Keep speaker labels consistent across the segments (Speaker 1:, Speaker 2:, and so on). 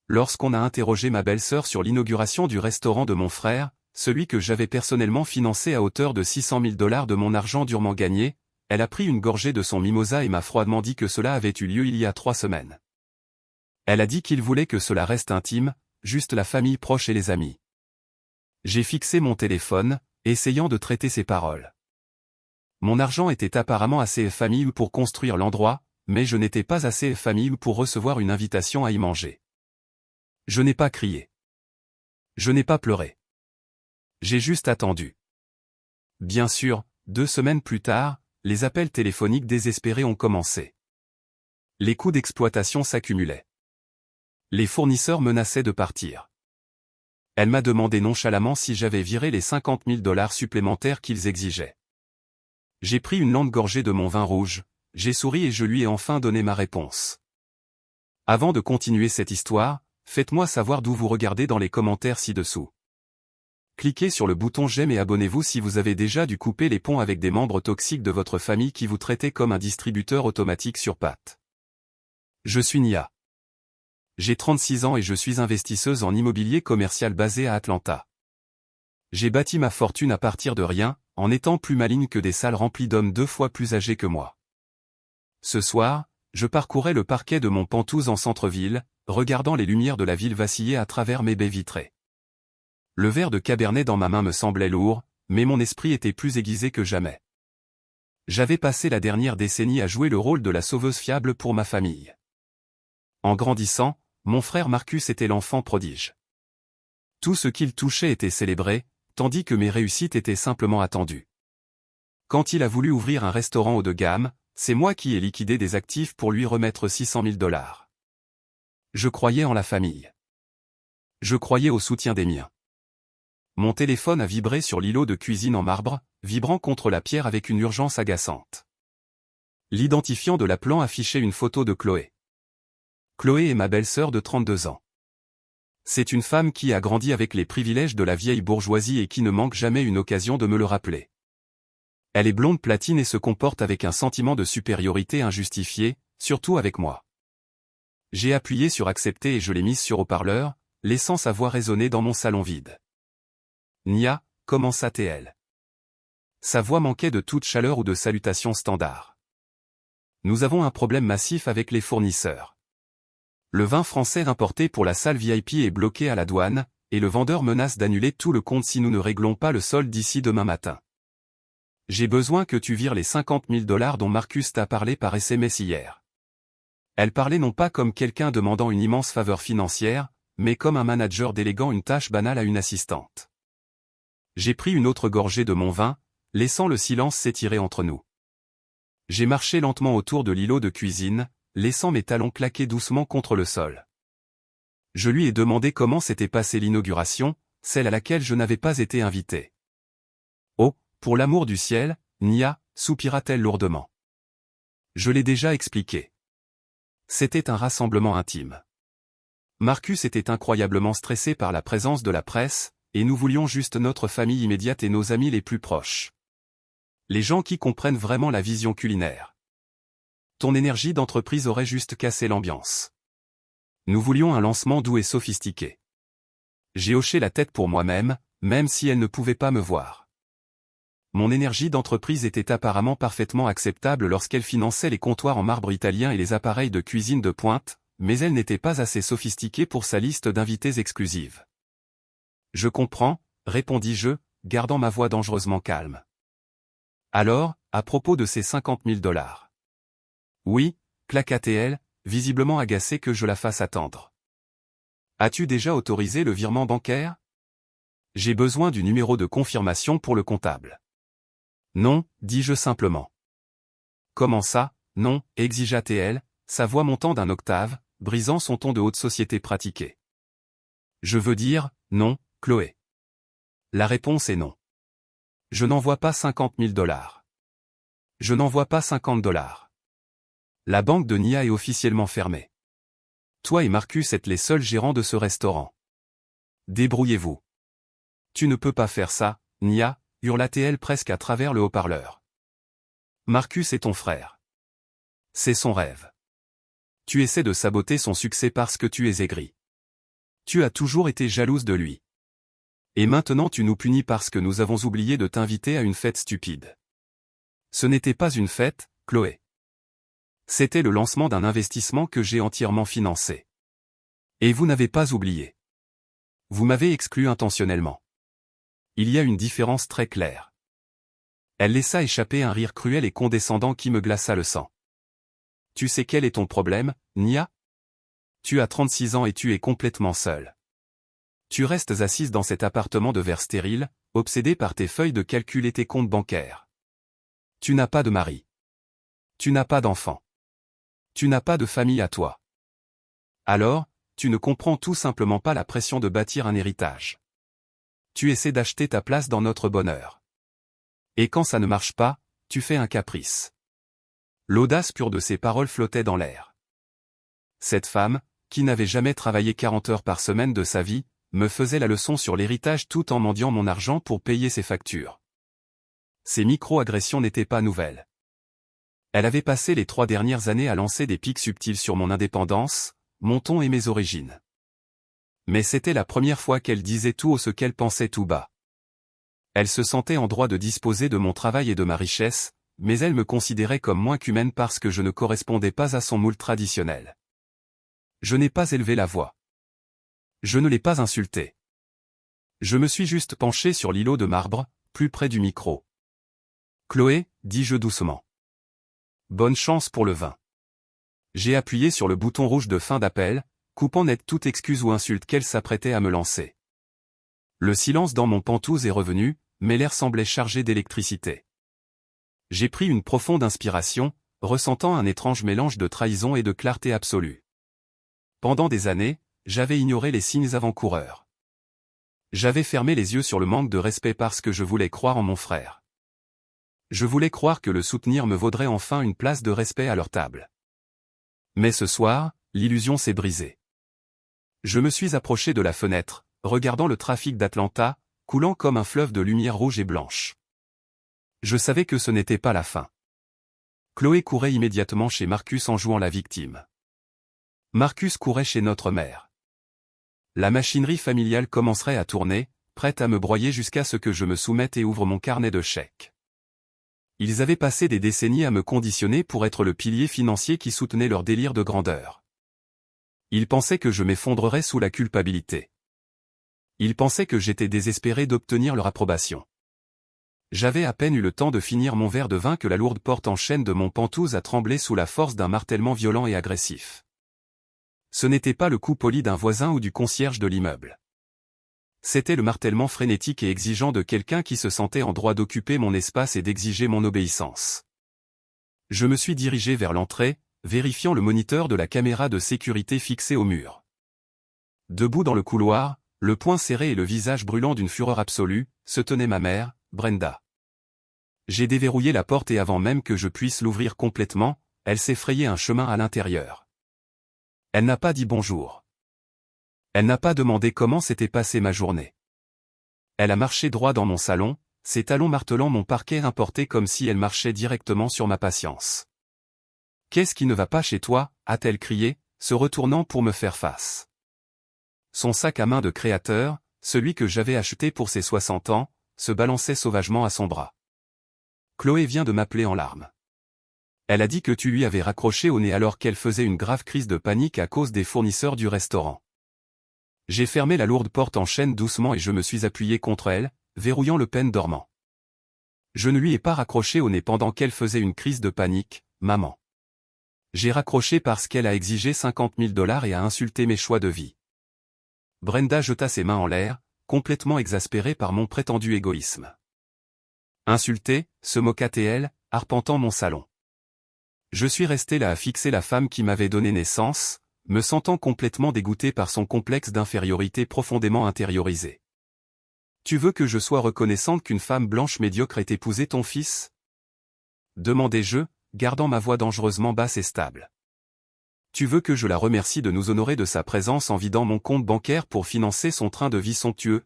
Speaker 1: Lorsqu'on a interrogé ma belle-sœur sur l'inauguration du restaurant de mon frère, celui que j'avais personnellement financé à hauteur de 600 000 $ de mon argent durement gagné, elle a pris une gorgée de son mimosa et m'a froidement dit que cela avait eu lieu il y a 3 semaines. Elle a dit qu'il voulait que cela reste intime, juste la famille proche et les amis. J'ai fixé mon téléphone, essayant de traiter ses paroles. Mon argent était apparemment assez famille pour construire l'endroit, mais je n'étais pas assez famille pour recevoir une invitation à y manger. Je n'ai pas crié. Je n'ai pas pleuré. J'ai juste attendu. Bien sûr, 2 semaines plus tard, les appels téléphoniques désespérés ont commencé. Les coûts d'exploitation s'accumulaient. Les fournisseurs menaçaient de partir. Elle m'a demandé nonchalamment si j'avais viré les 50 000 $ supplémentaires qu'ils exigeaient. J'ai pris une lente gorgée de mon vin rouge, j'ai souri et je lui ai enfin donné ma réponse. Avant de continuer cette histoire, faites-moi savoir d'où vous regardez dans les commentaires ci-dessous. Cliquez sur le bouton j'aime et abonnez-vous si vous avez déjà dû couper les ponts avec des membres toxiques de votre famille qui vous traitaient comme un distributeur automatique sur pattes. Je suis Nia. J'ai 36 ans et je suis investisseuse en immobilier commercial basée à Atlanta. J'ai bâti ma fortune à partir de rien, en étant plus maligne que des salles remplies d'hommes 2 fois plus âgés que moi. Ce soir, je parcourais le parquet de mon Penthouse en centre-ville, regardant les lumières de la ville vaciller à travers mes baies vitrées. Le verre de Cabernet dans ma main me semblait lourd, mais mon esprit était plus aiguisé que jamais. J'avais passé la dernière décennie à jouer le rôle de la sauveuse fiable pour ma famille. En grandissant, mon frère Marcus était l'enfant prodige. Tout ce qu'il touchait était célébré, tandis que mes réussites étaient simplement attendues. Quand il a voulu ouvrir un restaurant haut de gamme, c'est moi qui ai liquidé des actifs pour lui remettre 600 000 $. Je croyais en la famille. Je croyais au soutien des miens. Mon téléphone a vibré sur l'îlot de cuisine en marbre, vibrant contre la pierre avec une urgence agaçante. L'identifiant de l'appelant affichait une photo de Chloé. Chloé est ma belle-sœur de 32 ans. C'est une femme qui a grandi avec les privilèges de la vieille bourgeoisie et qui ne manque jamais une occasion de me le rappeler. Elle est blonde platine et se comporte avec un sentiment de supériorité injustifié, surtout avec moi. J'ai appuyé sur accepter et je l'ai mise sur haut-parleur, laissant sa voix résonner dans mon salon vide. Nia, commença-t-elle. Sa voix manquait de toute chaleur ou de salutation standard. Nous avons un problème massif avec les fournisseurs. Le vin français importé pour la salle VIP est bloqué à la douane, et le vendeur menace d'annuler tout le compte si nous ne réglons pas le solde d'ici demain matin. J'ai besoin que tu vires les 50 000 $ dont Marcus t'a parlé par SMS hier. Elle parlait non pas comme quelqu'un demandant une immense faveur financière, mais comme un manager déléguant une tâche banale à une assistante. J'ai pris une autre gorgée de mon vin, laissant le silence s'étirer entre nous. J'ai marché lentement autour de l'îlot de cuisine, laissant mes talons claquer doucement contre le sol. Je lui ai demandé comment s'était passée l'inauguration, celle à laquelle je n'avais pas été invité. Oh, pour l'amour du ciel, Nia, soupira-t-elle lourdement. Je l'ai déjà expliqué. C'était un rassemblement intime. Marcus était incroyablement stressé par la présence de la presse, et nous voulions juste notre famille immédiate et nos amis les plus proches. Les gens qui comprennent vraiment la vision culinaire. Ton énergie d'entreprise aurait juste cassé l'ambiance. Nous voulions un lancement doux et sophistiqué. J'ai hoché la tête pour moi-même, même si elle ne pouvait pas me voir. Mon énergie d'entreprise était apparemment parfaitement acceptable lorsqu'elle finançait les comptoirs en marbre italien et les appareils de cuisine de pointe, mais elle n'était pas assez sophistiquée pour sa liste d'invités exclusives. Je comprends, répondis-je, gardant ma voix dangereusement calme. Alors, à propos de ces 50 000 $. Oui, claqua-t-elle, visiblement agacée que je la fasse attendre. As-tu déjà autorisé le virement bancaire? J'ai besoin du numéro de confirmation pour le comptable. Non, dis-je simplement. Comment ça, non, exigea-t-elle, sa voix montant d'un octave, brisant son ton de haute société pratiqué. Je veux dire, non, Chloé. La réponse est non. Je n'envoie pas 50 000 $. Je n'envoie pas 50 $. La banque de Nia est officiellement fermée. Toi et Marcus êtes les seuls gérants de ce restaurant. Débrouillez-vous. Tu ne peux pas faire ça, Nia, hurla-t-elle presque à travers le haut-parleur. Marcus est ton frère. C'est son rêve. Tu essaies de saboter son succès parce que tu es aigri. Tu as toujours été jalouse de lui. Et maintenant tu nous punis parce que nous avons oublié de t'inviter à une fête stupide. Ce n'était pas une fête, Chloé. C'était le lancement d'un investissement que j'ai entièrement financé. Et vous n'avez pas oublié. Vous m'avez exclu intentionnellement. Il y a une différence très claire. Elle laissa échapper un rire cruel et condescendant qui me glaça le sang. Tu sais quel est ton problème, Nia? Tu as 36 ans et tu es complètement seule. Tu restes assise dans cet appartement de verre stérile, obsédée par tes feuilles de calcul et tes comptes bancaires. Tu n'as pas de mari. Tu n'as pas d'enfant. Tu n'as pas de famille à toi. Alors, tu ne comprends tout simplement pas la pression de bâtir un héritage. Tu essaies d'acheter ta place dans notre bonheur. Et quand ça ne marche pas, tu fais un caprice. L'audace pure de ses paroles flottait dans l'air. Cette femme, qui n'avait jamais travaillé 40 heures par semaine de sa vie, me faisait la leçon sur l'héritage tout en mendiant mon argent pour payer ses factures. Ces micro-agressions n'étaient pas nouvelles. Elle avait passé les 3 dernières années à lancer des pics subtils sur mon indépendance, mon ton et mes origines. Mais c'était la première fois qu'elle disait tout haut ce qu'elle pensait tout bas. Elle se sentait en droit de disposer de mon travail et de ma richesse, mais elle me considérait comme moins qu'humaine parce que je ne correspondais pas à son moule traditionnel. Je n'ai pas élevé la voix. Je ne l'ai pas insultée. Je me suis juste penché sur l'îlot de marbre, plus près du micro. Chloé, dis-je doucement. Bonne chance pour le vin. J'ai appuyé sur le bouton rouge de fin d'appel, coupant net toute excuse ou insulte qu'elle s'apprêtait à me lancer. Le silence dans mon pantouse est revenu, mais l'air semblait chargé d'électricité. J'ai pris une profonde inspiration, ressentant un étrange mélange de trahison et de clarté absolue. Pendant des années, j'avais ignoré les signes avant-coureurs. J'avais fermé les yeux sur le manque de respect parce que je voulais croire en mon frère. Je voulais croire que le soutenir me vaudrait enfin une place de respect à leur table. Mais ce soir, l'illusion s'est brisée. Je me suis approché de la fenêtre, regardant le trafic d'Atlanta, coulant comme un fleuve de lumière rouge et blanche. Je savais que ce n'était pas la fin. Chloé courait immédiatement chez Marcus en jouant la victime. Marcus courait chez notre mère. La machinerie familiale commencerait à tourner, prête à me broyer jusqu'à ce que je me soumette et ouvre mon carnet de chèques. Ils avaient passé des décennies à me conditionner pour être le pilier financier qui soutenait leur délire de grandeur. Ils pensaient que je m'effondrerais sous la culpabilité. Ils pensaient que j'étais désespéré d'obtenir leur approbation. J'avais à peine eu le temps de finir mon verre de vin que la lourde porte en chêne de mon pantouse a tremblé sous la force d'un martèlement violent et agressif. Ce n'était pas le coup poli d'un voisin ou du concierge de l'immeuble. C'était le martèlement frénétique et exigeant de quelqu'un qui se sentait en droit d'occuper mon espace et d'exiger mon obéissance. Je me suis dirigé vers l'entrée, vérifiant le moniteur de la caméra de sécurité fixé au mur. Debout dans le couloir, le poing serré et le visage brûlant d'une fureur absolue, se tenait ma mère, Brenda. J'ai déverrouillé la porte et avant même que je puisse l'ouvrir complètement, elle s'est frayé un chemin à l'intérieur. Elle n'a pas dit bonjour. Elle n'a pas demandé comment s'était passée ma journée. Elle a marché droit dans mon salon, ses talons martelant mon parquet importé comme si elle marchait directement sur ma patience. « Qu'est-ce qui ne va pas chez toi ?» a-t-elle crié, se retournant pour me faire face. Son sac à main de créateur, celui que j'avais acheté pour ses 60 ans, se balançait sauvagement à son bras. Chloé vient de m'appeler en larmes. Elle a dit que tu lui avais raccroché au nez alors qu'elle faisait une grave crise de panique à cause des fournisseurs du restaurant. J'ai fermé la lourde porte en chêne doucement et je me suis appuyé contre elle, verrouillant le peine dormant. Je ne lui ai pas raccroché au nez pendant qu'elle faisait une crise de panique, maman. J'ai raccroché parce qu'elle a exigé 50 000 $ et a insulté mes choix de vie. Brenda jeta ses mains en l'air, complètement exaspérée par mon prétendu égoïsme. Insultée, se moqua-t-elle, arpentant mon salon. Je suis resté là à fixer la femme qui m'avait donné naissance, me sentant complètement dégoûté par son complexe d'infériorité profondément intériorisé. Tu veux que je sois reconnaissante qu'une femme blanche médiocre ait épousé ton fils ? Demandai-je, gardant ma voix dangereusement basse et stable. Tu veux que je la remercie de nous honorer de sa présence en vidant mon compte bancaire pour financer son train de vie somptueux ?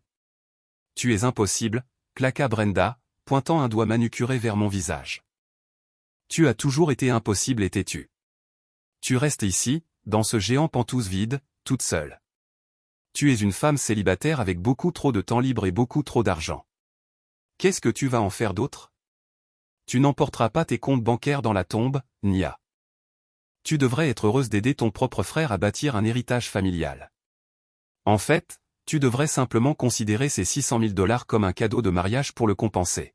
Speaker 1: Tu es impossible, claqua Brenda, pointant un doigt manucuré vers mon visage. Tu as toujours été impossible et têtu. Tu restes ici, dans ce géant pantouse vide, toute seule. Tu es une femme célibataire avec beaucoup trop de temps libre et beaucoup trop d'argent. Qu'est-ce que tu vas en faire d'autre? Tu n'emporteras pas tes comptes bancaires dans la tombe, Nia. Tu devrais être heureuse d'aider ton propre frère à bâtir un héritage familial. En fait, tu devrais simplement considérer ces 600 000 $ comme un cadeau de mariage pour le compenser.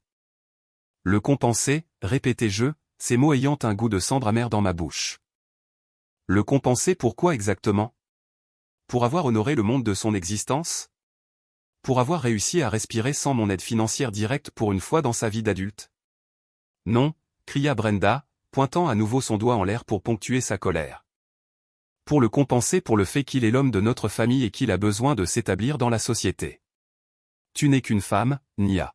Speaker 1: Le compenser, répétai-je, ces mots ayant un goût de cendre amère dans ma bouche. Le compenser pourquoi exactement? Pour avoir honoré le monde de son existence? Pour avoir réussi à respirer sans mon aide financière directe pour une fois dans sa vie d'adulte? Non, cria Brenda, pointant à nouveau son doigt en l'air pour ponctuer sa colère. Pour le compenser pour le fait qu'il est l'homme de notre famille et qu'il a besoin de s'établir dans la société. Tu n'es qu'une femme, Nia.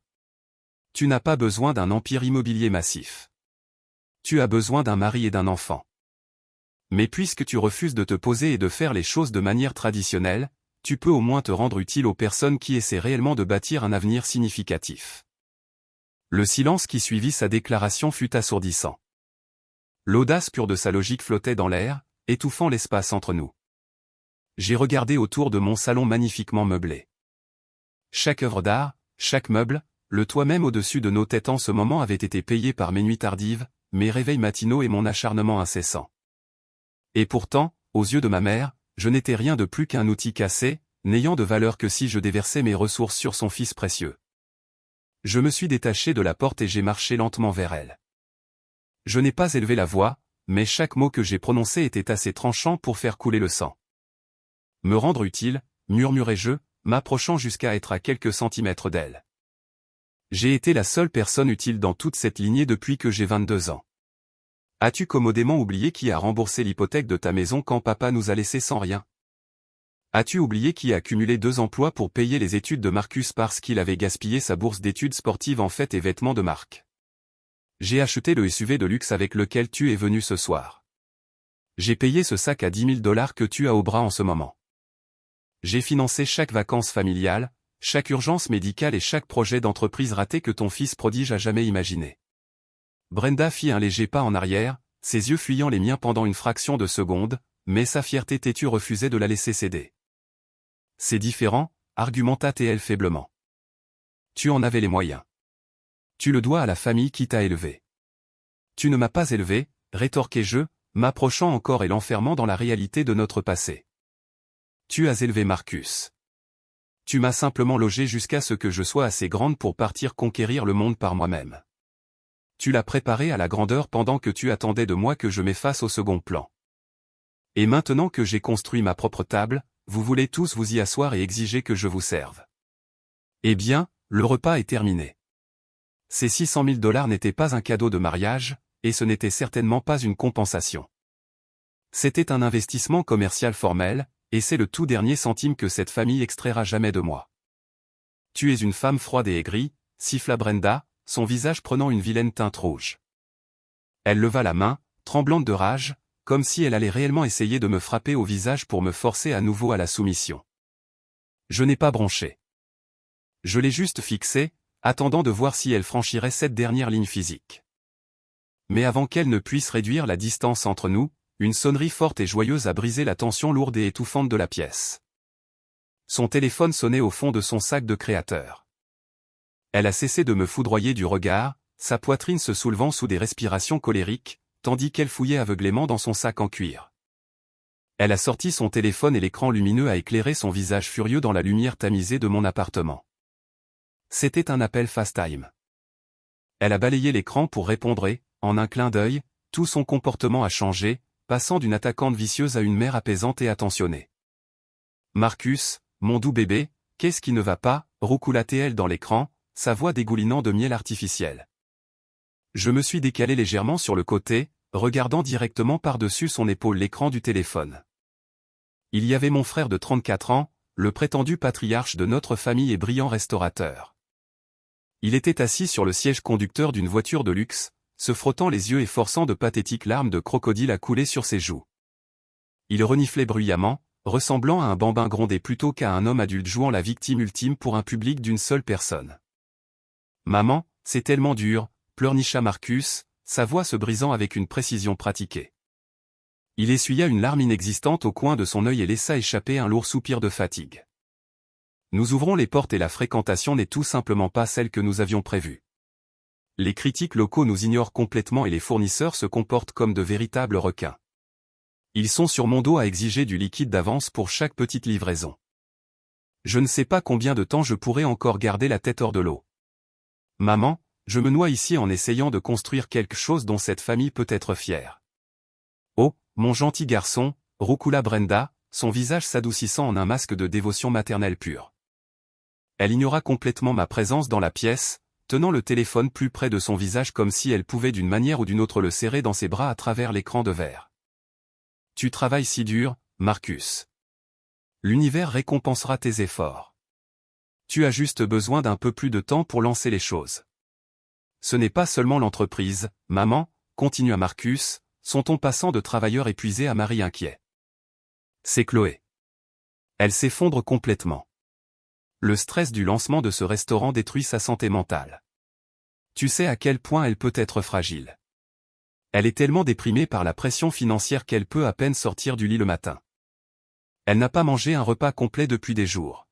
Speaker 1: Tu n'as pas besoin d'un empire immobilier massif. Tu as besoin d'un mari et d'un enfant. Mais puisque tu refuses de te poser et de faire les choses de manière traditionnelle, tu peux au moins te rendre utile aux personnes qui essaient réellement de bâtir un avenir significatif. Le silence qui suivit sa déclaration fut assourdissant. L'audace pure de sa logique flottait dans l'air, étouffant l'espace entre nous. J'ai regardé autour de mon salon magnifiquement meublé. Chaque œuvre d'art, chaque meuble, le toit même au-dessus de nos têtes en ce moment avait été payé par mes nuits tardives, mes réveils matinaux et mon acharnement incessant. Et pourtant, aux yeux de ma mère, je n'étais rien de plus qu'un outil cassé, n'ayant de valeur que si je déversais mes ressources sur son fils précieux. Je me suis détaché de la porte et j'ai marché lentement vers elle. Je n'ai pas élevé la voix, mais chaque mot que j'ai prononcé était assez tranchant pour faire couler le sang. Me rendre utile, murmurai-je, m'approchant jusqu'à être à quelques centimètres d'elle. J'ai été la seule personne utile dans toute cette lignée depuis que j'ai 22 ans. As-tu commodément oublié qui a remboursé l'hypothèque de ta maison quand papa nous a laissés sans rien? As-tu oublié qui a cumulé 2 emplois pour payer les études de Marcus parce qu'il avait gaspillé sa bourse d'études sportives en fêtes et vêtements de marque? J'ai acheté le SUV de luxe avec lequel tu es venu ce soir. J'ai payé ce sac à 10 000 $ que tu as au bras en ce moment. J'ai financé chaque vacances familiale, chaque urgence médicale et chaque projet d'entreprise raté que ton fils prodige a jamais imaginé. Brenda fit un léger pas en arrière, ses yeux fuyant les miens pendant une fraction de seconde, mais sa fierté têtue refusait de la laisser céder. C'est différent, argumenta-t-elle faiblement. Tu en avais les moyens. Tu le dois à la famille qui t'a élevé. Tu ne m'as pas élevé, rétorquai-je, m'approchant encore et l'enfermant dans la réalité de notre passé. Tu as élevé Marcus. Tu m'as simplement logé jusqu'à ce que je sois assez grande pour partir conquérir le monde par moi-même. Tu l'as préparé à la grandeur pendant que tu attendais de moi que je m'efface au second plan. Et maintenant que j'ai construit ma propre table, vous voulez tous vous y asseoir et exiger que je vous serve. Eh bien, le repas est terminé. Ces 600 000 $ n'étaient pas un cadeau de mariage, et ce n'était certainement pas une compensation. C'était un investissement commercial formel, et c'est le tout dernier centime que cette famille extraira jamais de moi. Tu es une femme froide et aigrie, siffla Brenda, son visage prenant une vilaine teinte rouge. Elle leva la main, tremblante de rage, comme si elle allait réellement essayer de me frapper au visage pour me forcer à nouveau à la soumission. Je n'ai pas bronché. Je l'ai juste fixée, attendant de voir si elle franchirait cette dernière ligne physique. Mais avant qu'elle ne puisse réduire la distance entre nous, une sonnerie forte et joyeuse a brisé la tension lourde et étouffante de la pièce. Son téléphone sonnait au fond de son sac de créateur. Elle a cessé de me foudroyer du regard, sa poitrine se soulevant sous des respirations colériques, tandis qu'elle fouillait aveuglément dans son sac en cuir. Elle a sorti son téléphone et l'écran lumineux a éclairé son visage furieux dans la lumière tamisée de mon appartement. C'était un appel FaceTime. Elle a balayé l'écran pour répondre et, en un clin d'œil, tout son comportement a changé, passant d'une attaquante vicieuse à une mère apaisante et attentionnée. Marcus, mon doux bébé, qu'est-ce qui ne va pas, roucoula-t-elle dans l'écran, sa voix dégoulinant de miel artificiel. Je me suis décalé légèrement sur le côté, regardant directement par-dessus son épaule l'écran du téléphone. Il y avait mon frère de 34 ans, le prétendu patriarche de notre famille et brillant restaurateur. Il était assis sur le siège conducteur d'une voiture de luxe, se frottant les yeux et forçant de pathétiques larmes de crocodile à couler sur ses joues. Il reniflait bruyamment, ressemblant à un bambin grondé plutôt qu'à un homme adulte jouant la victime ultime pour un public d'une seule personne. « Maman, c'est tellement dur », pleurnicha Marcus, sa voix se brisant avec une précision pratiquée. Il essuya une larme inexistante au coin de son œil et laissa échapper un lourd soupir de fatigue. Nous ouvrons les portes et la fréquentation n'est tout simplement pas celle que nous avions prévue. Les critiques locaux nous ignorent complètement et les fournisseurs se comportent comme de véritables requins. Ils sont sur mon dos à exiger du liquide d'avance pour chaque petite livraison. Je ne sais pas combien de temps je pourrai encore garder la tête hors de l'eau. Maman, je me noie ici en essayant de construire quelque chose dont cette famille peut être fière. Oh, mon gentil garçon, roucoula Brenda, son visage s'adoucissant en un masque de dévotion maternelle pure. Elle ignora complètement ma présence dans la pièce, tenant le téléphone plus près de son visage comme si elle pouvait d'une manière ou d'une autre le serrer dans ses bras à travers l'écran de verre. Tu travailles si dur, Marcus. L'univers récompensera tes efforts. Tu as juste besoin d'un peu plus de temps pour lancer les choses. Ce n'est pas seulement l'entreprise, maman, continua Marcus, son ton passant de travailleur épuisé à mari inquiet. C'est Chloé. Elle s'effondre complètement. Le stress du lancement de ce restaurant détruit sa santé mentale. Tu sais à quel point elle peut être fragile. Elle est tellement déprimée par la pression financière qu'elle peut à peine sortir du lit le matin. Elle n'a pas mangé un repas complet depuis des jours.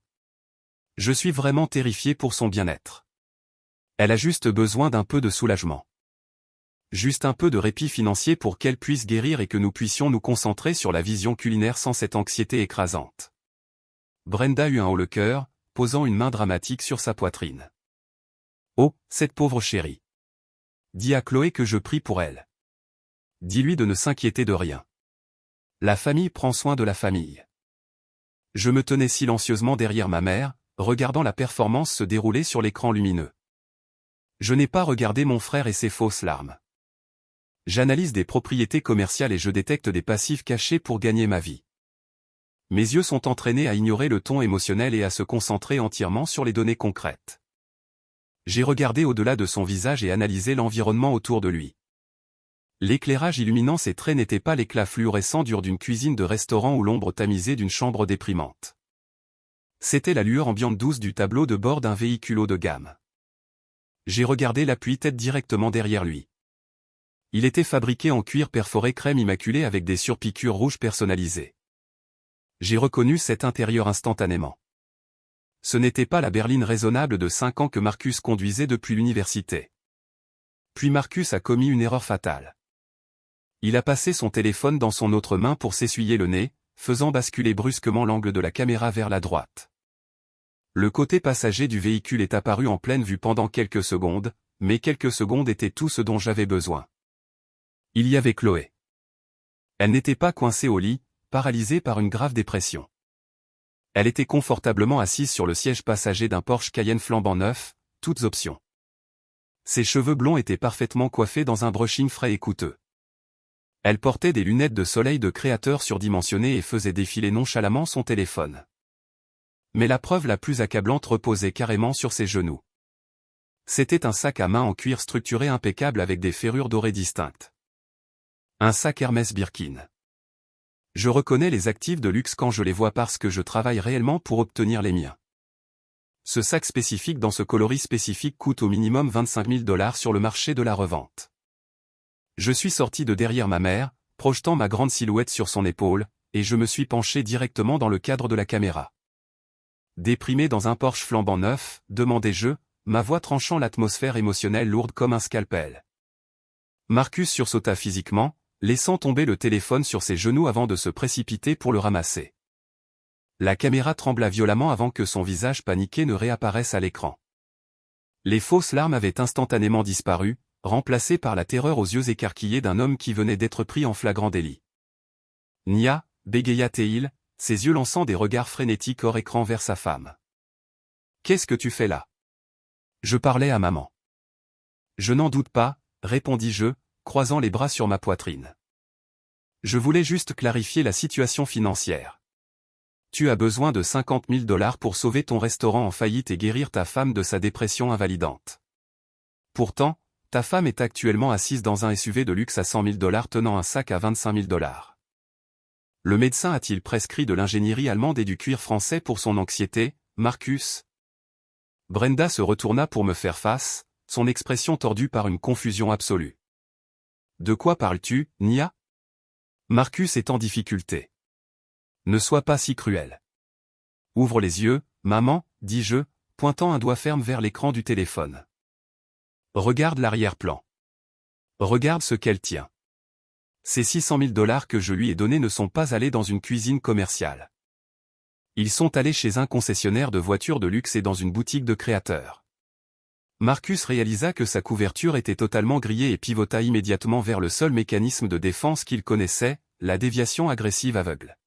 Speaker 1: Je suis vraiment terrifié pour son bien-être. Elle a juste besoin d'un peu de soulagement. Juste un peu de répit financier pour qu'elle puisse guérir et que nous puissions nous concentrer sur la vision culinaire sans cette anxiété écrasante. Brenda eut un haut le cœur, posant une main dramatique sur sa poitrine. Oh, cette pauvre chérie. Dis à Chloé que je prie pour elle. Dis-lui de ne s'inquiéter de rien. La famille prend soin de la famille. Je me tenais silencieusement derrière ma mère, regardant la performance se dérouler sur l'écran lumineux. Je n'ai pas regardé mon frère et ses fausses larmes. J'analyse des propriétés commerciales et je détecte des passifs cachés pour gagner ma vie. Mes yeux sont entraînés à ignorer le ton émotionnel et à se concentrer entièrement sur les données concrètes. J'ai regardé au-delà de son visage et analysé l'environnement autour de lui. L'éclairage illuminant ses traits n'était pas l'éclat fluorescent dur d'une cuisine de restaurant ou l'ombre tamisée d'une chambre déprimante. C'était la lueur ambiante douce du tableau de bord d'un véhicule haut de gamme. J'ai regardé l'appui-tête directement derrière lui. Il était fabriqué en cuir perforé crème immaculée avec des surpiqûres rouges personnalisées. J'ai reconnu cet intérieur instantanément. Ce n'était pas la berline raisonnable de 5 ans que Marcus conduisait depuis l'université. Puis Marcus a commis une erreur fatale. Il a passé son téléphone dans son autre main pour s'essuyer le nez, faisant basculer brusquement l'angle de la caméra vers la droite. Le côté passager du véhicule est apparu en pleine vue pendant quelques secondes, mais quelques secondes étaient tout ce dont j'avais besoin. Il y avait Chloé. Elle n'était pas coincée au lit, paralysée par une grave dépression. Elle était confortablement assise sur le siège passager d'un Porsche Cayenne flambant neuf, toutes options. Ses cheveux blonds étaient parfaitement coiffés dans un brushing frais et coûteux. Elle portait des lunettes de soleil de créateur surdimensionnées et faisait défiler nonchalamment son téléphone. Mais la preuve la plus accablante reposait carrément sur ses genoux. C'était un sac à main en cuir structuré impeccable avec des ferrures dorées distinctes. Un sac Hermès Birkin. Je reconnais les actifs de luxe quand je les vois parce que je travaille réellement pour obtenir les miens. Ce sac spécifique dans ce coloris spécifique coûte au minimum 25 000 $ sur le marché de la revente. Je suis sorti de derrière ma mère, projetant ma grande silhouette sur son épaule, et je me suis penché directement dans le cadre de la caméra. Déprimé dans un Porsche flambant neuf, demandai-je, ma voix tranchant l'atmosphère émotionnelle lourde comme un scalpel. Marcus sursauta physiquement, laissant tomber le téléphone sur ses genoux avant de se précipiter pour le ramasser. La caméra trembla violemment avant que son visage paniqué ne réapparaisse à l'écran. Les fausses larmes avaient instantanément disparu, remplacées par la terreur aux yeux écarquillés d'un homme qui venait d'être pris en flagrant délit. Nia, bégaya-t-il, ses yeux lançant des regards frénétiques hors écran vers sa femme. Qu'est-ce que tu fais là? Je parlais à maman. Je n'en doute pas, répondis-je, croisant les bras sur ma poitrine. Je voulais juste clarifier la situation financière. Tu as besoin de 50 000 $ pour sauver ton restaurant en faillite et guérir ta femme de sa dépression invalidante. Pourtant, ta femme est actuellement assise dans un SUV de luxe à 100 000 $ tenant un sac à 25 000 $. Le médecin a-t-il prescrit de l'ingénierie allemande et du cuir français pour son anxiété, Marcus? Brenda se retourna pour me faire face, son expression tordue par une confusion absolue. De quoi parles-tu, Nia? Marcus est en difficulté. Ne sois pas si cruel. Ouvre les yeux, maman, dis-je, pointant un doigt ferme vers l'écran du téléphone. Regarde l'arrière-plan. Regarde ce qu'elle tient. Ces 600 000 $ que je lui ai donnés ne sont pas allés dans une cuisine commerciale. Ils sont allés chez un concessionnaire de voitures de luxe et dans une boutique de créateurs. Marcus réalisa que sa couverture était totalement grillée et pivota immédiatement vers le seul mécanisme de défense qu'il connaissait, la déviation agressive aveugle.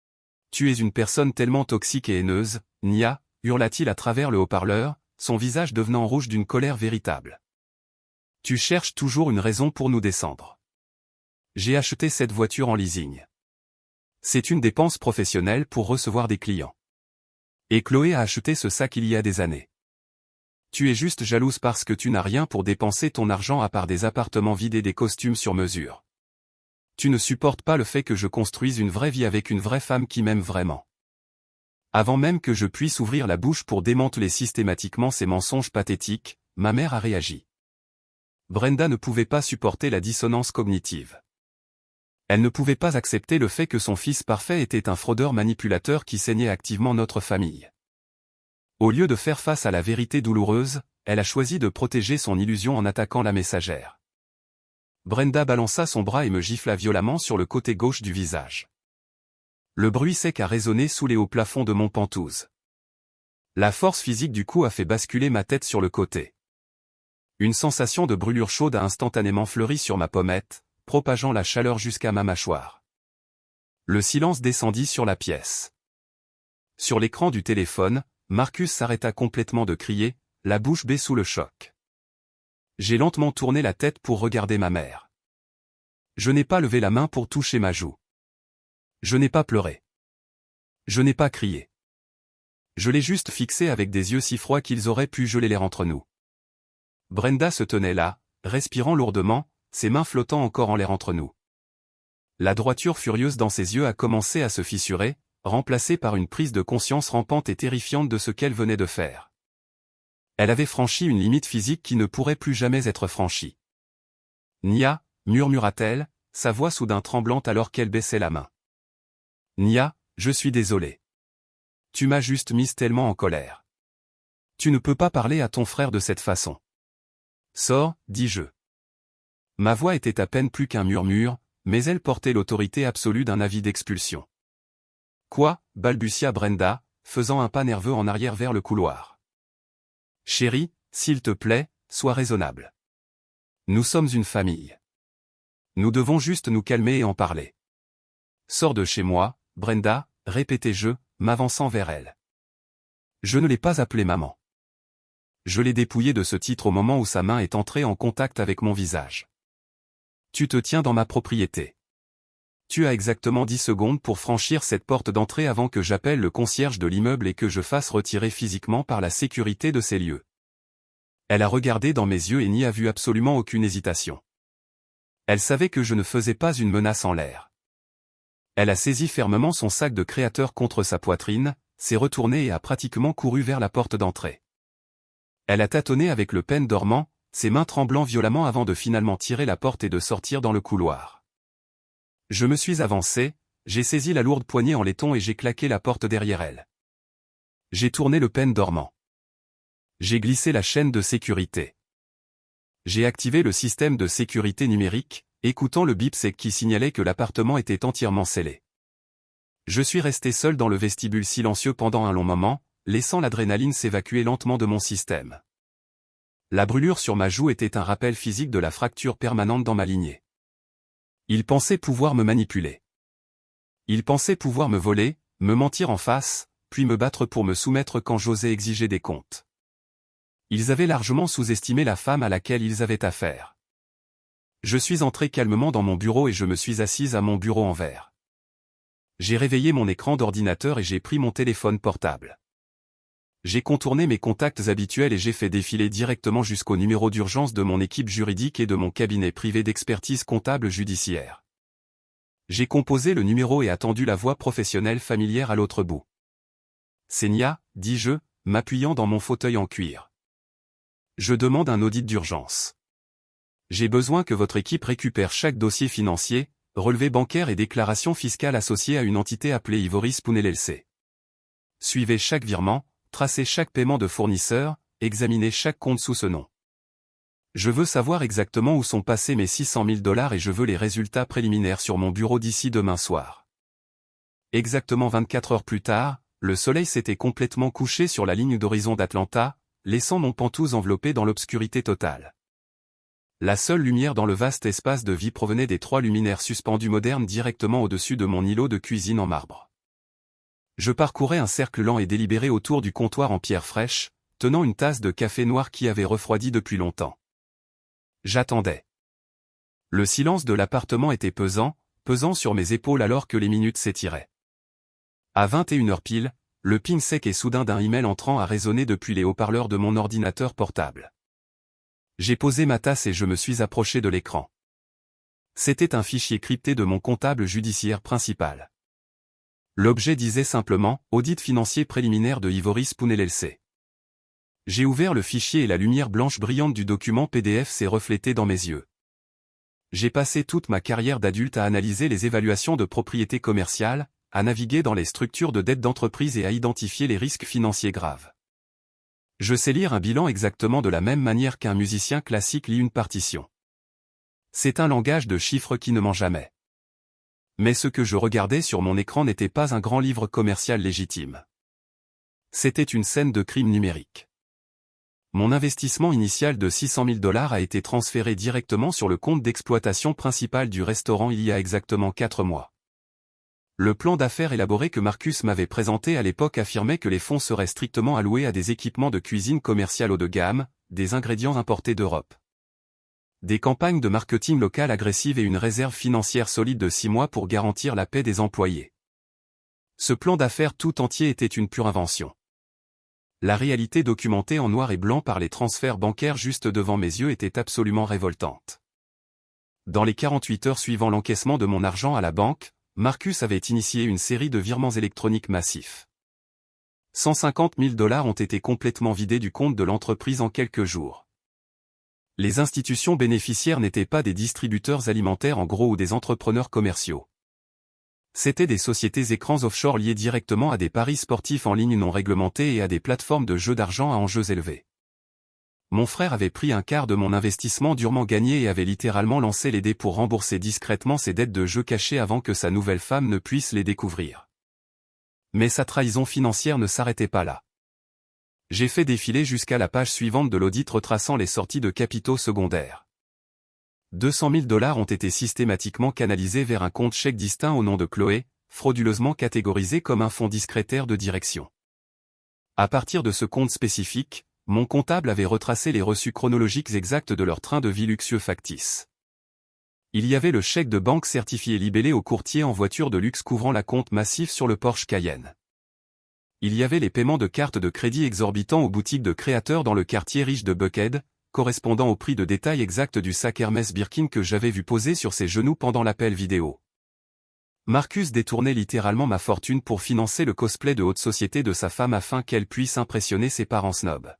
Speaker 1: « Tu es une personne tellement toxique et haineuse, Nia », hurla-t-il à travers le haut-parleur, son visage devenant rouge d'une colère véritable. « Tu cherches toujours une raison pour nous descendre. J'ai acheté cette voiture en leasing. C'est une dépense professionnelle pour recevoir des clients. Et Chloé a acheté ce sac il y a des années. Tu es juste jalouse parce que tu n'as rien pour dépenser ton argent à part des appartements vides et des costumes sur mesure. Tu ne supportes pas le fait que je construise une vraie vie avec une vraie femme qui m'aime vraiment. » Avant même que je puisse ouvrir la bouche pour démanteler systématiquement ces mensonges pathétiques, ma mère a réagi. Brenda ne pouvait pas supporter la dissonance cognitive. Elle ne pouvait pas accepter le fait que son fils parfait était un fraudeur manipulateur qui saignait activement notre famille. Au lieu de faire face à la vérité douloureuse, elle a choisi de protéger son illusion en attaquant la messagère. Brenda balança son bras et me gifla violemment sur le côté gauche du visage. Le bruit sec a résonné sous les hauts plafonds de mon pentouse. La force physique du coup a fait basculer ma tête sur le côté. Une sensation de brûlure chaude a instantanément fleuri sur ma pommette, propageant la chaleur jusqu'à ma mâchoire. Le silence descendit sur la pièce. Sur l'écran du téléphone, Marcus s'arrêta complètement de crier, la bouche bée sous le choc. J'ai lentement tourné la tête pour regarder ma mère. Je n'ai pas levé la main pour toucher ma joue. Je n'ai pas pleuré. Je n'ai pas crié. Je l'ai juste fixé avec des yeux si froids qu'ils auraient pu geler l'air entre nous. Brenda se tenait là, respirant lourdement, ses mains flottant encore en l'air entre nous. La droiture furieuse dans ses yeux a commencé à se fissurer, remplacée par une prise de conscience rampante et terrifiante de ce qu'elle venait de faire. Elle avait franchi une limite physique qui ne pourrait plus jamais être franchie. « Nia », murmura-t-elle, sa voix soudain tremblante alors qu'elle baissait la main. « Nia, je suis désolé. Tu m'as juste mise tellement en colère. Tu ne peux pas parler à ton frère de cette façon. Sors, dis-je. » Ma voix était à peine plus qu'un murmure, mais elle portait l'autorité absolue d'un avis d'expulsion. « Quoi ?» balbutia Brenda, faisant un pas nerveux en arrière vers le couloir. « Chérie, s'il te plaît, sois raisonnable. Nous sommes une famille. Nous devons juste nous calmer et en parler. Sors de chez moi, Brenda, répétai-je, m'avançant vers elle. Je ne l'ai pas appelée maman. Je l'ai dépouillée de ce titre au moment où sa main est entrée en contact avec mon visage. Tu te tiens dans ma propriété. Tu as exactement 10 secondes pour franchir cette porte d'entrée avant que j'appelle le concierge de l'immeuble et que je fasse retirer physiquement par la sécurité de ces lieux. Elle a regardé dans mes yeux et n'y a vu absolument aucune hésitation. Elle savait que je ne faisais pas une menace en l'air. Elle a saisi fermement son sac de créateur contre sa poitrine, s'est retournée et a pratiquement couru vers la porte d'entrée. Elle a tâtonné avec le pêne dormant, ses mains tremblant violemment avant de finalement tirer la porte et de sortir dans le couloir. Je me suis avancé, j'ai saisi la lourde poignée en laiton et j'ai claqué la porte derrière elle. J'ai tourné le pêne dormant. J'ai glissé la chaîne de sécurité. J'ai activé le système de sécurité numérique, écoutant le bip sec qui signalait que l'appartement était entièrement scellé. Je suis resté seul dans le vestibule silencieux pendant un long moment, laissant l'adrénaline s'évacuer lentement de mon système. La brûlure sur ma joue était un rappel physique de la fracture permanente dans ma lignée. Il pensait pouvoir me manipuler. Il pensait pouvoir me voler, me mentir en face, puis me battre pour me soumettre quand j'osais exiger des comptes. Ils avaient largement sous-estimé la femme à laquelle ils avaient affaire. Je suis entré calmement dans mon bureau et je me suis assise à mon bureau en verre. J'ai réveillé mon écran d'ordinateur et j'ai pris mon téléphone portable. J'ai contourné mes contacts habituels et j'ai fait défiler directement jusqu'au numéro d'urgence de mon équipe juridique et de mon cabinet privé d'expertise comptable judiciaire. J'ai composé le numéro et attendu la voix professionnelle familière à l'autre bout. « C'est Nia », dis-je, m'appuyant dans mon fauteuil en cuir. « Je demande un audit d'urgence. J'ai besoin que votre équipe récupère chaque dossier financier, relevé bancaire et déclaration fiscale associée à une entité appelée Ivory Spoon LLC. Suivez chaque virement, tracer chaque paiement de fournisseur, examiner chaque compte sous ce nom. Je veux savoir exactement où sont passés mes 600 000 $ et je veux les résultats préliminaires sur mon bureau d'ici demain soir. Exactement 24 heures plus tard, le soleil s'était complètement couché sur la ligne d'horizon d'Atlanta, laissant mon Pentouse enveloppé dans l'obscurité totale. La seule lumière dans le vaste espace de vie provenait des 3 luminaires suspendus modernes directement au-dessus de mon îlot de cuisine en marbre. Je parcourais un cercle lent et délibéré autour du comptoir en pierre fraîche, tenant une tasse de café noir qui avait refroidi depuis longtemps. J'attendais. Le silence de l'appartement était pesant sur mes épaules alors que les minutes s'étiraient. À 21 heures pile, le ping sec et soudain d'un email entrant a résonné depuis les haut-parleurs de mon ordinateur portable. J'ai posé ma tasse et je me suis approché de l'écran. C'était un fichier crypté de mon comptable judiciaire principal. L'objet disait simplement « Audit financier préliminaire de Ivory Spoon LLC ». J'ai ouvert le fichier et la lumière blanche brillante du document PDF s'est reflétée dans mes yeux. J'ai passé toute ma carrière d'adulte à analyser les évaluations de propriété commerciale, à naviguer dans les structures de dette d'entreprise et à identifier les risques financiers graves. Je sais lire un bilan exactement de la même manière qu'un musicien classique lit une partition. C'est un langage de chiffres qui ne ment jamais. Mais ce que je regardais sur mon écran n'était pas un grand livre commercial légitime. C'était une scène de crime numérique. Mon investissement initial de 600 000 $ a été transféré directement sur le compte d'exploitation principal du restaurant il y a exactement 4 mois. Le plan d'affaires élaboré que Marcus m'avait présenté à l'époque affirmait que les fonds seraient strictement alloués à des équipements de cuisine commerciale haut de gamme, des ingrédients importés d'Europe, des campagnes de marketing local agressives et une réserve financière solide de 6 mois pour garantir la paix des employés. Ce plan d'affaires tout entier était une pure invention. La réalité documentée en noir et blanc par les transferts bancaires juste devant mes yeux était absolument révoltante. Dans les 48 heures suivant l'encaissement de mon argent à la banque, Marcus avait initié une série de virements électroniques massifs. 150 000 $ ont été complètement vidés du compte de l'entreprise en quelques jours. Les institutions bénéficiaires n'étaient pas des distributeurs alimentaires en gros ou des entrepreneurs commerciaux. C'étaient des sociétés écrans offshore liées directement à des paris sportifs en ligne non réglementés et à des plateformes de jeux d'argent à enjeux élevés. Mon frère avait pris un quart de mon investissement durement gagné et avait littéralement lancé les dés pour rembourser discrètement ses dettes de jeux cachées avant que sa nouvelle femme ne puisse les découvrir. Mais sa trahison financière ne s'arrêtait pas là. J'ai fait défiler jusqu'à la page suivante de l'audit retraçant les sorties de capitaux secondaires. 200 000 $ ont été systématiquement canalisés vers un compte chèque distinct au nom de Chloé, frauduleusement catégorisé comme un fonds discrétaire de direction. À partir de ce compte spécifique, mon comptable avait retracé les reçus chronologiques exacts de leur train de vie luxueux factice. Il y avait le chèque de banque certifié libellé au courtier en voiture de luxe couvrant la compte massif sur le Porsche Cayenne. Il y avait les paiements de cartes de crédit exorbitants aux boutiques de créateurs dans le quartier riche de Buckhead, correspondant au prix de détail exact du sac Hermès Birkin que j'avais vu poser sur ses genoux pendant l'appel vidéo. Marcus détournait littéralement ma fortune pour financer le cosplay de haute société de sa femme afin qu'elle puisse impressionner ses parents snobs.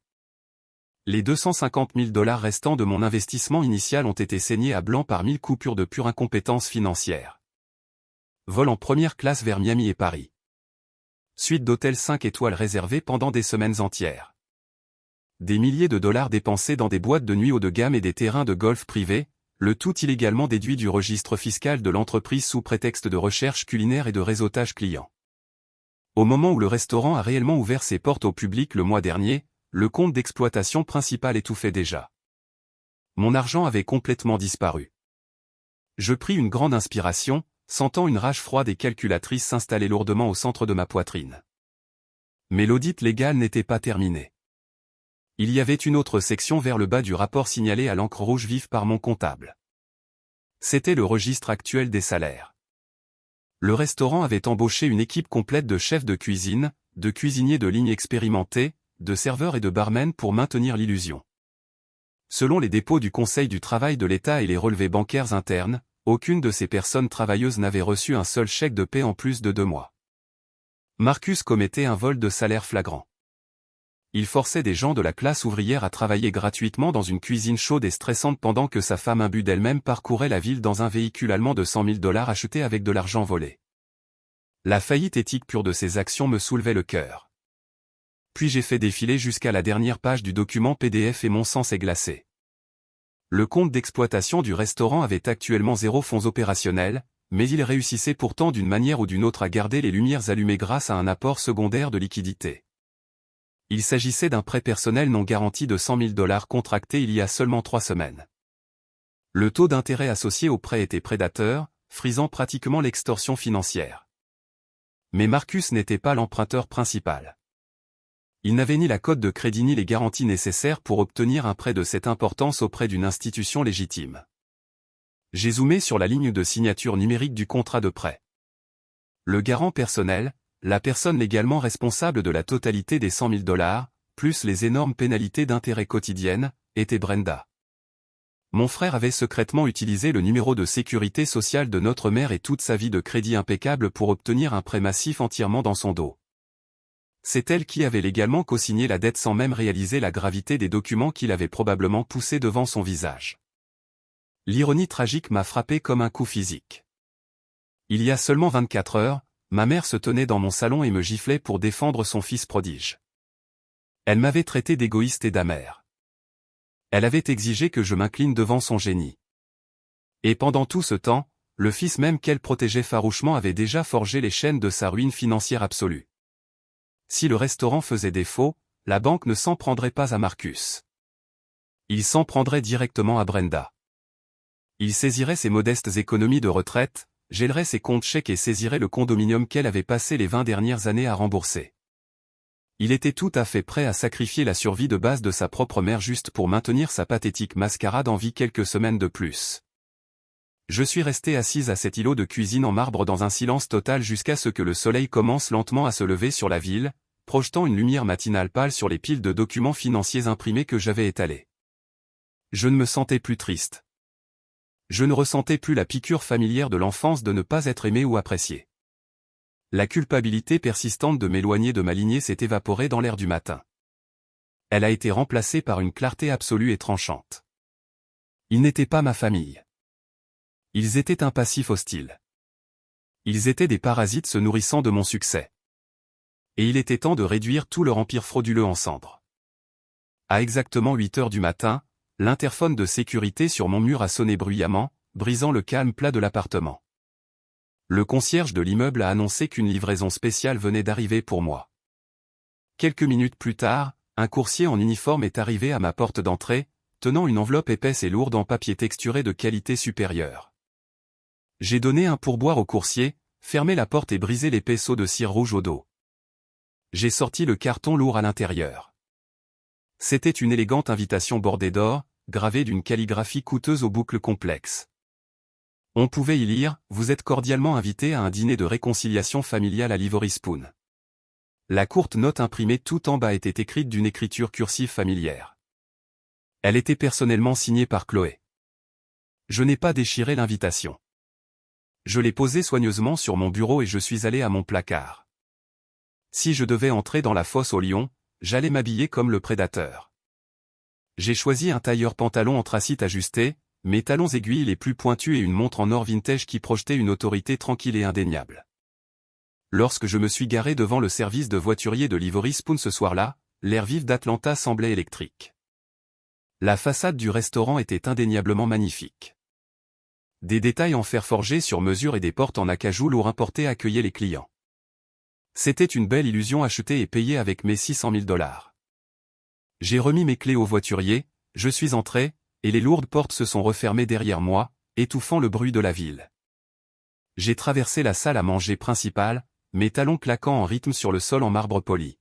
Speaker 1: Les 250 000 $ restants de mon investissement initial ont été saignés à blanc par 1000 coupures de pure incompétence financière. Vol en première classe vers Miami et Paris. Suite d'hôtels 5 étoiles réservés pendant des semaines entières. Des milliers de dollars dépensés dans des boîtes de nuit haut de gamme et des terrains de golf privés, le tout illégalement déduit du registre fiscal de l'entreprise sous prétexte de recherche culinaire et de réseautage client. Au moment où le restaurant a réellement ouvert ses portes au public le mois dernier, le compte d'exploitation principal étouffait déjà. Mon argent avait complètement disparu. Je pris une grande inspiration, sentant une rage froide et calculatrice s'installer lourdement au centre de ma poitrine. Mais l'audit légal n'était pas terminé. Il y avait une autre section vers le bas du rapport signalé à l'encre rouge vive par mon comptable. C'était le registre actuel des salaires. Le restaurant avait embauché une équipe complète de chefs de cuisine, de cuisiniers de ligne expérimentés, de serveurs et de barmen pour maintenir l'illusion. Selon les dépôts du Conseil du travail de l'État et les relevés bancaires internes, aucune de ces personnes travailleuses n'avait reçu un seul chèque de paie en plus de 2 mois. Marcus commettait un vol de salaire flagrant. Il forçait des gens de la classe ouvrière à travailler gratuitement dans une cuisine chaude et stressante pendant que sa femme imbue d'elle-même parcourait la ville dans un véhicule allemand de 100 000 $ acheté avec de l'argent volé. La faillite éthique pure de ces actions me soulevait le cœur. puis j'ai fait défiler jusqu'à la dernière page du document PDF et mon sang s'est glacé. Le compte d'exploitation du restaurant avait actuellement 0 fonds opérationnels, mais il réussissait pourtant d'une manière ou d'une autre à garder les lumières allumées grâce à un apport secondaire de liquidité. Il s'agissait d'un prêt personnel non garanti de 100 000 $ contracté il y a seulement 3 semaines. Le taux d'intérêt associé au prêt était prédateur, frisant pratiquement l'extorsion financière. Mais Marcus n'était pas l'emprunteur principal. Il n'avait ni la cote de crédit ni les garanties nécessaires pour obtenir un prêt de cette importance auprès d'une institution légitime. J'ai zoomé sur la ligne de signature numérique du contrat de prêt. Le garant personnel, la personne légalement responsable de la totalité des 100 000 $, plus les énormes pénalités d'intérêt quotidiennes, était Brenda. Mon frère avait secrètement utilisé le numéro de sécurité sociale de notre mère et toute sa vie de crédit impeccable pour obtenir un prêt massif entièrement dans son dos. C'est elle qui avait légalement co-signé la dette sans même réaliser la gravité des documents qu'il avait probablement poussés devant son visage. L'ironie tragique m'a frappé comme un coup physique. Il y a seulement 24 heures, ma mère se tenait dans mon salon et me giflait pour défendre son fils prodige. Elle m'avait traité d'égoïste et d'amère. Elle avait exigé que je m'incline devant son génie. Et pendant tout ce temps, le fils même qu'elle protégeait farouchement avait déjà forgé les chaînes de sa ruine financière absolue. Si le restaurant faisait défaut, la banque ne s'en prendrait pas à Marcus. Il s'en prendrait directement à Brenda. Il saisirait ses modestes économies de retraite, gèlerait ses comptes chèques et saisirait le condominium qu'elle avait passé les 20 dernières années à rembourser. Il était tout à fait prêt à sacrifier la survie de base de sa propre mère juste pour maintenir sa pathétique mascarade en vie quelques semaines de plus. Je suis resté assise à cet îlot de cuisine en marbre dans un silence total jusqu'à ce que le soleil commence lentement à se lever sur la ville, projetant une lumière matinale pâle sur les piles de documents financiers imprimés que j'avais étalés. Je ne me sentais plus triste. Je ne ressentais plus la piqûre familière de l'enfance de ne pas être aimé ou apprécié. La culpabilité persistante de m'éloigner de ma lignée s'est évaporée dans l'air du matin. Elle a été remplacée par une clarté absolue et tranchante. Ils n'étaient pas ma famille. Ils étaient un passif hostile. Ils étaient des parasites se nourrissant de mon succès. Et il était temps de réduire tout leur empire frauduleux en cendres. À exactement 8 heures du matin, l'interphone de sécurité sur mon mur a sonné bruyamment, brisant le calme plat de l'appartement. Le concierge de l'immeuble a annoncé qu'une livraison spéciale venait d'arriver pour moi. Quelques minutes plus tard, un coursier en uniforme est arrivé à ma porte d'entrée, tenant une enveloppe épaisse et lourde en papier texturé de qualité supérieure. J'ai donné un pourboire au coursier, fermé la porte et brisé les pinceaux de cire rouge au dos. J'ai sorti le carton lourd à l'intérieur. C'était une élégante invitation bordée d'or, gravée d'une calligraphie coûteuse aux boucles complexes. On pouvait y lire « Vous êtes cordialement invité à un dîner de réconciliation familiale à l'Ivory Spoon ». La courte note imprimée tout en bas était écrite d'une écriture cursive familière. Elle était personnellement signée par Chloé. Je n'ai pas déchiré l'invitation. Je l'ai posée soigneusement sur mon bureau et je suis allé à mon placard. Si je devais entrer dans la fosse aux lions, j'allais m'habiller comme le prédateur. J'ai choisi un tailleur pantalon anthracite ajusté, mes talons aiguilles les plus pointus et une montre en or vintage qui projetait une autorité tranquille et indéniable. Lorsque je me suis garé devant le service de voiturier de l'Ivory Spoon ce soir-là, l'air vif d'Atlanta semblait électrique. La façade du restaurant était indéniablement magnifique. Des détails en fer forgé sur mesure et des portes en acajou lourd importé accueillaient les clients. C'était une belle illusion achetée et payée avec mes 600 000 $. J'ai remis mes clés au voiturier, je suis entré, et les lourdes portes se sont refermées derrière moi, étouffant le bruit de la ville. J'ai traversé la salle à manger principale, mes talons claquant en rythme sur le sol en marbre poli.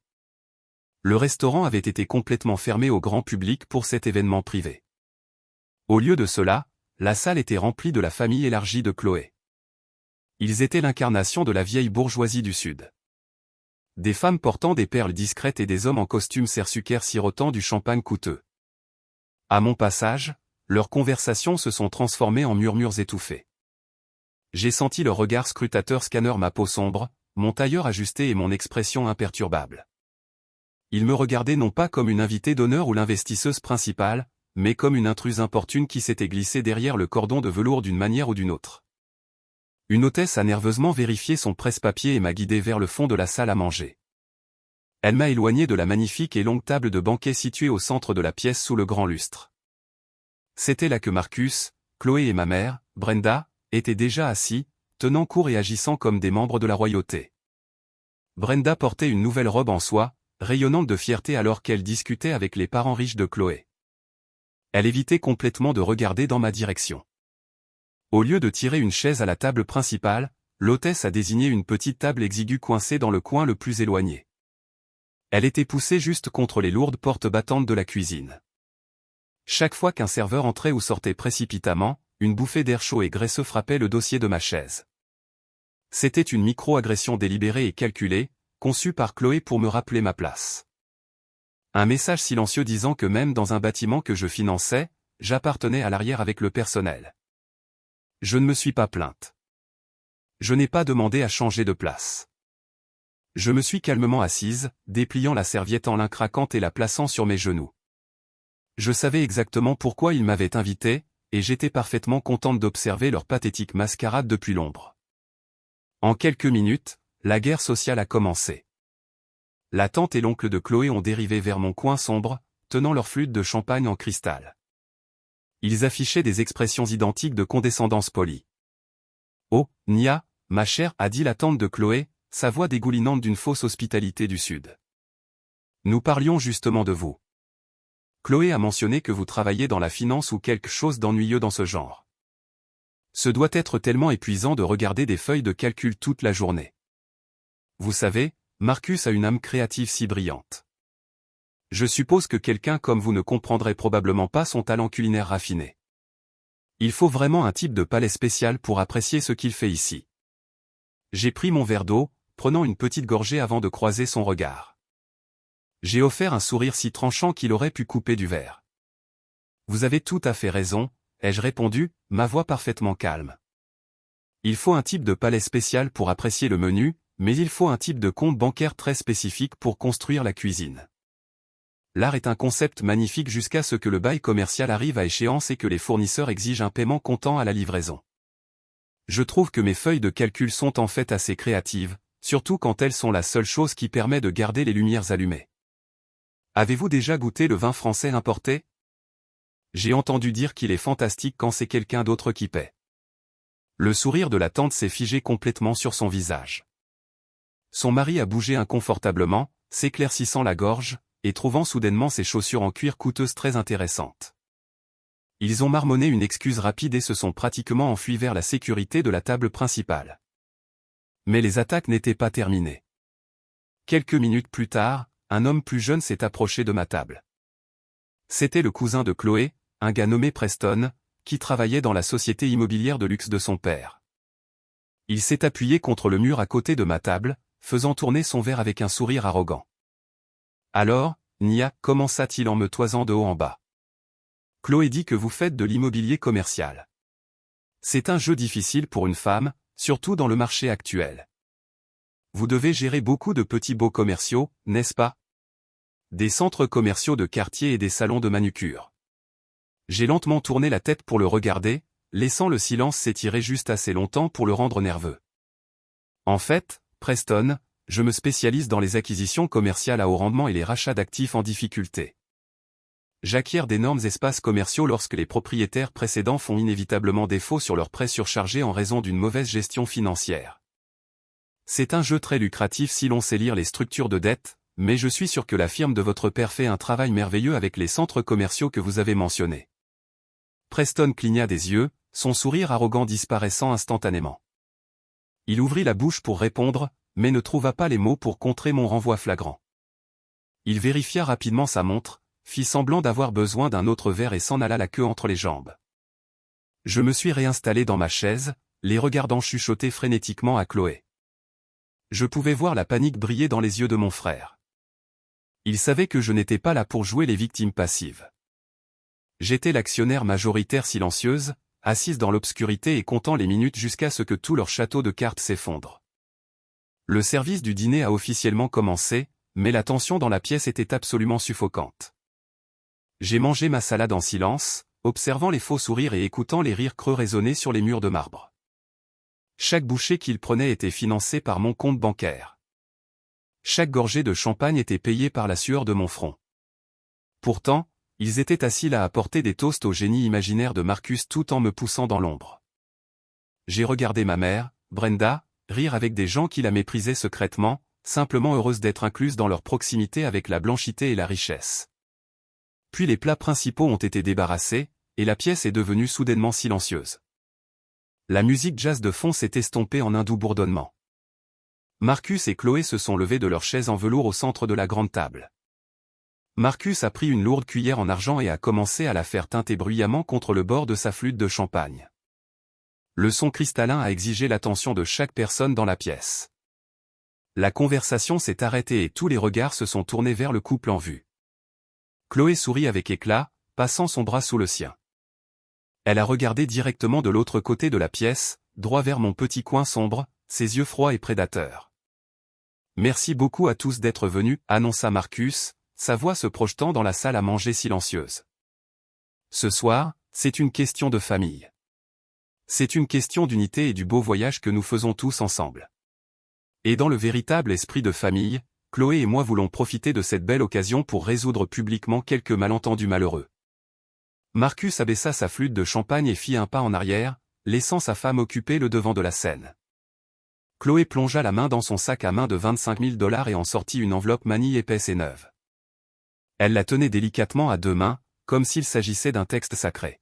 Speaker 1: Le restaurant avait été complètement fermé au grand public pour cet événement privé. Au lieu de cela, la salle était remplie de la famille élargie de Chloé. Ils étaient l'incarnation de la vieille bourgeoisie du Sud. Des femmes portant des perles discrètes et des hommes en costume sersucaire sirotant du champagne coûteux. À mon passage, leurs conversations se sont transformées en murmures étouffés. J'ai senti leur regard scrutateur scanner ma peau sombre, mon tailleur ajusté et mon expression imperturbable. Ils me regardaient non pas comme une invitée d'honneur ou l'investisseuse principale, mais comme une intruse importune qui s'était glissée derrière le cordon de velours d'une manière ou d'une autre. Une hôtesse a nerveusement vérifié son presse-papier et m'a guidé vers le fond de la salle à manger. Elle m'a éloigné de la magnifique et longue table de banquet située au centre de la pièce sous le grand lustre. C'était là que Marcus, Chloé et ma mère, Brenda, étaient déjà assis, tenant court et agissant comme des membres de la royauté. Brenda portait une nouvelle robe en soie, rayonnante de fierté alors qu'elle discutait avec les parents riches de Chloé. Elle évitait complètement de regarder dans ma direction. Au lieu de tirer une chaise à la table principale, l'hôtesse a désigné une petite table exiguë coincée dans le coin le plus éloigné. Elle était poussée juste contre les lourdes portes battantes de la cuisine. Chaque fois qu'un serveur entrait ou sortait précipitamment, une bouffée d'air chaud et graisseux frappait le dossier de ma chaise. C'était une micro-agression délibérée et calculée, conçue par Chloé pour me rappeler ma place. Un message silencieux disant que même dans un bâtiment que je finançais, j'appartenais à l'arrière avec le personnel. Je ne me suis pas plainte. Je n'ai pas demandé à changer de place. Je me suis calmement assise, dépliant la serviette en lin craquante et la plaçant sur mes genoux. Je savais exactement pourquoi ils m'avaient invité, et j'étais parfaitement contente d'observer leur pathétique mascarade depuis l'ombre. En quelques minutes, la guerre sociale a commencé. La tante et l'oncle de Chloé ont dérivé vers mon coin sombre, tenant leur flûte de champagne en cristal. Ils affichaient des expressions identiques de condescendance polie. « Oh, Nia, ma chère » a dit la tante de Chloé, sa voix dégoulinante d'une fausse hospitalité du Sud. « Nous parlions justement de vous. Chloé a mentionné que vous travaillez dans la finance ou quelque chose d'ennuyeux dans ce genre. Ce doit être tellement épuisant de regarder des feuilles de calcul toute la journée. Vous savez, Marcus a une âme créative si brillante. Je suppose que quelqu'un comme vous ne comprendrait probablement pas son talent culinaire raffiné. Il faut vraiment un type de palais spécial pour apprécier ce qu'il fait ici. » J'ai pris mon verre d'eau, prenant une petite gorgée avant de croiser son regard. J'ai offert un sourire si tranchant qu'il aurait pu couper du verre. « Vous avez tout à fait raison, » ai-je répondu, ma voix parfaitement calme. Il faut un type de palais spécial pour apprécier le menu, mais il faut un type de compte bancaire très spécifique pour construire la cuisine. L'art est un concept magnifique jusqu'à ce que le bail commercial arrive à échéance et que les fournisseurs exigent un paiement comptant à la livraison. Je trouve que mes feuilles de calcul sont en fait assez créatives, surtout quand elles sont la seule chose qui permet de garder les lumières allumées. Avez-vous déjà goûté le vin français importé? J'ai entendu dire qu'il est fantastique quand c'est quelqu'un d'autre qui paie. Le sourire de la tante s'est figé complètement sur son visage. Son mari a bougé inconfortablement, s'éclaircissant la gorge, et trouvant soudainement ses chaussures en cuir coûteuses très intéressantes. Ils ont marmonné une excuse rapide et se sont pratiquement enfuis vers la sécurité de la table principale. Mais les attaques n'étaient pas terminées. Quelques minutes plus tard, un homme plus jeune s'est approché de ma table. C'était le cousin de Chloé, un gars nommé Preston, qui travaillait dans la société immobilière de luxe de son père. Il s'est appuyé contre le mur à côté de ma table, faisant tourner son verre avec un sourire arrogant. « Alors, Nia » commença-t-il en me toisant de haut en bas. « Chloé dit que vous faites de l'immobilier commercial. C'est un jeu difficile pour une femme, surtout dans le marché actuel. Vous devez gérer beaucoup de petits baux commerciaux, n'est-ce pas? Des centres commerciaux de quartier et des salons de manucure. » J'ai lentement tourné la tête pour le regarder, laissant le silence s'étirer juste assez longtemps pour le rendre nerveux. « En fait, Preston, je me spécialise dans les acquisitions commerciales à haut rendement et les rachats d'actifs en difficulté. J'acquiers d'énormes espaces commerciaux lorsque les propriétaires précédents font inévitablement défaut sur leurs prêts surchargés en raison d'une mauvaise gestion financière. C'est un jeu très lucratif si l'on sait lire les structures de dette, mais je suis sûr que la firme de votre père fait un travail merveilleux avec les centres commerciaux que vous avez mentionnés. » Preston cligna des yeux, son sourire arrogant disparaissant instantanément. Il ouvrit la bouche pour répondre, mais ne trouva pas les mots pour contrer mon renvoi flagrant. Il vérifia rapidement sa montre, fit semblant d'avoir besoin d'un autre verre et s'en alla la queue entre les jambes. Je me suis réinstallé dans ma chaise, les regardant chuchoter frénétiquement à Chloé. Je pouvais voir la panique briller dans les yeux de mon frère. Il savait que je n'étais pas là pour jouer les victimes passives. J'étais l'actionnaire majoritaire silencieuse, assise dans l'obscurité et comptant les minutes jusqu'à ce que tout leur château de cartes s'effondre. Le service du dîner a officiellement commencé, mais la tension dans la pièce était absolument suffocante. J'ai mangé ma salade en silence, observant les faux sourires et écoutant les rires creux résonner sur les murs de marbre. Chaque bouchée qu'il prenait était financé par mon compte bancaire. Chaque gorgée de champagne était payée par la sueur de mon front. Pourtant, ils étaient assis là à apporter des toasts au génie imaginaire de Marcus tout en me poussant dans l'ombre. J'ai regardé ma mère, Brenda, rire avec des gens qui la méprisaient secrètement, simplement heureuse d'être incluse dans leur proximité avec la blanchité et la richesse. Puis les plats principaux ont été débarrassés, et la pièce est devenue soudainement silencieuse. La musique jazz de fond s'est estompée en un doux bourdonnement. Marcus et Chloé se sont levés de leur chaise en velours au centre de la grande table. Marcus a pris une lourde cuillère en argent et a commencé à la faire tinter bruyamment contre le bord de sa flûte de champagne. Le son cristallin a exigé l'attention de chaque personne dans la pièce. La conversation s'est arrêtée et tous les regards se sont tournés vers le couple en vue. Chloé sourit avec éclat, passant son bras sous le sien. Elle a regardé directement de l'autre côté de la pièce, droit vers mon petit coin sombre, ses yeux froids et prédateurs. « Merci beaucoup à tous d'être venus, » annonça Marcus, sa voix se projetant dans la salle à manger silencieuse. « Ce soir, c'est une question de famille. C'est une question d'unité et du beau voyage que nous faisons tous ensemble. Et dans le véritable esprit de famille, Chloé et moi voulons profiter de cette belle occasion pour résoudre publiquement quelques malentendus malheureux. » Marcus abaissa sa flûte de champagne et fit un pas en arrière, laissant sa femme occuper le devant de la scène. Chloé plongea la main dans son sac à main de 25 000 $ et en sortit une enveloppe manille épaisse et neuve. Elle la tenait délicatement à deux mains, comme s'il s'agissait d'un texte sacré.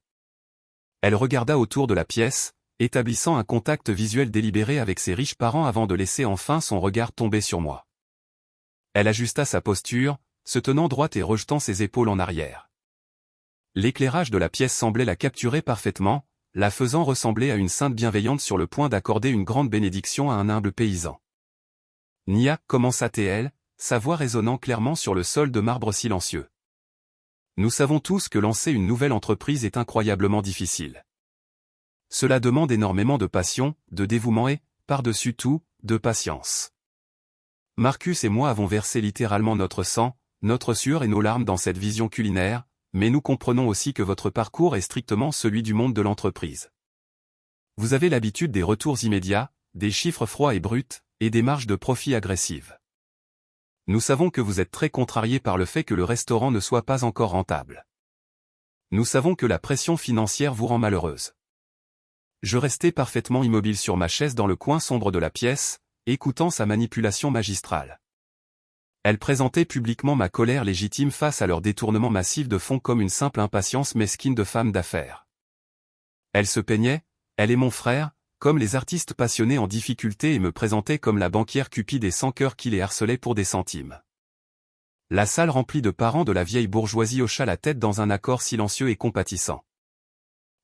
Speaker 1: Elle regarda autour de la pièce, établissant un contact visuel délibéré avec ses riches parents avant de laisser enfin son regard tomber sur moi. Elle ajusta sa posture, se tenant droite et rejetant ses épaules en arrière. L'éclairage de la pièce semblait la capturer parfaitement, la faisant ressembler à une sainte bienveillante sur le point d'accorder une grande bénédiction à un humble paysan. « Nia, commença-t-elle, sa voix résonnant clairement sur le sol de marbre silencieux. Nous savons tous que lancer une nouvelle entreprise est incroyablement difficile. Cela demande énormément de passion, de dévouement et, par-dessus tout, de patience. Marcus et moi avons versé littéralement notre sang, notre sueur et nos larmes dans cette vision culinaire, mais nous comprenons aussi que votre parcours est strictement celui du monde de l'entreprise. Vous avez l'habitude des retours immédiats, des chiffres froids et bruts, et des marges de profit agressives. Nous savons que vous êtes très contrarié par le fait que le restaurant ne soit pas encore rentable. Nous savons que la pression financière vous rend malheureuse. Je restais parfaitement immobile sur ma chaise dans le coin sombre de la pièce, écoutant sa manipulation magistrale. Elle présentait publiquement ma colère légitime face à leur détournement massif de fonds comme une simple impatience mesquine de femme d'affaires. Elle se peignait, elle et mon frère, comme les artistes passionnés en difficulté et me présentait comme la banquière cupide et sans cœur qui les harcelait pour des centimes. La salle remplie de parents de la vieille bourgeoisie hocha la tête dans un accord silencieux et compatissant.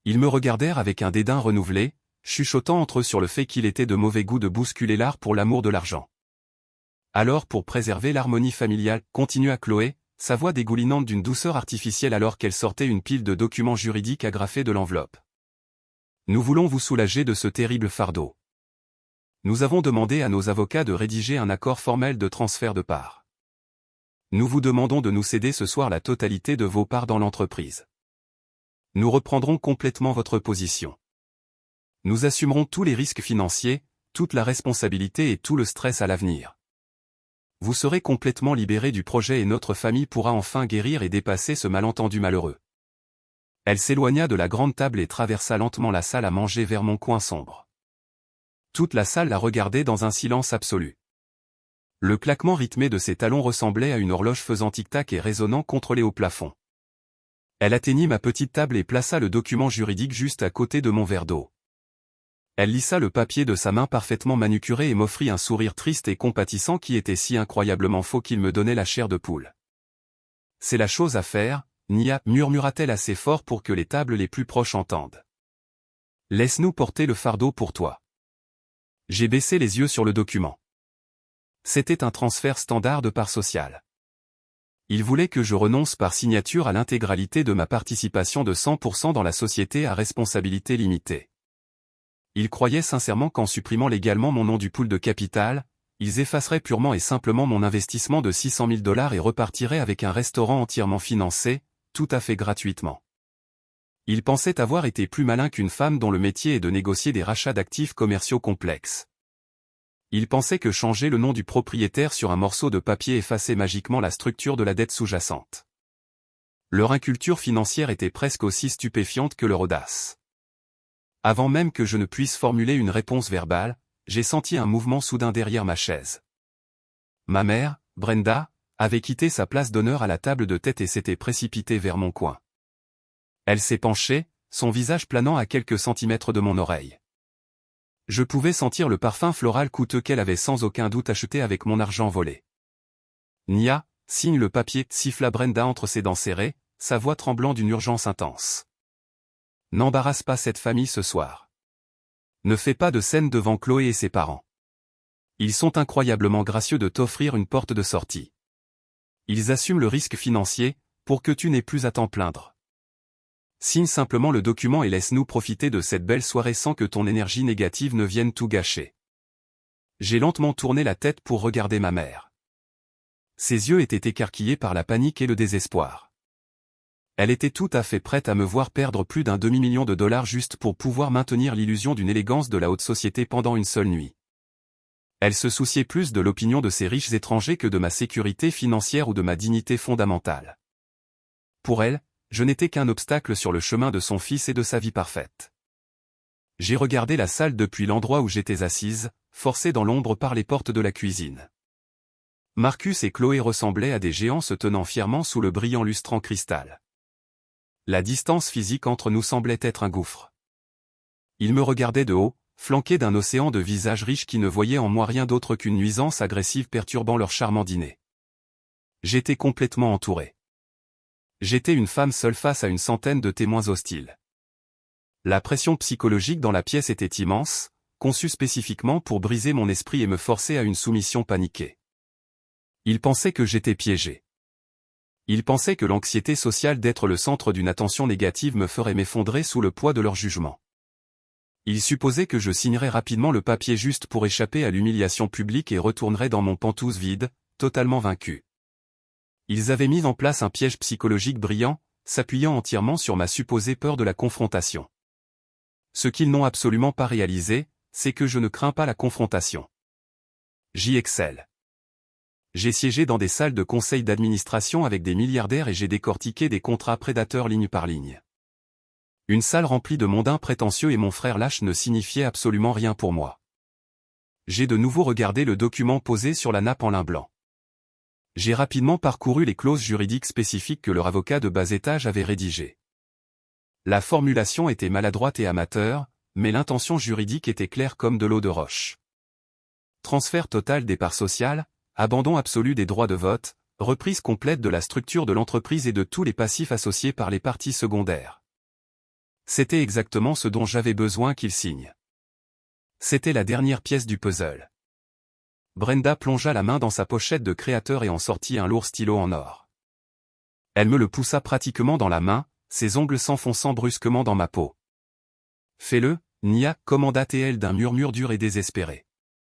Speaker 1: Ils me regardèrent avec un dédain renouvelé, chuchotant entre eux sur le fait qu'il était de mauvais goût de bousculer l'art pour l'amour de l'argent. Alors pour préserver l'harmonie familiale, continua Chloé, sa voix dégoulinante d'une douceur artificielle alors qu'elle sortait une pile de documents juridiques agrafés de l'enveloppe. Nous voulons vous soulager de ce terrible fardeau. Nous avons demandé à nos avocats de rédiger un accord formel de transfert de parts. Nous vous demandons de nous céder ce soir la totalité de vos parts dans l'entreprise. Nous reprendrons complètement votre position. Nous assumerons tous les risques financiers, toute la responsabilité et tout le stress à l'avenir. Vous serez complètement libéré du projet et notre famille pourra enfin guérir et dépasser ce malentendu malheureux. Elle s'éloigna de la grande table et traversa lentement la salle à manger vers mon coin sombre. Toute la salle la regardait dans un silence absolu. Le claquement rythmé de ses talons ressemblait à une horloge faisant tic-tac et résonnant contre les hauts plafonds. Elle atteignit ma petite table et plaça le document juridique juste à côté de mon verre d'eau. Elle lissa le papier de sa main parfaitement manucurée et m'offrit un sourire triste et compatissant qui était si incroyablement faux qu'il me donnait la chair de poule. « C'est la chose à faire, Nia, » murmura-t-elle assez fort pour que les tables les plus proches entendent. « Laisse-nous porter le fardeau pour toi. » J'ai baissé les yeux sur le document. C'était un transfert standard de parts sociales. Il voulait que je renonce par signature à l'intégralité de ma participation de 100% dans la société à responsabilité limitée. Ils croyaient sincèrement qu'en supprimant légalement mon nom du pool de capital, ils effaceraient purement et simplement mon investissement de 600 000 $ et repartiraient avec un restaurant entièrement financé, tout à fait gratuitement. Ils pensaient avoir été plus malins qu'une femme dont le métier est de négocier des rachats d'actifs commerciaux complexes. Il pensait que changer le nom du propriétaire sur un morceau de papier effaçait magiquement la structure de la dette sous-jacente. Leur inculture financière était presque aussi stupéfiante que leur audace. Avant même que je ne puisse formuler une réponse verbale, j'ai senti un mouvement soudain derrière ma chaise. Ma mère, Brenda, avait quitté sa place d'honneur à la table de tête et s'était précipitée vers mon coin. Elle s'est penchée, son visage planant à quelques centimètres de mon oreille. Je pouvais sentir le parfum floral coûteux qu'elle avait sans aucun doute acheté avec mon argent volé. Nia, signe le papier, siffla Brenda entre ses dents serrées, sa voix tremblant d'une urgence intense. N'embarrasse pas cette famille ce soir. Ne fais pas de scène devant Chloé et ses parents. Ils sont incroyablement gracieux de t'offrir une porte de sortie. Ils assument le risque financier, pour que tu n'aies plus à t'en plaindre. Signe simplement le document et laisse-nous profiter de cette belle soirée sans que ton énergie négative ne vienne tout gâcher. J'ai lentement tourné la tête pour regarder ma mère. Ses yeux étaient écarquillés par la panique et le désespoir. Elle était tout à fait prête à me voir perdre plus d'un demi-million de dollars juste pour pouvoir maintenir l'illusion d'une élégance de la haute société pendant une seule nuit. Elle se souciait plus de l'opinion de ces riches étrangers que de ma sécurité financière ou de ma dignité fondamentale. Pour elle, je n'étais qu'un obstacle sur le chemin de son fils et de sa vie parfaite. J'ai regardé la salle depuis l'endroit où j'étais assise, forcée dans l'ombre par les portes de la cuisine. Marcus et Chloé ressemblaient à des géants se tenant fièrement sous le brillant lustre en cristal. La distance physique entre nous semblait être un gouffre. Ils me regardaient de haut, flanqués d'un océan de visages riches qui ne voyaient en moi rien d'autre qu'une nuisance agressive perturbant leur charmant dîner. J'étais complètement entouré. J'étais une femme seule face à une centaine de témoins hostiles. La pression psychologique dans la pièce était immense, conçue spécifiquement pour briser mon esprit et me forcer à une soumission paniquée. Ils pensaient que j'étais piégé. Ils pensaient que l'anxiété sociale d'être le centre d'une attention négative me ferait m'effondrer sous le poids de leur jugement. Ils supposaient que je signerais rapidement le papier juste pour échapper à l'humiliation publique et retournerais dans mon pantouse vide, totalement vaincu. Ils avaient mis en place un piège psychologique brillant, s'appuyant entièrement sur ma supposée peur de la confrontation. Ce qu'ils n'ont absolument pas réalisé, c'est que je ne crains pas la confrontation. J'y excelle. J'ai siégé dans des salles de conseil d'administration avec des milliardaires et j'ai décortiqué des contrats prédateurs ligne par ligne. Une salle remplie de mondains prétentieux et mon frère lâche ne signifiait absolument rien pour moi. J'ai de nouveau regardé le document posé sur la nappe en lin blanc. J'ai rapidement parcouru les clauses juridiques spécifiques que leur avocat de bas étage avait rédigées. La formulation était maladroite et amateur, mais l'intention juridique était claire comme de l'eau de roche. Transfert total des parts sociales, abandon absolu des droits de vote, reprise complète de la structure de l'entreprise et de tous les passifs associés par les parties secondaires. C'était exactement ce dont j'avais besoin qu'ils signent. C'était la dernière pièce du puzzle. Brenda plongea la main dans sa pochette de créateur et en sortit un lourd stylo en or. Elle me le poussa pratiquement dans la main, ses ongles s'enfonçant brusquement dans ma peau. « Fais-le, Nia » commanda-t-elle d'un murmure dur et désespéré.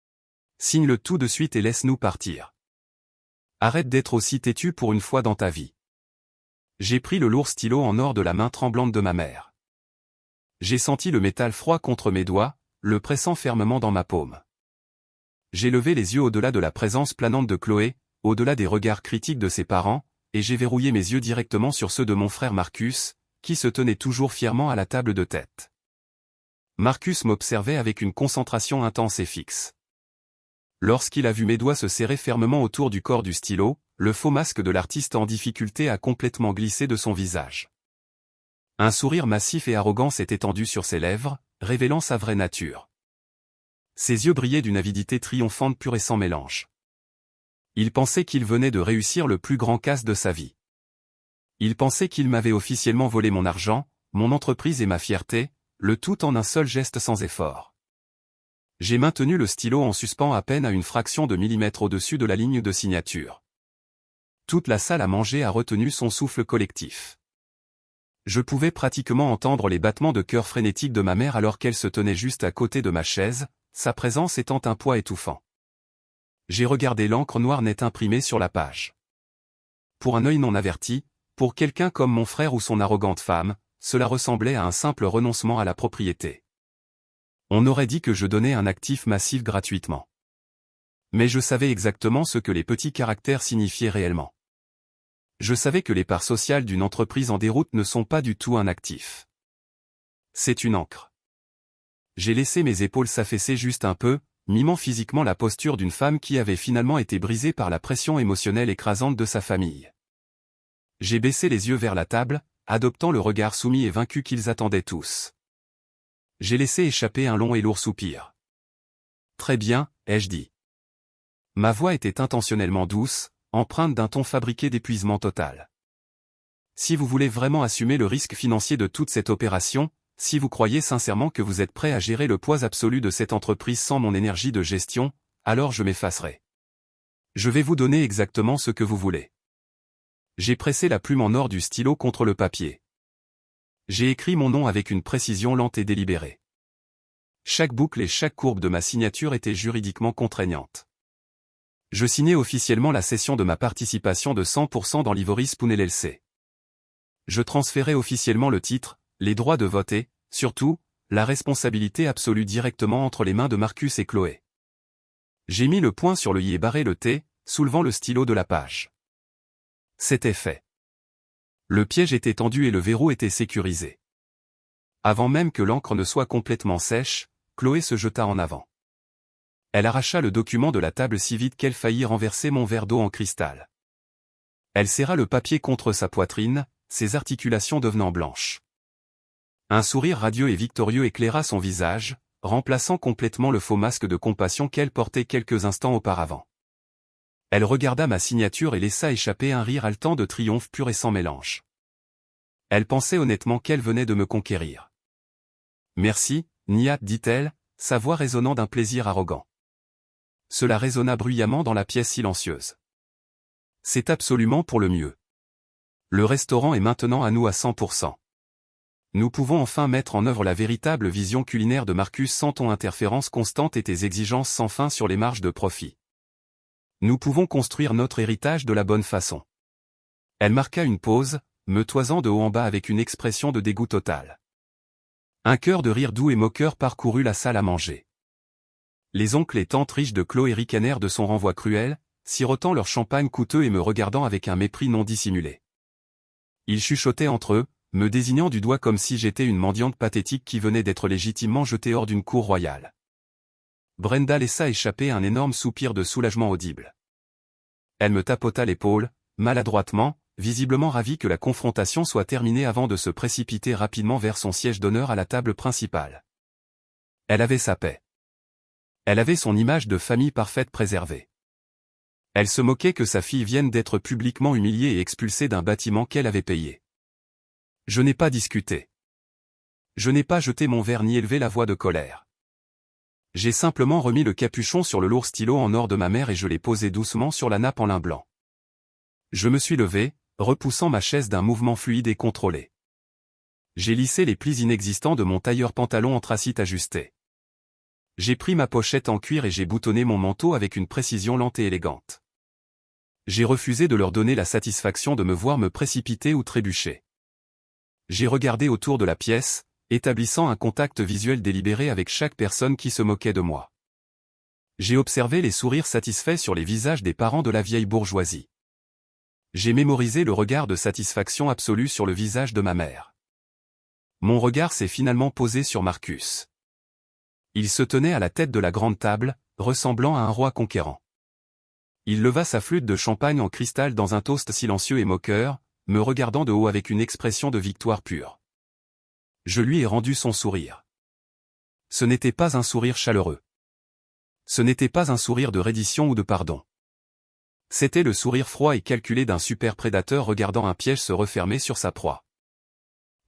Speaker 1: « Signe-le tout de suite et laisse-nous partir. Arrête d'être aussi têtu pour une fois dans ta vie. » J'ai pris le lourd stylo en or de la main tremblante de ma mère. J'ai senti le métal froid contre mes doigts, le pressant fermement dans ma paume. J'ai levé les yeux au-delà de la présence planante de Chloé, au-delà des regards critiques de ses parents, et j'ai verrouillé mes yeux directement sur ceux de mon frère Marcus, qui se tenait toujours fièrement à la table de tête. Marcus m'observait avec une concentration intense et fixe. Lorsqu'il a vu mes doigts se serrer fermement autour du corps du stylo, le faux masque de l'artiste en difficulté a complètement glissé de son visage. Un sourire massif et arrogant s'est étendu sur ses lèvres, révélant sa vraie nature. Ses yeux brillaient d'une avidité triomphante pure et sans mélange. Il pensait qu'il venait de réussir le plus grand casse de sa vie. Il pensait qu'il m'avait officiellement volé mon argent, mon entreprise et ma fierté, le tout en un seul geste sans effort. J'ai maintenu le stylo en suspens à peine à une fraction de millimètre au-dessus de la ligne de signature. Toute la salle à manger a retenu son souffle collectif. Je pouvais pratiquement entendre les battements de cœur frénétiques de ma mère alors qu'elle se tenait juste à côté de ma chaise, sa présence étant un poids étouffant. J'ai regardé l'encre noire nette imprimée sur la page. Pour un œil non averti, pour quelqu'un comme mon frère ou son arrogante femme, cela ressemblait à un simple renoncement à la propriété. On aurait dit que je donnais un actif massif gratuitement. Mais je savais exactement ce que les petits caractères signifiaient réellement. Je savais que les parts sociales d'une entreprise en déroute ne sont pas du tout un actif. C'est une ancre. J'ai laissé mes épaules s'affaisser juste un peu, mimant physiquement la posture d'une femme qui avait finalement été brisée par la pression émotionnelle écrasante de sa famille. J'ai baissé les yeux vers la table, adoptant le regard soumis et vaincu qu'ils attendaient tous. J'ai laissé échapper un long et lourd soupir. Très bien, ai-je dit. Ma voix était intentionnellement douce, empreinte d'un ton fabriqué d'épuisement total. Si vous voulez vraiment assumer le risque financier de toute cette opération, si vous croyez sincèrement que vous êtes prêt à gérer le poids absolu de cette entreprise sans mon énergie de gestion, alors je m'effacerai. Je vais vous donner exactement ce que vous voulez. J'ai pressé la plume en or du stylo contre le papier. J'ai écrit mon nom avec une précision lente et délibérée. Chaque boucle et chaque courbe de ma signature était juridiquement contraignante. Je signais officiellement la cession de ma participation de 100% dans l'Ivory Spoon LLC. Je transférais officiellement le titre, les droits de vote et, surtout, la responsabilité absolue directement entre les mains de Marcus et Chloé. J'ai mis le point sur le i et barré le t, soulevant le stylo de la page. C'était fait. Le piège était tendu et le verrou était sécurisé. Avant même que l'encre ne soit complètement sèche, Chloé se jeta en avant. Elle arracha le document de la table si vite qu'elle faillit renverser mon verre d'eau en cristal. Elle serra le papier contre sa poitrine, ses articulations devenant blanches. Un sourire radieux et victorieux éclaira son visage, remplaçant complètement le faux masque de compassion qu'elle portait quelques instants auparavant. Elle regarda ma signature et laissa échapper un rire haletant de triomphe pur et sans mélange. Elle pensait honnêtement qu'elle venait de me conquérir. « Merci, Nia, dit-elle, sa voix résonnant d'un plaisir arrogant. Cela résonna bruyamment dans la pièce silencieuse. C'est absolument pour le mieux. Le restaurant est maintenant à nous à 100%. Nous pouvons enfin mettre en œuvre la véritable vision culinaire de Marcus sans ton interférence constante et tes exigences sans fin sur les marges de profit. Nous pouvons construire notre héritage de la bonne façon. Elle marqua une pause, me toisant de haut en bas avec une expression de dégoût total. Un chœur de rire doux et moqueur parcourut la salle à manger. Les oncles et tantes riches de Chloé ricanèrent de son renvoi cruel, sirotant leur champagne coûteux et me regardant avec un mépris non dissimulé. Ils chuchotaient entre eux, me désignant du doigt comme si j'étais une mendiante pathétique qui venait d'être légitimement jetée hors d'une cour royale. Brenda laissa échapper un énorme soupir de soulagement audible. Elle me tapota l'épaule, maladroitement, visiblement ravie que la confrontation soit terminée avant de se précipiter rapidement vers son siège d'honneur à la table principale. Elle avait sa paix. Elle avait son image de famille parfaite préservée. Elle se moquait que sa fille vienne d'être publiquement humiliée et expulsée d'un bâtiment qu'elle avait payé. Je n'ai pas discuté. Je n'ai pas jeté mon verre ni élevé la voix de colère. J'ai simplement remis le capuchon sur le lourd stylo en or de ma mère et je l'ai posé doucement sur la nappe en lin blanc. Je me suis levé, repoussant ma chaise d'un mouvement fluide et contrôlé. J'ai lissé les plis inexistants de mon tailleur pantalon anthracite ajusté. J'ai pris ma pochette en cuir et j'ai boutonné mon manteau avec une précision lente et élégante. J'ai refusé de leur donner la satisfaction de me voir me précipiter ou trébucher. J'ai regardé autour de la pièce, établissant un contact visuel délibéré avec chaque personne qui se moquait de moi. J'ai observé les sourires satisfaits sur les visages des parents de la vieille bourgeoisie. J'ai mémorisé le regard de satisfaction absolue sur le visage de ma mère. Mon regard s'est finalement posé sur Marcus. Il se tenait à la tête de la grande table, ressemblant à un roi conquérant. Il leva sa flûte de champagne en cristal dans un toast silencieux et moqueur, me regardant de haut avec une expression de victoire pure. Je lui ai rendu son sourire. Ce n'était pas un sourire chaleureux. Ce n'était pas un sourire de reddition ou de pardon. C'était le sourire froid et calculé d'un super prédateur regardant un piège se refermer sur sa proie.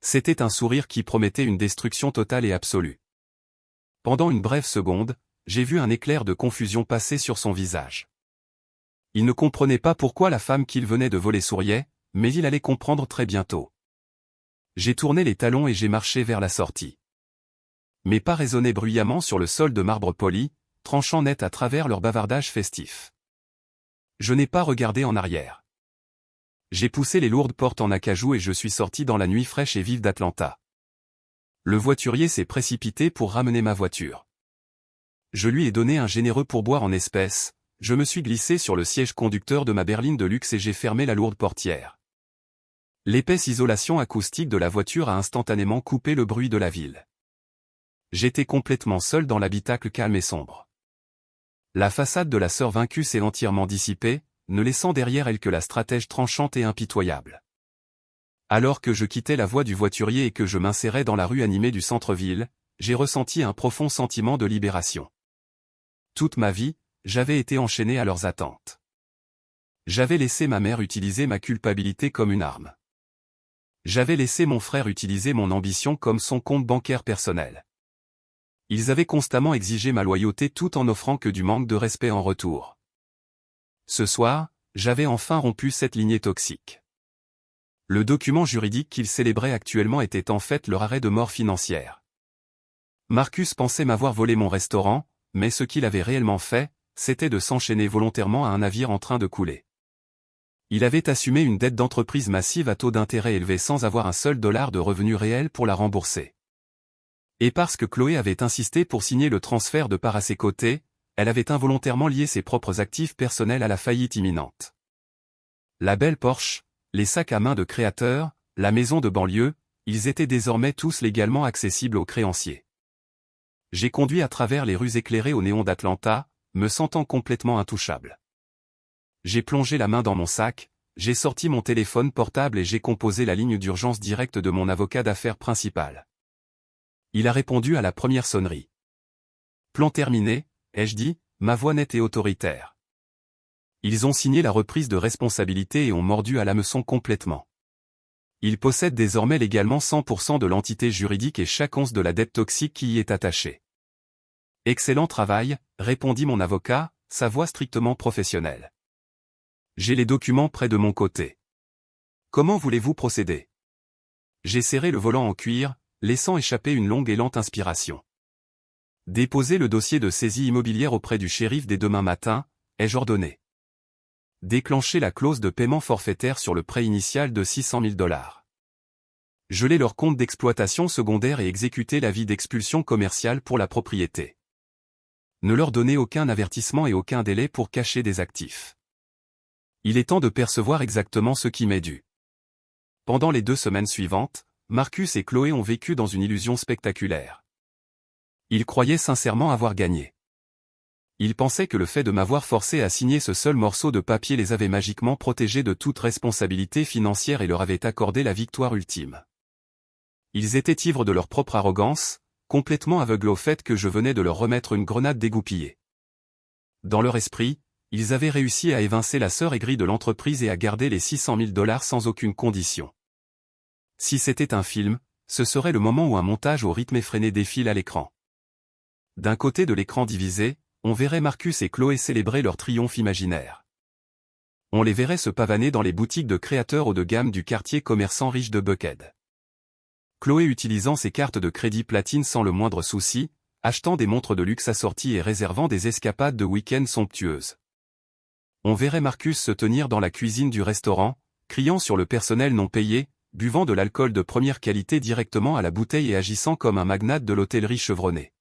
Speaker 1: C'était un sourire qui promettait une destruction totale et absolue. Pendant une brève seconde, j'ai vu un éclair de confusion passer sur son visage. Il ne comprenait pas pourquoi la femme qu'il venait de voler souriait, mais il allait comprendre très bientôt. J'ai tourné les talons et j'ai marché vers la sortie. Mes pas résonnaient bruyamment sur le sol de marbre poli, tranchant net à travers leur bavardage festif. Je n'ai pas regardé en arrière. J'ai poussé les lourdes portes en acajou et je suis sorti dans la nuit fraîche et vive d'Atlanta. Le voiturier s'est précipité pour ramener ma voiture. Je lui ai donné un généreux pourboire en espèces, Je me suis glissé sur le siège conducteur de ma berline de luxe et j'ai fermé la lourde portière. L'épaisse isolation acoustique de la voiture a instantanément coupé le bruit de la ville. J'étais complètement seul dans l'habitacle calme et sombre. La façade de la sœur vaincue s'est entièrement dissipée, ne laissant derrière elle que la stratège tranchante et impitoyable. Alors que je quittais la voie du voiturier et que je m'insérais dans la rue animée du centre-ville, j'ai ressenti un profond sentiment de libération. Toute ma vie, j'avais été enchaîné à leurs attentes. J'avais laissé ma mère utiliser ma culpabilité comme une arme. J'avais laissé mon frère utiliser mon ambition comme son compte bancaire personnel. Ils avaient constamment exigé ma loyauté tout en offrant que du manque de respect en retour. Ce soir, j'avais enfin rompu cette lignée toxique. Le document juridique qu'ils célébraient actuellement était en fait leur arrêt de mort financière. Marcus pensait m'avoir volé mon restaurant, mais ce qu'il avait réellement fait, c'était de s'enchaîner volontairement à un navire en train de couler. Il avait assumé une dette d'entreprise massive à taux d'intérêt élevé sans avoir un seul dollar de revenu réel pour la rembourser. Et parce que Chloé avait insisté pour signer le transfert de parts à ses côtés, elle avait involontairement lié ses propres actifs personnels à la faillite imminente. La belle Porsche, les sacs à main de créateurs, la maison de banlieue, ils étaient désormais tous légalement accessibles aux créanciers. J'ai conduit à travers les rues éclairées au néon d'Atlanta, me sentant complètement intouchable. J'ai plongé la main dans mon sac, j'ai sorti mon téléphone portable et j'ai composé la ligne d'urgence directe de mon avocat d'affaires principal. Il a répondu à la première sonnerie. Plan terminé, ai-je dit, ma voix nette et autoritaire. Ils ont signé la reprise de responsabilité et ont mordu à l'hameçon complètement. Ils possèdent désormais légalement 100% de l'entité juridique et chaque once de la dette toxique qui y est attachée. Excellent travail, répondit mon avocat, sa voix strictement professionnelle. J'ai les documents près de mon côté. Comment voulez-vous procéder? J'ai serré le volant en cuir, laissant échapper une longue et lente inspiration. Déposer le dossier de saisie immobilière auprès du shérif dès demain matin, ai-je ordonné. Déclencher la clause de paiement forfaitaire sur le prêt initial de 600 000 $. Geler leur compte d'exploitation secondaire et exécuter l'avis d'expulsion commerciale pour la propriété. Ne leur donner aucun avertissement et aucun délai pour cacher des actifs. Il est temps de percevoir exactement ce qui m'est dû. Pendant les 2 semaines suivantes, Marcus et Chloé ont vécu dans une illusion spectaculaire. Ils croyaient sincèrement avoir gagné. Ils pensaient que le fait de m'avoir forcé à signer ce seul morceau de papier les avait magiquement protégés de toute responsabilité financière et leur avait accordé la victoire ultime. Ils étaient ivres de leur propre arrogance, complètement aveugles au fait que je venais de leur remettre une grenade dégoupillée. Dans leur esprit, ils avaient réussi à évincer la sœur aigrie de l'entreprise et à garder les 600 000 $ sans aucune condition. Si c'était un film, ce serait le moment où un montage au rythme effréné défile à l'écran. D'un côté de l'écran divisé, on verrait Marcus et Chloé célébrer leur triomphe imaginaire. On les verrait se pavaner dans les boutiques de créateurs haut de gamme du quartier commerçant riche de Buckhead. Chloé utilisant ses cartes de crédit platine sans le moindre souci, achetant des montres de luxe assorties et réservant des escapades de week-end somptueuses. On verrait Marcus se tenir dans la cuisine du restaurant, criant sur le personnel non payé, buvant de l'alcool de première qualité directement à la bouteille et agissant comme un magnate de l'hôtellerie chevronné.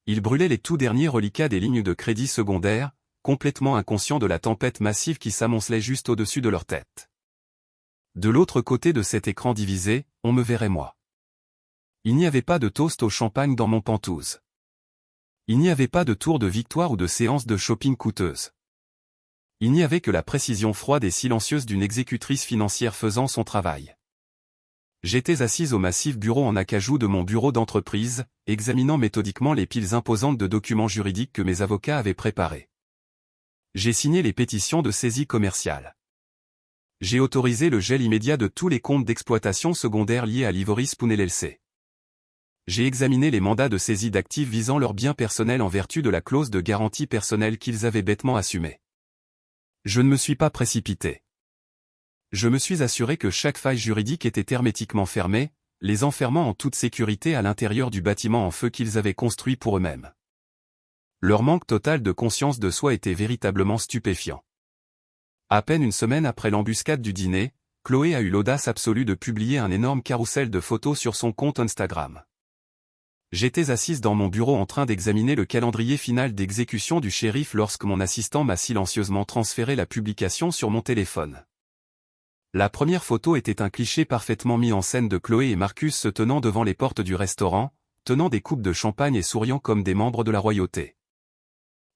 Speaker 1: Il brûlait les tout derniers reliquats des lignes de crédit secondaires, complètement inconscients de la tempête massive qui s'amoncelait juste au-dessus de leur tête. De l'autre côté de cet écran divisé, on me verrait moi. Il n'y avait pas de toast au champagne dans mon pantouse. Il n'y avait pas de tour de victoire ou de séance de shopping coûteuse. Il n'y avait que la précision froide et silencieuse d'une exécutrice financière faisant son travail. J'étais assise au massif bureau en acajou de mon bureau d'entreprise, examinant méthodiquement les piles imposantes de documents juridiques que mes avocats avaient préparés. J'ai signé les pétitions de saisie commerciale. J'ai autorisé le gel immédiat de tous les comptes d'exploitation secondaire liés à l'Ivory Spoon LLC. J'ai examiné les mandats de saisie d'actifs visant leurs biens personnels en vertu de la clause de garantie personnelle qu'ils avaient bêtement assumée. Je ne me suis pas précipité. Je me suis assuré que chaque faille juridique était hermétiquement fermée, les enfermant en toute sécurité à l'intérieur du bâtiment en feu qu'ils avaient construit pour eux-mêmes. Leur manque total de conscience de soi était véritablement stupéfiant. À peine une semaine après l'embuscade du dîner, Chloé a eu l'audace absolue de publier un énorme carrousel de photos sur son compte Instagram. J'étais assise dans mon bureau en train d'examiner le calendrier final d'exécution du shérif lorsque mon assistant m'a silencieusement transféré la publication sur mon téléphone. La première photo était un cliché parfaitement mis en scène de Chloé et Marcus se tenant devant les portes du restaurant, tenant des coupes de champagne et souriant comme des membres de la royauté.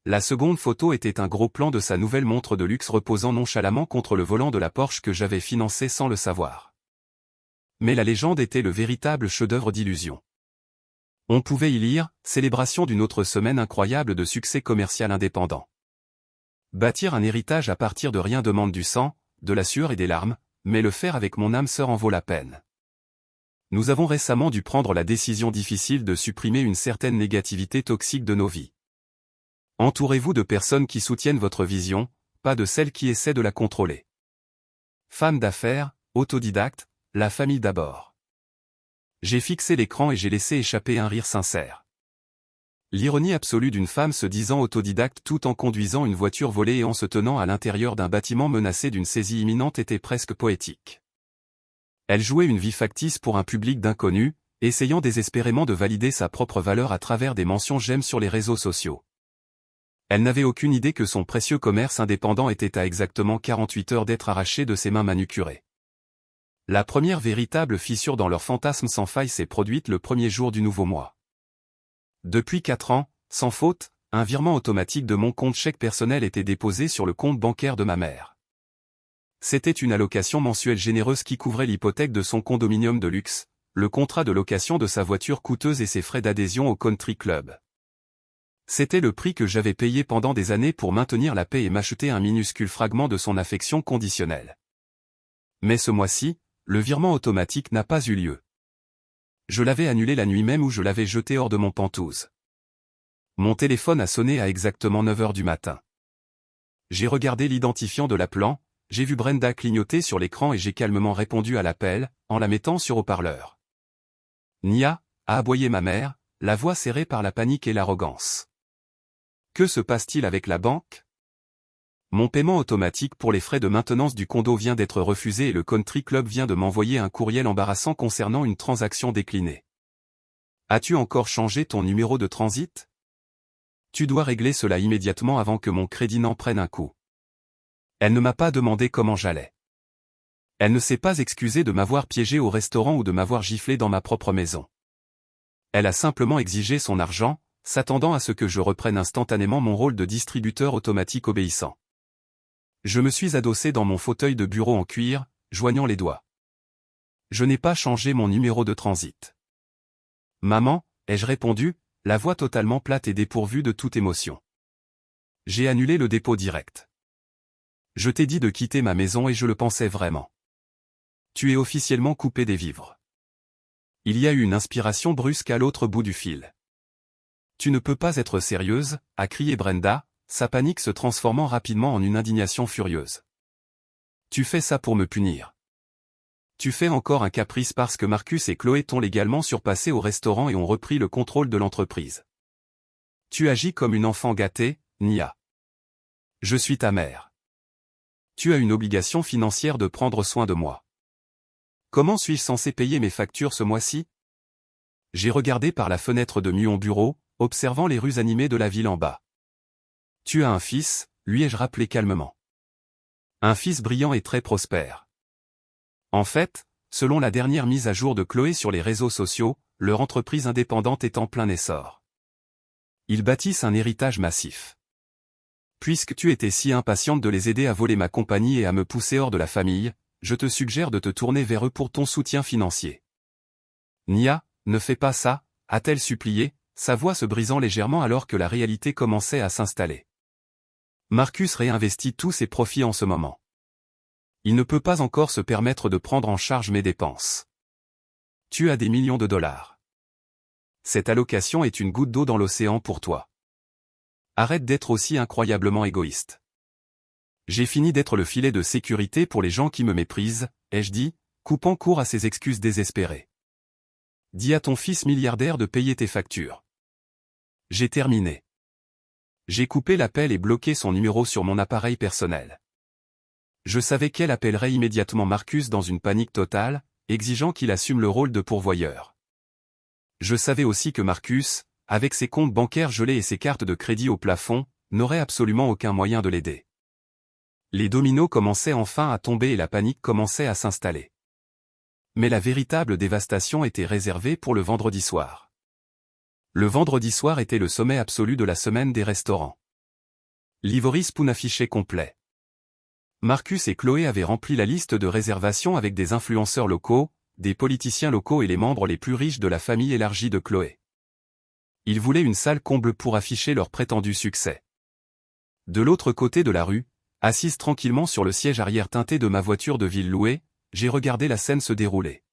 Speaker 1: La seconde photo était un gros plan de sa nouvelle montre de luxe reposant nonchalamment contre le volant de la Porsche que j'avais financée sans le savoir. Mais la légende était le véritable chef-d'œuvre d'illusion. On pouvait y lire « Célébration d'une autre semaine incroyable de succès commercial indépendant ». Bâtir un héritage à partir de rien demande du sang, de la sueur et des larmes, mais le faire avec mon âme sœur en vaut la peine. Nous avons récemment dû prendre la décision difficile de supprimer une certaine négativité toxique de nos vies. Entourez-vous de personnes qui soutiennent votre vision, pas de celles qui essaient de la contrôler. Femme d'affaires, autodidacte, la famille d'abord. J'ai fixé l'écran et j'ai laissé échapper un rire sincère. L'ironie absolue d'une femme se disant autodidacte tout en conduisant une voiture volée et en se tenant à l'intérieur d'un bâtiment menacé d'une saisie imminente était presque poétique. Elle jouait une vie factice pour un public d'inconnus, essayant désespérément de valider sa propre valeur à travers des mentions j'aime sur les réseaux sociaux. Elle n'avait aucune idée que son précieux commerce indépendant était à exactement 48 heures d'être arraché de ses mains manucurées. La première véritable fissure dans leur fantasme sans faille s'est produite le premier jour du nouveau mois. Depuis 4 ans, sans faute, un virement automatique de mon compte chèque personnel était déposé sur le compte bancaire de ma mère. C'était une allocation mensuelle généreuse qui couvrait l'hypothèque de son condominium de luxe, le contrat de location de sa voiture coûteuse et ses frais d'adhésion au country club. C'était le prix que j'avais payé pendant des années pour maintenir la paix et m'acheter un minuscule fragment de son affection conditionnelle. Mais ce mois-ci, le virement automatique n'a pas eu lieu. Je l'avais annulé la nuit même où je l'avais jeté hors de mon pantouse. Mon téléphone a sonné à exactement 9 heures du matin. J'ai regardé l'identifiant de l'appelant, j'ai vu Brenda clignoter sur l'écran et j'ai calmement répondu à l'appel, en la mettant sur haut-parleur. Nia, a aboyé ma mère, la voix serrée par la panique et l'arrogance. Que se passe-t-il avec la banque? Mon paiement automatique pour les frais de maintenance du condo vient d'être refusé et le country club vient de m'envoyer un courriel embarrassant concernant une transaction déclinée. As-tu encore changé ton numéro de transit? Tu dois régler cela immédiatement avant que mon crédit n'en prenne un coup. Elle ne m'a pas demandé comment j'allais. Elle ne s'est pas excusée de m'avoir piégé au restaurant ou de m'avoir giflé dans ma propre maison. Elle a simplement exigé son argent, s'attendant à ce que je reprenne instantanément mon rôle de distributeur automatique obéissant. Je me suis adossé dans mon fauteuil de bureau en cuir, joignant les doigts. Je n'ai pas changé mon numéro de transit. Maman, ai-je répondu, la voix totalement plate et dépourvue de toute émotion. J'ai annulé le dépôt direct. Je t'ai dit de quitter ma maison et je le pensais vraiment. Tu es officiellement coupé des vivres. Il y a eu une inspiration brusque à l'autre bout du fil. Tu ne peux pas être sérieuse, a crié Brenda, sa panique se transformant rapidement en une indignation furieuse. Tu fais ça pour me punir. Tu fais encore un caprice parce que Marcus et Chloé t'ont légalement surpassé au restaurant et ont repris le contrôle de l'entreprise. Tu agis comme une enfant gâtée, Nia. Je suis ta mère. Tu as une obligation financière de prendre soin de moi. Comment suis-je censé payer mes factures ce mois-ci? J'ai regardé par la fenêtre de mon bureau, observant les rues animées de la ville en bas. Tu as un fils, lui ai-je rappelé calmement. Un fils brillant et très prospère. En fait, selon la dernière mise à jour de Chloé sur les réseaux sociaux, leur entreprise indépendante est en plein essor. Ils bâtissent un héritage massif. Puisque tu étais si impatiente de les aider à voler ma compagnie et à me pousser hors de la famille, je te suggère de te tourner vers eux pour ton soutien financier. Nia, ne fais pas ça, a-t-elle supplié, sa voix se brisant légèrement alors que la réalité commençait à s'installer. Marcus réinvestit tous ses profits en ce moment. Il ne peut pas encore se permettre de prendre en charge mes dépenses. Tu as des millions de dollars. Cette allocation est une goutte d'eau dans l'océan pour toi. Arrête d'être aussi incroyablement égoïste. J'ai fini d'être le filet de sécurité pour les gens qui me méprisent, ai-je dit, coupant court à ses excuses désespérées. Dis à ton fils milliardaire de payer tes factures. J'ai terminé. J'ai coupé l'appel et bloqué son numéro sur mon appareil personnel. Je savais qu'elle appellerait immédiatement Marcus dans une panique totale, exigeant qu'il assume le rôle de pourvoyeur. Je savais aussi que Marcus, avec ses comptes bancaires gelés et ses cartes de crédit au plafond, n'aurait absolument aucun moyen de l'aider. Les dominos commençaient enfin à tomber et la panique commençait à s'installer. Mais la véritable dévastation était réservée pour le vendredi soir. Le vendredi soir était le sommet absolu de la semaine des restaurants. L'Ivory Spoon affichait complet. Marcus et Chloé avaient rempli la liste de réservations avec des influenceurs locaux, des politiciens locaux et les membres les plus riches de la famille élargie de Chloé. Ils voulaient une salle comble pour afficher leur prétendu succès. De l'autre côté de la rue, assise tranquillement sur le siège arrière teinté de ma voiture de ville louée, j'ai regardé la scène se dérouler.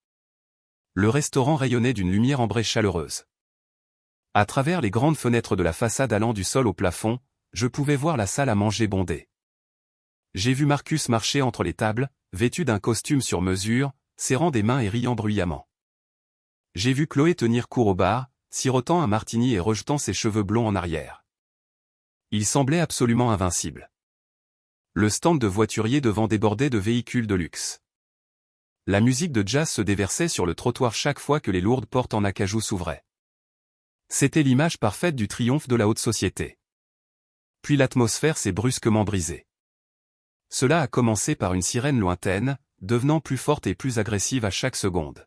Speaker 1: Le restaurant rayonnait d'une lumière ambrée chaleureuse. À travers les grandes fenêtres de la façade allant du sol au plafond, je pouvais voir la salle à manger bondée. J'ai vu Marcus marcher entre les tables, vêtu d'un costume sur mesure, serrant des mains et riant bruyamment. J'ai vu Chloé tenir court au bar, sirotant un martini et rejetant ses cheveux blonds en arrière. Il semblait absolument invincible. Le stand de voiturier devant débordait de véhicules de luxe. La musique de jazz se déversait sur le trottoir chaque fois que les lourdes portes en acajou s'ouvraient. C'était l'image parfaite du triomphe de la haute société. Puis l'atmosphère s'est brusquement brisée. Cela a commencé par une sirène lointaine, devenant plus forte et plus agressive à chaque seconde.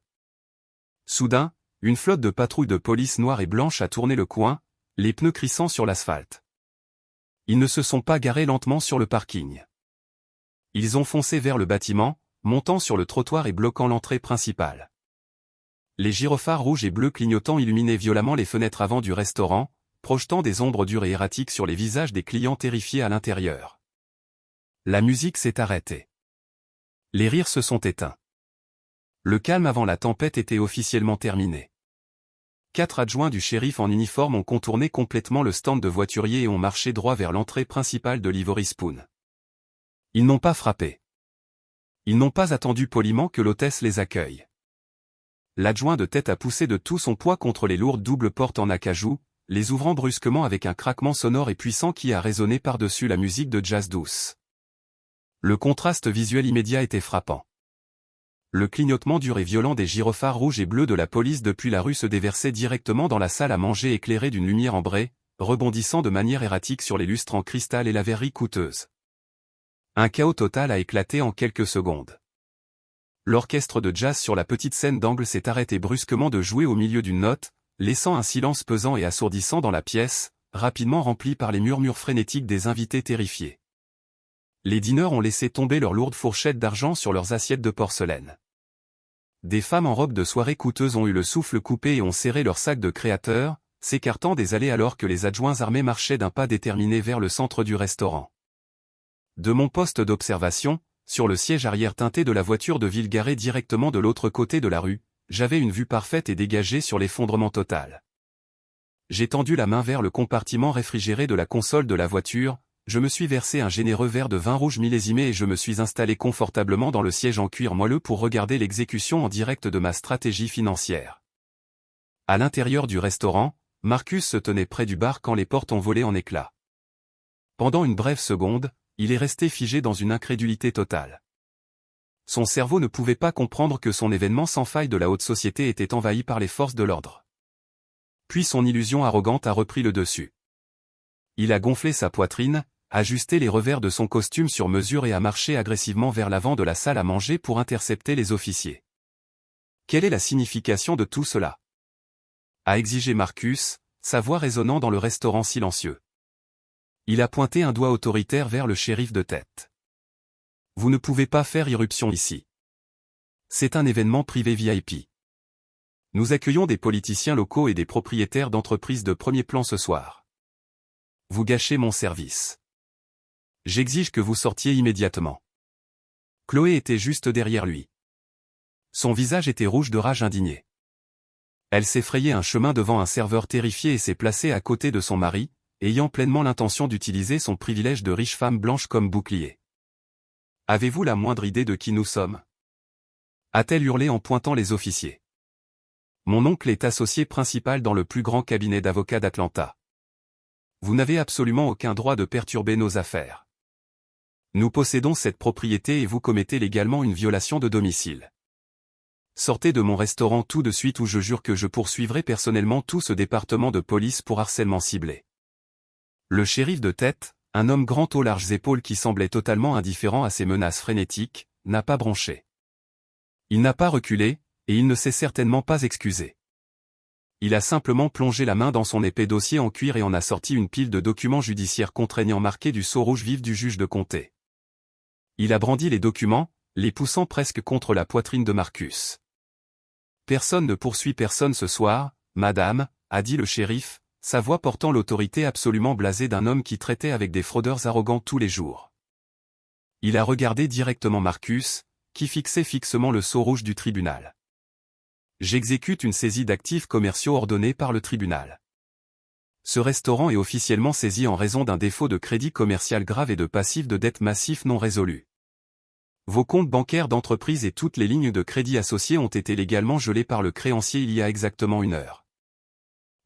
Speaker 1: Soudain, une flotte de patrouilles de police noire et blanche a tourné le coin, les pneus crissant sur l'asphalte. Ils ne se sont pas garés lentement sur le parking. Ils ont foncé vers le bâtiment, montant sur le trottoir et bloquant l'entrée principale. Les gyrophares rouges et bleus clignotants illuminaient violemment les fenêtres avant du restaurant, projetant des ombres dures et erratiques sur les visages des clients terrifiés à l'intérieur. La musique s'est arrêtée. Les rires se sont éteints. Le calme avant la tempête était officiellement terminé. 4 adjoints du shérif en uniforme ont contourné complètement le stand de voiturier et ont marché droit vers l'entrée principale de l'Ivory Spoon. Ils n'ont pas frappé. Ils n'ont pas attendu poliment que l'hôtesse les accueille. L'adjoint de tête a poussé de tout son poids contre les lourdes doubles portes en acajou, les ouvrant brusquement avec un craquement sonore et puissant qui a résonné par-dessus la musique de jazz douce. Le contraste visuel immédiat était frappant. Le clignotement dur et violent des gyrophares rouges et bleus de la police depuis la rue se déversait directement dans la salle à manger éclairée d'une lumière ambrée, rebondissant de manière erratique sur les lustres en cristal et la verrerie coûteuse. Un chaos total a éclaté en quelques secondes. L'orchestre de jazz sur la petite scène d'angle s'est arrêté brusquement de jouer au milieu d'une note, laissant un silence pesant et assourdissant dans la pièce, rapidement rempli par les murmures frénétiques des invités terrifiés. Les dîneurs ont laissé tomber leurs lourdes fourchettes d'argent sur leurs assiettes de porcelaine. Des femmes en robe de soirée coûteuse ont eu le souffle coupé et ont serré leurs sacs de créateurs, s'écartant des allées alors que les adjoints armés marchaient d'un pas déterminé vers le centre du restaurant. De mon poste d'observation, sur le siège arrière teinté de la voiture de ville garée directement de l'autre côté de la rue, j'avais une vue parfaite et dégagée sur l'effondrement total. J'ai tendu la main vers le compartiment réfrigéré de la console de la voiture, je me suis versé un généreux verre de vin rouge millésimé et je me suis installé confortablement dans le siège en cuir moelleux pour regarder l'exécution en direct de ma stratégie financière. À l'intérieur du restaurant, Marcus se tenait près du bar quand les portes ont volé en éclats. Pendant une brève seconde, il est resté figé dans une incrédulité totale. Son cerveau ne pouvait pas comprendre que son événement sans faille de la haute société était envahi par les forces de l'ordre. Puis son illusion arrogante a repris le dessus. Il a gonflé sa poitrine, ajusté les revers de son costume sur mesure et a marché agressivement vers l'avant de la salle à manger pour intercepter les officiers. Quelle est la signification de tout cela? A exigé Marcus, sa voix résonnant dans le restaurant silencieux. Il a pointé un doigt autoritaire vers le shérif de tête. Vous ne pouvez pas faire irruption ici. C'est un événement privé VIP. Nous accueillons des politiciens locaux et des propriétaires d'entreprises de premier plan ce soir. Vous gâchez mon service. J'exige que vous sortiez immédiatement. Chloé était juste derrière lui. Son visage était rouge de rage indignée. Elle s'est frayé un chemin devant un serveur terrifié et s'est placée à côté de son mari, ayant pleinement l'intention d'utiliser son privilège de riche femme blanche comme bouclier. Avez-vous la moindre idée de qui nous sommes? A-t-elle hurlé en pointant les officiers. Mon oncle est associé principal dans le plus grand cabinet d'avocats d'Atlanta. Vous n'avez absolument aucun droit de perturber nos affaires. Nous possédons cette propriété et vous commettez légalement une violation de domicile. sortez de mon restaurant tout de suite ou je jure que je poursuivrai personnellement tout ce département de police pour harcèlement ciblé. Le shérif de tête, un homme grand aux larges épaules qui semblait totalement indifférent à ces menaces frénétiques, n'a pas bronché. Il n'a pas reculé, et il ne s'est certainement pas excusé. Il a simplement plongé la main dans son épais dossier en cuir et en a sorti une pile de documents judiciaires contraignants marqués du sceau rouge vif du juge de comté. Il a brandi les documents, les poussant presque contre la poitrine de Marcus. Personne ne poursuit personne ce soir, madame, a dit le shérif, sa voix portant l'autorité absolument blasée d'un homme qui traitait avec des fraudeurs arrogants tous les jours. Il a regardé directement Marcus, qui fixait fixement le sceau rouge du tribunal. J'exécute une saisie d'actifs commerciaux ordonnée par le tribunal. Ce restaurant est officiellement saisi en raison d'un défaut de crédit commercial grave et de passifs de dette massifs non résolus. Vos comptes bancaires d'entreprise et toutes les lignes de crédit associées ont été légalement gelés par le créancier il y a exactement 1 heure.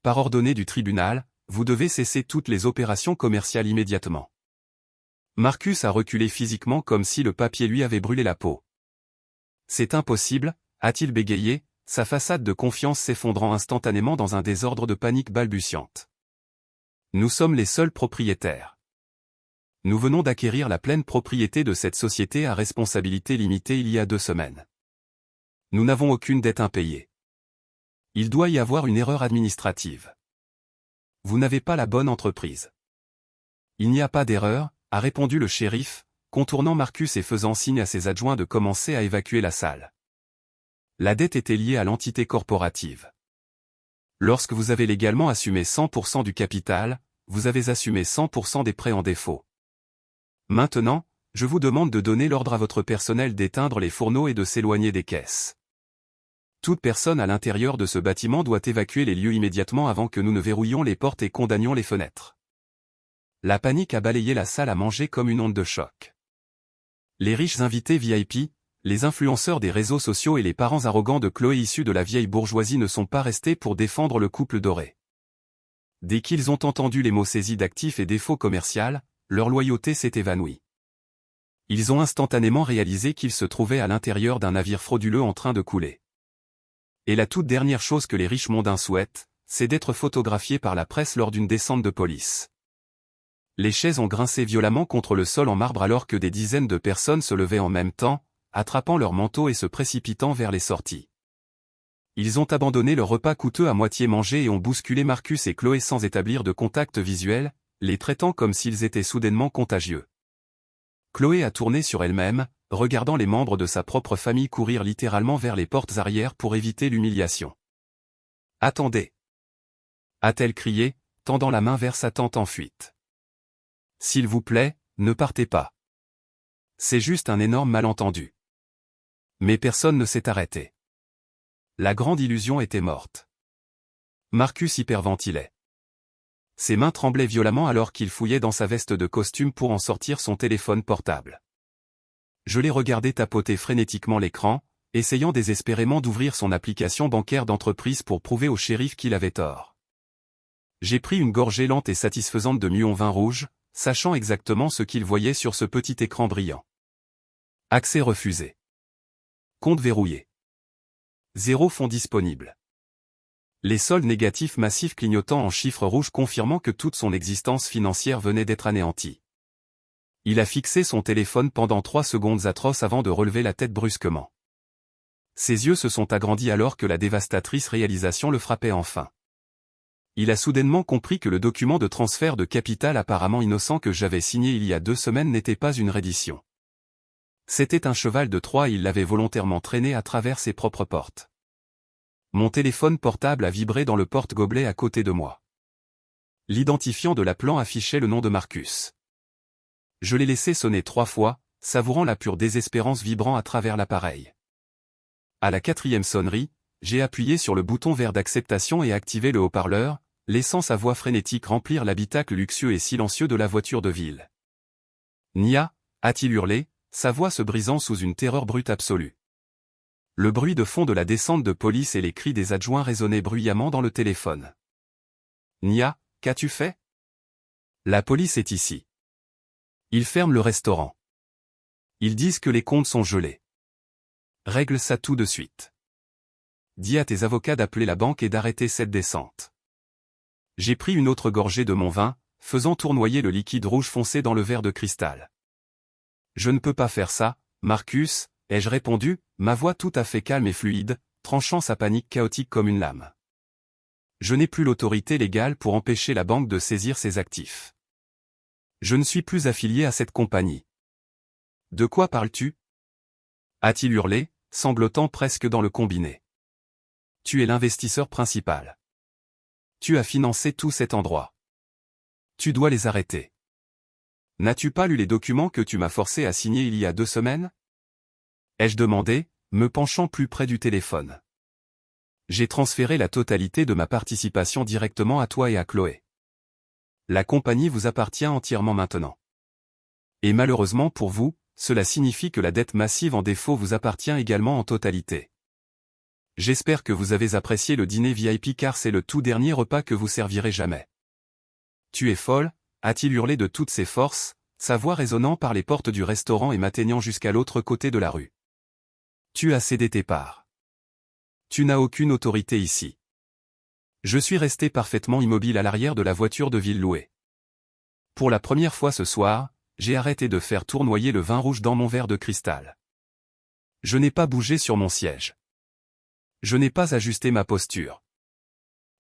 Speaker 1: Par ordonnée du tribunal, vous devez cesser toutes les opérations commerciales immédiatement. Marcus a reculé physiquement comme si le papier lui avait brûlé la peau. C'est impossible, a-t-il bégayé, sa façade de confiance s'effondrant instantanément dans un désordre de panique balbutiante. Nous sommes les seuls propriétaires. Nous venons d'acquérir la pleine propriété de cette société à responsabilité limitée il y a 2 semaines. Nous n'avons aucune dette impayée. Il doit y avoir une erreur administrative. Vous n'avez pas la bonne entreprise. Il n'y a pas d'erreur, a répondu le shérif, contournant Marcus et faisant signe à ses adjoints de commencer à évacuer la salle. La dette était liée à l'entité corporative. Lorsque vous avez légalement assumé 100% du capital, vous avez assumé 100% des prêts en défaut. Maintenant, je vous demande de donner l'ordre à votre personnel d'éteindre les fourneaux et de s'éloigner des caisses. Toute personne à l'intérieur de ce bâtiment doit évacuer les lieux immédiatement avant que nous ne verrouillions les portes et condamnions les fenêtres. La panique a balayé la salle à manger comme une onde de choc. Les riches invités VIP, les influenceurs des réseaux sociaux et les parents arrogants de Chloé issus de la vieille bourgeoisie ne sont pas restés pour défendre le couple doré. Dès qu'ils ont entendu les mots saisie d'actifs et défauts commerciaux, leur loyauté s'est évanouie. Ils ont instantanément réalisé qu'ils se trouvaient à l'intérieur d'un navire frauduleux en train de couler. Et la toute dernière chose que les riches mondains souhaitent, c'est d'être photographiés par la presse lors d'une descente de police. Les chaises ont grincé violemment contre le sol en marbre alors que des dizaines de personnes se levaient en même temps, attrapant leurs manteaux et se précipitant vers les sorties. Ils ont abandonné leur repas coûteux à moitié mangé et ont bousculé Marcus et Chloé sans établir de contact visuel, les traitant comme s'ils étaient soudainement contagieux. Chloé a tourné sur elle-même, regardant les membres de sa propre famille courir littéralement vers les portes arrière pour éviter l'humiliation. « Attendez !» a-t-elle crié, tendant la main vers sa tante en fuite. « S'il vous plaît, ne partez pas. C'est juste un énorme malentendu. » Mais personne ne s'est arrêté. La grande illusion était morte. Marcus hyperventilait. Ses mains tremblaient violemment alors qu'il fouillait dans sa veste de costume pour en sortir son téléphone portable. Je l'ai regardé tapoter frénétiquement l'écran, essayant désespérément d'ouvrir son application bancaire d'entreprise pour prouver au shérif qu'il avait tort. J'ai pris une gorgée lente et satisfaisante de muon vin rouge, sachant exactement ce qu'il voyait sur ce petit écran brillant. Accès refusé. Compte verrouillé. 0 fonds disponibles. Les soldes négatifs massifs clignotant en chiffres rouges confirmant que toute son existence financière venait d'être anéantie. Il a fixé son téléphone pendant 3 secondes atroces avant de relever la tête brusquement. Ses yeux se sont agrandis alors que la dévastatrice réalisation le frappait enfin. Il a soudainement compris que le document de transfert de capital apparemment innocent que j'avais signé il y a 2 semaines n'était pas une reddition. C'était un cheval de Troie et il l'avait volontairement traîné à travers ses propres portes. Mon téléphone portable a vibré dans le porte-gobelet à côté de moi. L'identifiant de l'appelant affichait le nom de Marcus. Je l'ai laissé sonner 3 fois, savourant la pure désespérance vibrant à travers l'appareil. À la 4e sonnerie, j'ai appuyé sur le bouton vert d'acceptation et activé le haut-parleur, laissant sa voix frénétique remplir l'habitacle luxueux et silencieux de la voiture de ville. « Nia !» a-t-il hurlé, sa voix se brisant sous une terreur brute absolue. Le bruit de fond de la descente de police et les cris des adjoints résonnaient bruyamment dans le téléphone. « Nia, qu'as-tu fait ? La police est ici. Ils ferment le restaurant. Ils disent que les comptes sont gelés. Règle ça tout de suite. » dis à tes avocats d'appeler la banque et d'arrêter cette descente. J'ai pris une autre gorgée de mon vin, faisant tournoyer le liquide rouge foncé dans le verre de cristal. Je ne peux pas faire ça, Marcus, ai-je répondu, ma voix tout à fait calme et fluide, tranchant sa panique chaotique comme une lame. Je n'ai plus l'autorité légale pour empêcher la banque de saisir ses actifs. Je ne suis plus affilié à cette compagnie. De quoi parles-tu? A-t-il hurlé, sanglotant presque dans le combiné. Tu es l'investisseur principal. Tu as financé tout cet endroit. Tu dois les arrêter. N'as-tu pas lu les documents que tu m'as forcé à signer il y a 2 semaines? Ai-je demandé, me penchant plus près du téléphone. J'ai transféré la totalité de ma participation directement à toi et à Chloé. La compagnie vous appartient entièrement maintenant. Et malheureusement pour vous, cela signifie que la dette massive en défaut vous appartient également en totalité. J'espère que vous avez apprécié le dîner VIP car c'est le tout dernier repas que vous servirez jamais. Tu es folle, a-t-il hurlé de toutes ses forces, sa voix résonnant par les portes du restaurant et m'atteignant jusqu'à l'autre côté de la rue. Tu as cédé tes parts. Tu n'as aucune autorité ici. Je suis resté parfaitement immobile à l'arrière de la voiture de ville louée. Pour la première fois ce soir, j'ai arrêté de faire tournoyer le vin rouge dans mon verre de cristal. Je n'ai pas bougé sur mon siège. Je n'ai pas ajusté ma posture.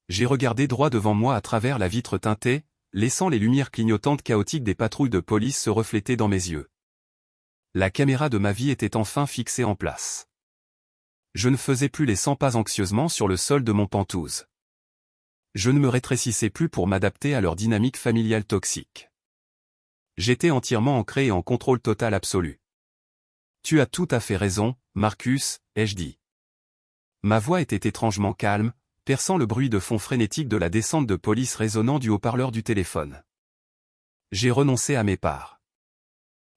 Speaker 1: J'ai regardé droit devant moi à travers la vitre teintée, laissant les lumières clignotantes chaotiques des patrouilles de police se refléter dans mes yeux. La caméra de ma vie était enfin fixée en place. Je ne faisais plus les 100 pas anxieusement sur le sol de mon Penthouse. Je ne me rétrécissais plus pour m'adapter à leur dynamique familiale toxique. J'étais entièrement ancré et en contrôle total absolu. Tu as tout à fait raison, Marcus, ai-je dit. Ma voix était étrangement calme, perçant le bruit de fond frénétique de la descente de police résonnant du haut-parleur du téléphone. J'ai renoncé à mes parts.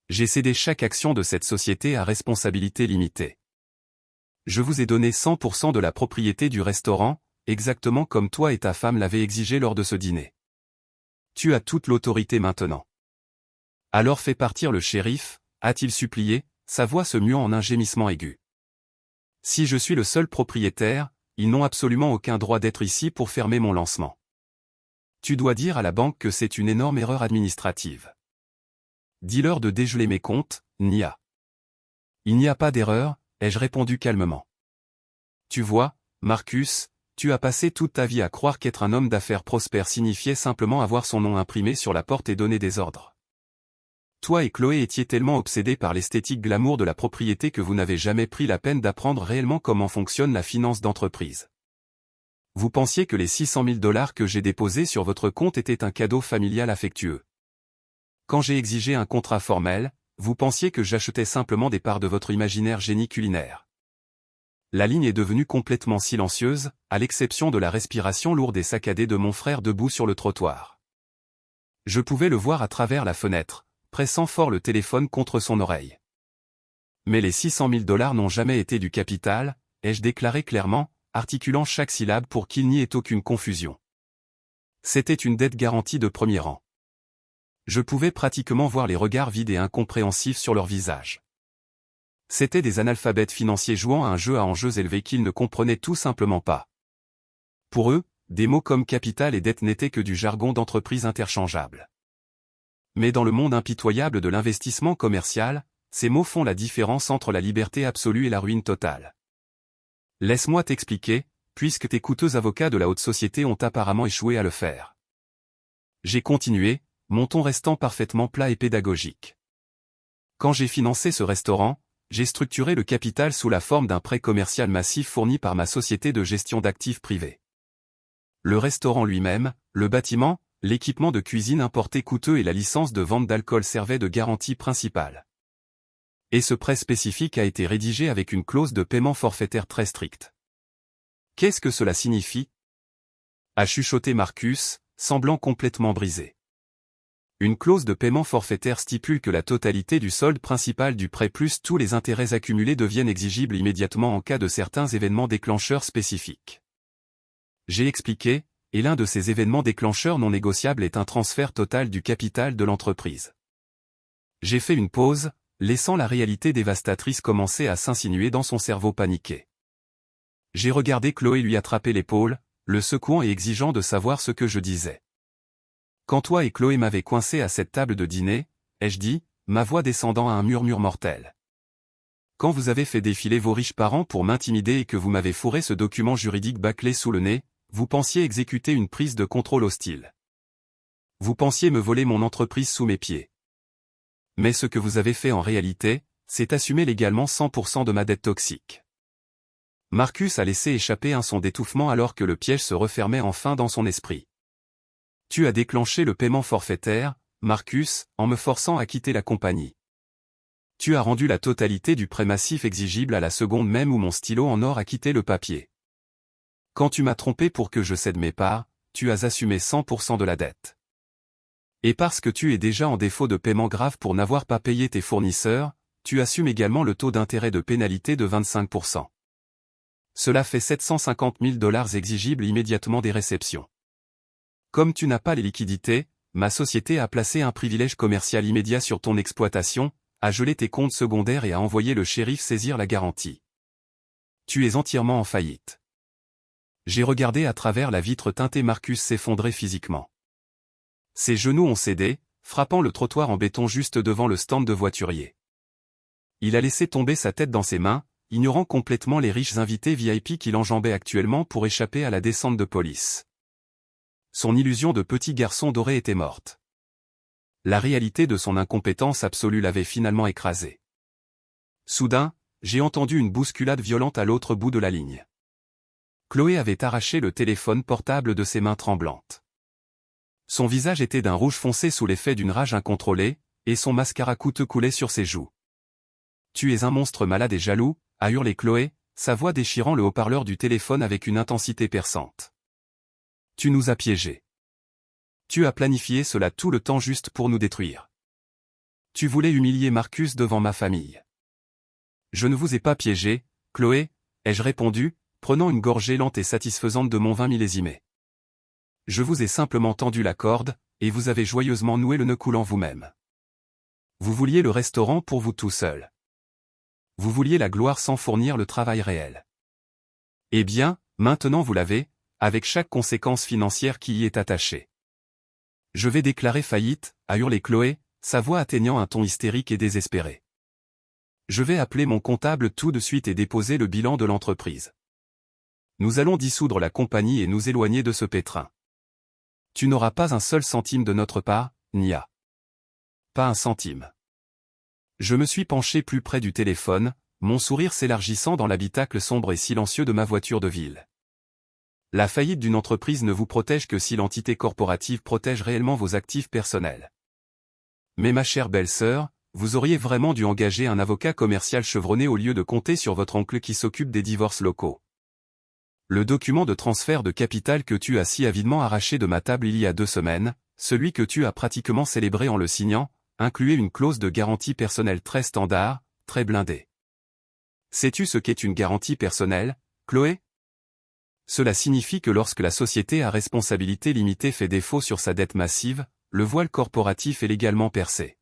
Speaker 1: J'ai cédé chaque action de cette société à responsabilité limitée. Je vous ai donné 100% de la propriété du restaurant, exactement comme toi et ta femme l'avaient exigé lors de ce dîner. Tu as toute l'autorité maintenant. Alors fais partir le shérif, a-t-il supplié, sa voix se muant en un gémissement aigu. Si je suis le seul propriétaire, ils n'ont absolument aucun droit d'être ici pour fermer mon lancement. Tu dois dire à la banque que c'est une énorme erreur administrative. Dis-leur de dégeler mes comptes, Nia. Il n'y a pas d'erreur, ai-je répondu calmement. Tu vois, Marcus, tu as passé toute ta vie à croire qu'être un homme d'affaires prospère signifiait simplement avoir son nom imprimé sur la porte et donner des ordres. Toi et Chloé étiez tellement obsédés par l'esthétique glamour de la propriété que vous n'avez jamais pris la peine d'apprendre réellement comment fonctionne la finance d'entreprise. Vous pensiez que les 600 000 $ que j'ai déposés sur votre compte étaient un cadeau familial affectueux. Quand j'ai exigé un contrat formel, vous pensiez que j'achetais simplement des parts de votre imaginaire génie culinaire. La ligne est devenue complètement silencieuse, à l'exception de la respiration lourde et saccadée de mon frère debout sur le trottoir. Je pouvais le voir à travers la fenêtre, pressant fort le téléphone contre son oreille. Mais les 600 000 $ n'ont jamais été du capital, ai-je déclaré clairement, articulant chaque syllabe pour qu'il n'y ait aucune confusion. C'était une dette garantie de premier rang. Je pouvais pratiquement voir les regards vides et incompréhensifs sur leurs visages. C'étaient des analphabètes financiers jouant à un jeu à enjeux élevés qu'ils ne comprenaient tout simplement pas. Pour eux, des mots comme capital et dette n'étaient que du jargon d'entreprise interchangeable. Mais dans le monde impitoyable de l'investissement commercial, ces mots font la différence entre la liberté absolue et la ruine totale. Laisse-moi t'expliquer, puisque tes coûteux avocats de la haute société ont apparemment échoué à le faire. J'ai continué, mon ton restant parfaitement plat et pédagogique. Quand j'ai financé ce restaurant, j'ai structuré le capital sous la forme d'un prêt commercial massif fourni par ma société de gestion d'actifs privés. Le restaurant lui-même, le bâtiment, l'équipement de cuisine importé coûteux et la licence de vente d'alcool servaient de garantie principale. Et ce prêt spécifique a été rédigé avec une clause de paiement forfaitaire très stricte. Qu'est-ce que cela signifie? A chuchoté Marcus, semblant complètement brisé. Une clause de paiement forfaitaire stipule que la totalité du solde principal du prêt plus tous les intérêts accumulés deviennent exigibles immédiatement en cas de certains événements déclencheurs spécifiques. J'ai expliqué, et l'un de ces événements déclencheurs non négociables est un transfert total du capital de l'entreprise. J'ai fait une pause, laissant la réalité dévastatrice commencer à s'insinuer dans son cerveau paniqué. J'ai regardé Chloé lui attraper l'épaule, le secouant et exigeant de savoir ce que je disais. Quand toi et Chloé m'avez coincé à cette table de dîner, ai-je dit, ma voix descendant à un murmure mortel. Quand vous avez fait défiler vos riches parents pour m'intimider et que vous m'avez fourré ce document juridique bâclé sous le nez, vous pensiez exécuter une prise de contrôle hostile. Vous pensiez me voler mon entreprise sous mes pieds. Mais ce que vous avez fait en réalité, c'est assumer légalement 100% de ma dette toxique. Marcus a laissé échapper un son d'étouffement alors que le piège se refermait enfin dans son esprit. Tu as déclenché le paiement forfaitaire, Marcus, en me forçant à quitter la compagnie. Tu as rendu la totalité du prêt massif exigible à la seconde même où mon stylo en or a quitté le papier. Quand tu m'as trompé pour que je cède mes parts, tu as assumé 100% de la dette. Et parce que tu es déjà en défaut de paiement grave pour n'avoir pas payé tes fournisseurs, tu assumes également le taux d'intérêt de pénalité de 25%. Cela fait 750 000 $ exigibles immédiatement des réceptions. Comme tu n'as pas les liquidités, ma société a placé un privilège commercial immédiat sur ton exploitation, a gelé tes comptes secondaires et a envoyé le shérif saisir la garantie. Tu es entièrement en faillite. J'ai regardé à travers la vitre teintée Marcus s'effondrer physiquement. Ses genoux ont cédé, frappant le trottoir en béton juste devant le stand de voiturier. Il a laissé tomber sa tête dans ses mains, ignorant complètement les riches invités VIP qu'il enjambait actuellement pour échapper à la descente de police. Son illusion de petit garçon doré était morte. La réalité de son incompétence absolue l'avait finalement écrasé. Soudain, j'ai entendu une bousculade violente à l'autre bout de la ligne. Chloé avait arraché le téléphone portable de ses mains tremblantes. Son visage était d'un rouge foncé sous l'effet d'une rage incontrôlée, et son mascara coûteux coulait sur ses joues. « Tu es un monstre malade et jaloux », a hurlé Chloé, sa voix déchirant le haut-parleur du téléphone avec une intensité perçante. « Tu nous as piégés. Tu as planifié cela tout le temps juste pour nous détruire. Tu voulais humilier Marcus devant ma famille. » « Je ne vous ai pas piégé, Chloé, ai-je répondu, prenant une gorgée lente et satisfaisante de mon vin millésimé. Je vous ai simplement tendu la corde, et vous avez joyeusement noué le nœud coulant vous-même. Vous vouliez le restaurant pour vous tout seul. Vous vouliez la gloire sans fournir le travail réel. Eh bien, maintenant vous l'avez, avec chaque conséquence financière qui y est attachée. Je vais déclarer faillite, a hurlé Chloé, sa voix atteignant un ton hystérique et désespéré. Je vais appeler mon comptable tout de suite et déposer le bilan de l'entreprise. Nous allons dissoudre la compagnie et nous éloigner de ce pétrin. Tu n'auras pas un seul centime de notre part, Nia. Pas un centime. Je me suis penché plus près du téléphone, mon sourire s'élargissant dans l'habitacle sombre et silencieux de ma voiture de ville. La faillite d'une entreprise ne vous protège que si l'entité corporative protège réellement vos actifs personnels. Mais ma chère belle-sœur, vous auriez vraiment dû engager un avocat commercial chevronné au lieu de compter sur votre oncle qui s'occupe des divorces locaux. Le document de transfert de capital que tu as si avidement arraché de ma table il y a 2 semaines, celui que tu as pratiquement célébré en le signant, incluait une clause de garantie personnelle très standard, très blindée. Sais-tu ce qu'est une garantie personnelle, Chloé? Cela signifie que lorsque la société à responsabilité limitée fait défaut sur sa dette massive, le voile corporatif est légalement percé.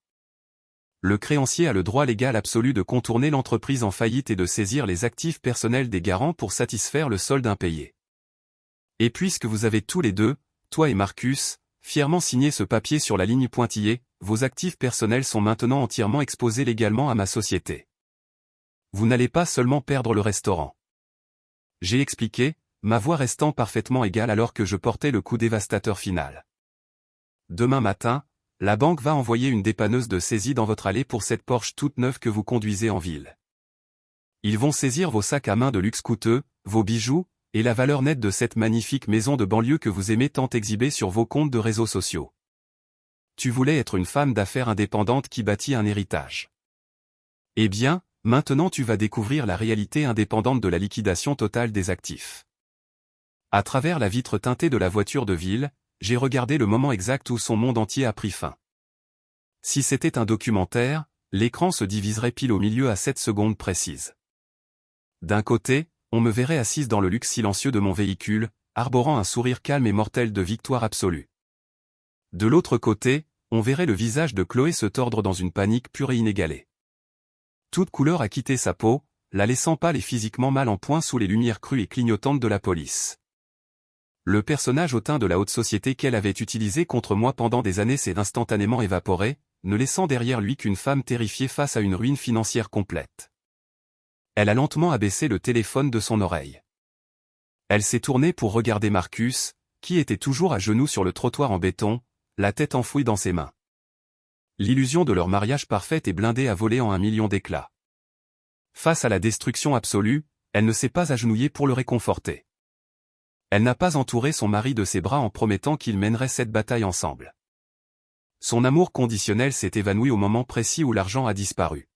Speaker 1: Le créancier a le droit légal absolu de contourner l'entreprise en faillite et de saisir les actifs personnels des garants pour satisfaire le solde impayé. Et puisque vous avez tous les deux, toi et Marcus, fièrement signé ce papier sur la ligne pointillée, vos actifs personnels sont maintenant entièrement exposés légalement à ma société. Vous n'allez pas seulement perdre le restaurant. J'ai expliqué, ma voix restant parfaitement égale alors que je portais le coup dévastateur final. Demain matin, la banque va envoyer une dépanneuse de saisie dans votre allée pour cette Porsche toute neuve que vous conduisez en ville. Ils vont saisir vos sacs à main de luxe coûteux, vos bijoux, et la valeur nette de cette magnifique maison de banlieue que vous aimez tant exhiber sur vos comptes de réseaux sociaux. Tu voulais être une femme d'affaires indépendante qui bâtit un héritage. Eh bien, maintenant tu vas découvrir la réalité indépendante de la liquidation totale des actifs. À travers la vitre teintée de la voiture de ville, j'ai regardé le moment exact où son monde entier a pris fin. Si c'était un documentaire, l'écran se diviserait pile au milieu à 7 secondes précises. D'un côté, on me verrait assise dans le luxe silencieux de mon véhicule, arborant un sourire calme et mortel de victoire absolue. De l'autre côté, on verrait le visage de Chloé se tordre dans une panique pure et inégalée. Toute couleur a quitté sa peau, la laissant pâle et physiquement mal en point sous les lumières crues et clignotantes de la police. Le personnage hautain de la haute société qu'elle avait utilisé contre moi pendant des années s'est instantanément évaporé, ne laissant derrière lui qu'une femme terrifiée face à une ruine financière complète. Elle a lentement abaissé le téléphone de son oreille. Elle s'est tournée pour regarder Marcus, qui était toujours à genoux sur le trottoir en béton, la tête enfouie dans ses mains. L'illusion de leur mariage parfait est blindée à voler en 1 million d'éclats. Face à la destruction absolue, elle ne s'est pas agenouillée pour le réconforter. Elle n'a pas entouré son mari de ses bras en promettant qu'ils mèneraient cette bataille ensemble. Son amour conditionnel s'est évanoui au moment précis où l'argent a disparu.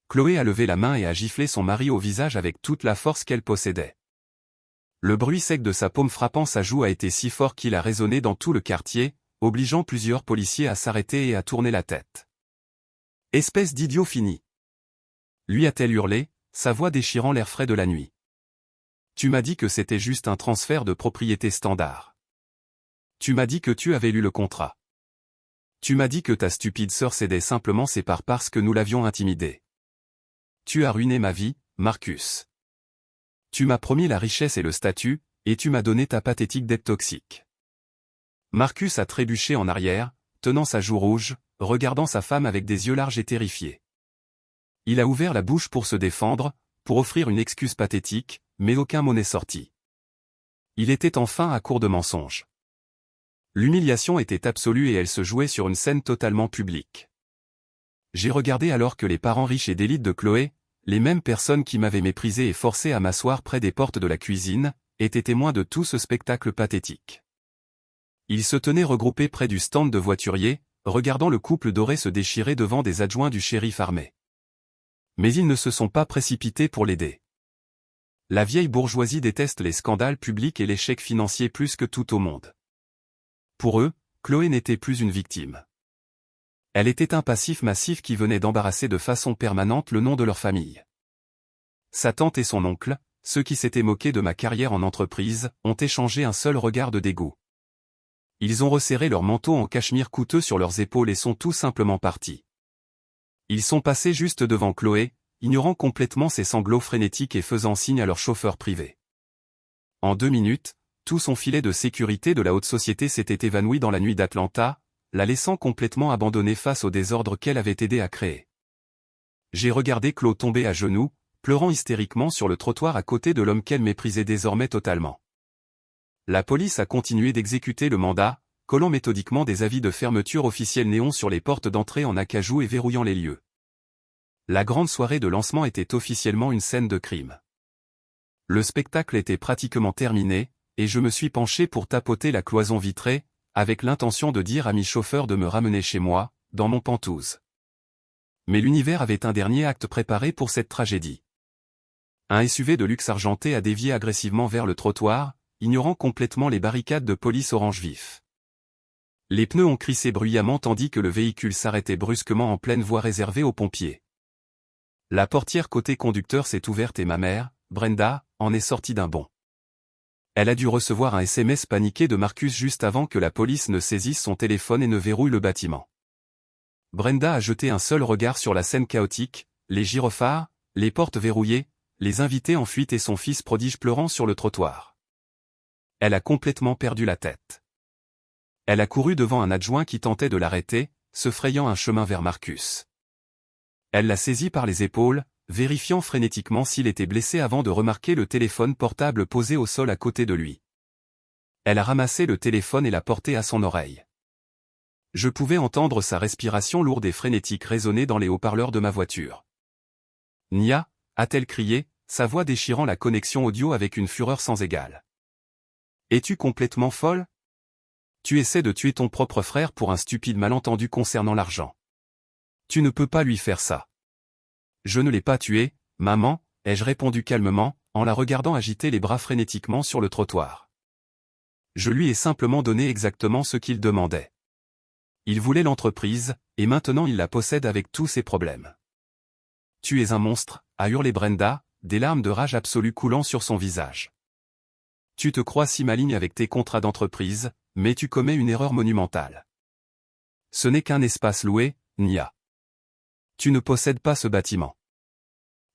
Speaker 1: Chloé a levé la main et a giflé son mari au visage avec toute la force qu'elle possédait. Le bruit sec de sa paume frappant sa joue a été si fort qu'il a résonné dans tout le quartier, obligeant plusieurs policiers à s'arrêter et à tourner la tête. « Espèce d'idiot fini !» lui a-t-elle hurlé, sa voix déchirant l'air frais de la nuit. « Tu m'as dit que c'était juste un transfert de propriété standard. Tu m'as dit que tu avais lu le contrat. Tu m'as dit que ta stupide sœur cédait simplement ses parts parce que nous l'avions intimidée. Tu as ruiné ma vie, Marcus. Tu m'as promis la richesse et le statut, et tu m'as donné ta pathétique dette toxique. » Marcus a trébuché en arrière, tenant sa joue rouge, regardant sa femme avec des yeux larges et terrifiés. Il a ouvert la bouche pour se défendre, pour offrir une excuse pathétique, mais aucun mot n'est sorti. Il était enfin à court de mensonges. L'humiliation était absolue et elle se jouait sur une scène totalement publique. J'ai regardé alors que les parents riches et d'élite de Chloé, les mêmes personnes qui m'avaient méprisé et forcé à m'asseoir près des portes de la cuisine, étaient témoins de tout ce spectacle pathétique. Ils se tenaient regroupés près du stand de voituriers, regardant le couple doré se déchirer devant des adjoints du shérif armé. Mais ils ne se sont pas précipités pour l'aider. La vieille bourgeoisie déteste les scandales publics et l'échec financier plus que tout au monde. Pour eux, Chloé n'était plus une victime. Elle était un passif massif qui venait d'embarrasser de façon permanente le nom de leur famille. Sa tante et son oncle, ceux qui s'étaient moqués de ma carrière en entreprise, ont échangé un seul regard de dégoût. Ils ont resserré leurs manteaux en cachemire coûteux sur leurs épaules et sont tout simplement partis. Ils sont passés juste devant Chloé, ignorant complètement ses sanglots frénétiques et faisant signe à leur chauffeur privé. En 2 minutes, tout son filet de sécurité de la haute société s'était évanoui dans la nuit d'Atlanta, la laissant complètement abandonnée face au désordre qu'elle avait aidé à créer. J'ai regardé Chloé tomber à genoux, pleurant hystériquement sur le trottoir à côté de l'homme qu'elle méprisait désormais totalement. La police a continué d'exécuter le mandat, collant méthodiquement des avis de fermeture officiels néons sur les portes d'entrée en acajou et verrouillant les lieux. La grande soirée de lancement était officiellement une scène de crime. Le spectacle était pratiquement terminé, et je me suis penché pour tapoter la cloison vitrée, avec l'intention de dire à mi chauffeur de me ramener chez moi, dans mon Penthouse. Mais l'univers avait un dernier acte préparé pour cette tragédie. Un SUV de luxe argenté a dévié agressivement vers le trottoir, ignorant complètement les barricades de police orange vif. Les pneus ont crissé bruyamment tandis que le véhicule s'arrêtait brusquement en pleine voie réservée aux pompiers. La portière côté conducteur s'est ouverte et ma mère, Brenda, en est sortie d'un bond. Elle a dû recevoir un SMS paniqué de Marcus juste avant que la police ne saisisse son téléphone et ne verrouille le bâtiment. Brenda a jeté un seul regard sur la scène chaotique, les gyrophares, les portes verrouillées, les invités en fuite et son fils prodige pleurant sur le trottoir. Elle a complètement perdu la tête. Elle a couru devant un adjoint qui tentait de l'arrêter, se frayant un chemin vers Marcus. Elle l'a saisi par les épaules, vérifiant frénétiquement s'il était blessé avant de remarquer le téléphone portable posé au sol à côté de lui. Elle a ramassé le téléphone et l'a porté à son oreille. Je pouvais entendre sa respiration lourde et frénétique résonner dans les haut-parleurs de ma voiture. « Nia » a-t-elle crié, sa voix déchirant la connexion audio avec une fureur sans égale. « Es-tu complètement folle ? Tu essaies de tuer ton propre frère pour un stupide malentendu concernant l'argent. Tu ne peux pas lui faire ça. » « Je ne l'ai pas tué, maman, ai-je répondu calmement, en la regardant agiter les bras frénétiquement sur le trottoir. Je lui ai simplement donné exactement ce qu'il demandait. Il voulait l'entreprise, et maintenant il la possède avec tous ses problèmes. « Tu es un monstre », a hurlé Brenda, des larmes de rage absolue coulant sur son visage. « Tu te crois si maligne avec tes contrats d'entreprise, mais tu commets une erreur monumentale. Ce n'est qu'un espace loué, Nia. Tu ne possèdes pas ce bâtiment.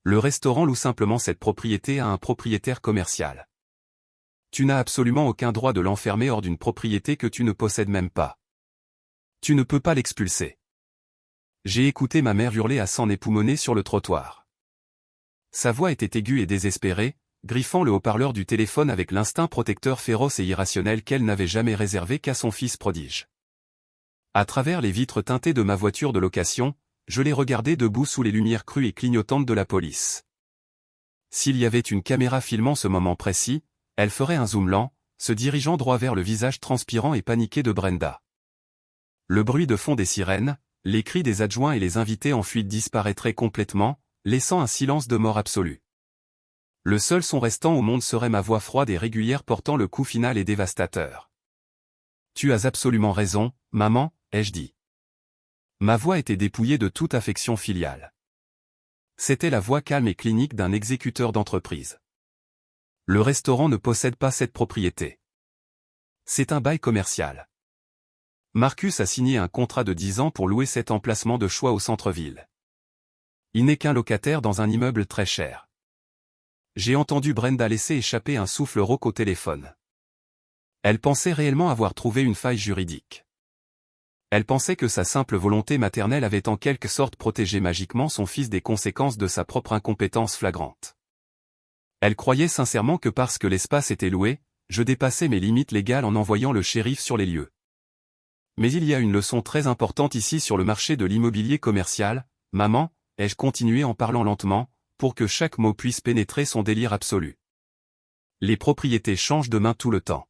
Speaker 1: Le restaurant loue simplement cette propriété à un propriétaire commercial. Tu n'as absolument aucun droit de l'enfermer hors d'une propriété que tu ne possèdes même pas. Tu ne peux pas l'expulser. J'ai écouté ma mère hurler à s'en époumoner sur le trottoir. Sa voix était aiguë et désespérée, griffant le haut-parleur du téléphone avec l'instinct protecteur féroce et irrationnel qu'elle n'avait jamais réservé qu'à son fils prodige. À travers les vitres teintées de ma voiture de location, je l'ai regardé debout sous les lumières crues et clignotantes de la police. S'il y avait une caméra filmant ce moment précis, elle ferait un zoom lent, se dirigeant droit vers le visage transpirant et paniqué de Brenda. Le bruit de fond des sirènes, les cris des adjoints et les invités en fuite disparaîtraient complètement, laissant un silence de mort absolu. Le seul son restant au monde serait ma voix froide et régulière portant le coup final et dévastateur. « Tu as absolument raison, maman », ai-je dit. Ma voix était dépouillée de toute affection filiale. C'était la voix calme et clinique d'un exécuteur d'entreprise. Le restaurant ne possède pas cette propriété. C'est un bail commercial. Marcus a signé un contrat de 10 ans pour louer cet emplacement de choix au centre-ville. Il n'est qu'un locataire dans un immeuble très cher. J'ai entendu Brenda laisser échapper un souffle rauque au téléphone. Elle pensait réellement avoir trouvé une faille juridique. Elle pensait que sa simple volonté maternelle avait en quelque sorte protégé magiquement son fils des conséquences de sa propre incompétence flagrante. Elle croyait sincèrement que parce que l'espace était loué, je dépassais mes limites légales en envoyant le shérif sur les lieux. Mais il y a une leçon très importante ici sur le marché de l'immobilier commercial, maman, ai-je continué en parlant lentement, pour que chaque mot puisse pénétrer son délire absolu. Les propriétés changent de main tout le temps.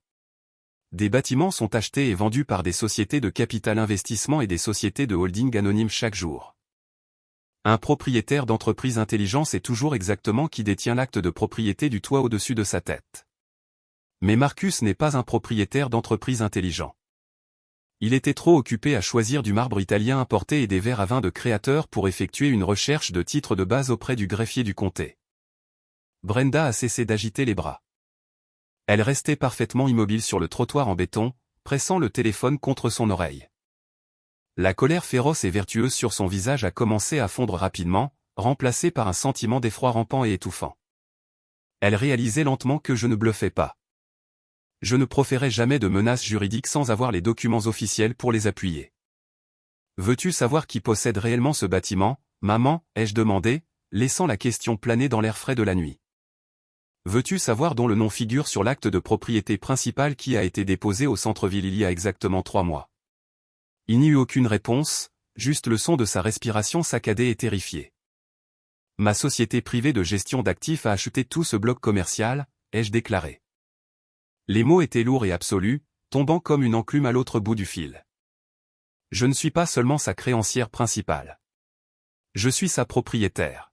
Speaker 1: Des bâtiments sont achetés et vendus par des sociétés de capital investissement et des sociétés de holding anonymes chaque jour. Un propriétaire d'entreprise intelligent sait toujours exactement qui détient l'acte de propriété du toit au-dessus de sa tête. Mais Marcus n'est pas un propriétaire d'entreprise intelligent. Il était trop occupé à choisir du marbre italien importé et des verres à vin de créateur pour effectuer une recherche de titre de base auprès du greffier du comté. Brenda a cessé d'agiter les bras. Elle restait parfaitement immobile sur le trottoir en béton, pressant le téléphone contre son oreille. La colère féroce et vertueuse sur son visage a commencé à fondre rapidement, remplacée par un sentiment d'effroi rampant et étouffant. Elle réalisait lentement que je ne bluffais pas. Je ne proférais jamais de menaces juridiques sans avoir les documents officiels pour les appuyer. « Veux-tu savoir qui possède réellement ce bâtiment, maman » ai-je demandé, laissant la question planer dans l'air frais de la nuit. « Veux-tu savoir dont le nom figure sur l'acte de propriété principal qui a été déposé au centre-ville il y a exactement 3 mois ?» Il n'y eut aucune réponse, juste le son de sa respiration saccadée et terrifiée. « Ma société privée de gestion d'actifs a acheté tout ce bloc commercial » ai-je déclaré. Les mots étaient lourds et absolus, tombant comme une enclume à l'autre bout du fil. Je ne suis pas seulement sa créancière principale. Je suis sa propriétaire.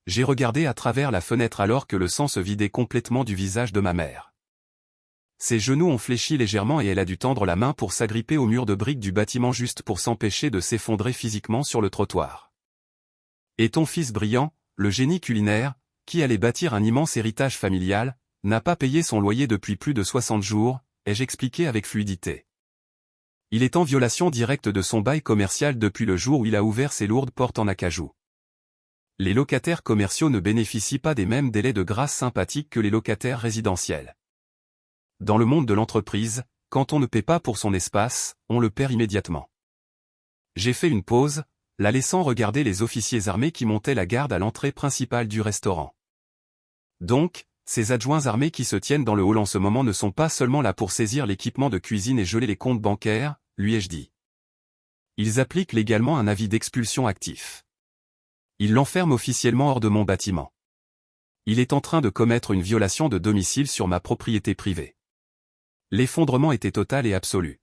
Speaker 1: J'ai regardé à travers la fenêtre alors que le sang se vidait complètement du visage de ma mère. Ses genoux ont fléchi légèrement et elle a dû tendre la main pour s'agripper au mur de briques du bâtiment juste pour s'empêcher de s'effondrer physiquement sur le trottoir. Et ton fils brillant, le génie culinaire, qui allait bâtir un immense héritage familial, n'a pas payé son loyer depuis plus de 60 jours, ai-je expliqué avec fluidité. Il est en violation directe de son bail commercial depuis le jour où il a ouvert ses lourdes portes en acajou. Les locataires commerciaux ne bénéficient pas des mêmes délais de grâce sympathiques que les locataires résidentiels. Dans le monde de l'entreprise, quand on ne paie pas pour son espace, on le perd immédiatement. J'ai fait une pause, la laissant regarder les officiers armés qui montaient la garde à l'entrée principale du restaurant. Donc, ces adjoints armés qui se tiennent dans le hall en ce moment ne sont pas seulement là pour saisir l'équipement de cuisine et geler les comptes bancaires, lui ai-je dit. Ils appliquent légalement un avis d'expulsion actif. Ils l'enferment officiellement hors de mon bâtiment. Il est en train de commettre une violation de domicile sur ma propriété privée. L'effondrement était total et absolu.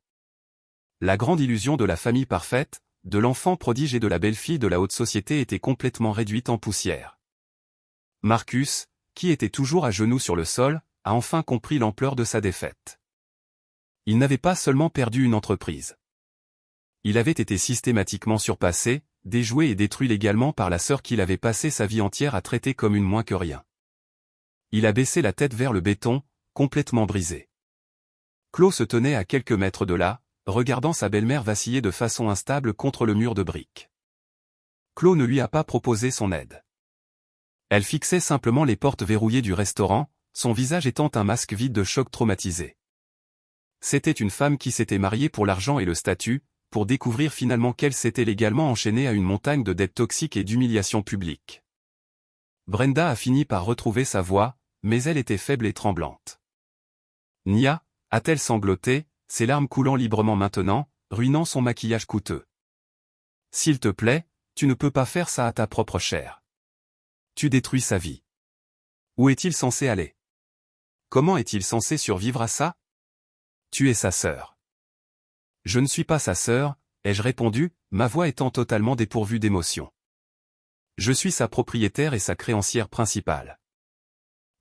Speaker 1: La grande illusion de la famille parfaite, de l'enfant prodige et de la belle-fille de la haute société était complètement réduite en poussière. Marcus, qui était toujours à genoux sur le sol, a enfin compris l'ampleur de sa défaite. Il n'avait pas seulement perdu une entreprise. Il avait été systématiquement surpassé, déjoué et détruit légalement par la sœur qu'il avait passé sa vie entière à traiter comme une moins que rien. Il a baissé la tête vers le béton, complètement brisé. Claude se tenait à quelques mètres de là, regardant sa belle-mère vaciller de façon instable contre le mur de briques. Claude ne lui a pas proposé son aide. Elle fixait simplement les portes verrouillées du restaurant, son visage étant un masque vide de choc traumatisé. C'était une femme qui s'était mariée pour l'argent et le statut, pour découvrir finalement qu'elle s'était légalement enchaînée à une montagne de dettes toxiques et d'humiliation publique. Brenda a fini par retrouver sa voix, mais elle était faible et tremblante. Nia, a-t-elle sangloté, ses larmes coulant librement maintenant, ruinant son maquillage coûteux. S'il te plaît, tu ne peux pas faire ça à ta propre chair. Tu détruis sa vie. Où est-il censé aller? Comment est-il censé survivre à ça? Tu es sa sœur. Je ne suis pas sa sœur, ai-je répondu, ma voix étant totalement dépourvue d'émotion. Je suis sa propriétaire et sa créancière principale.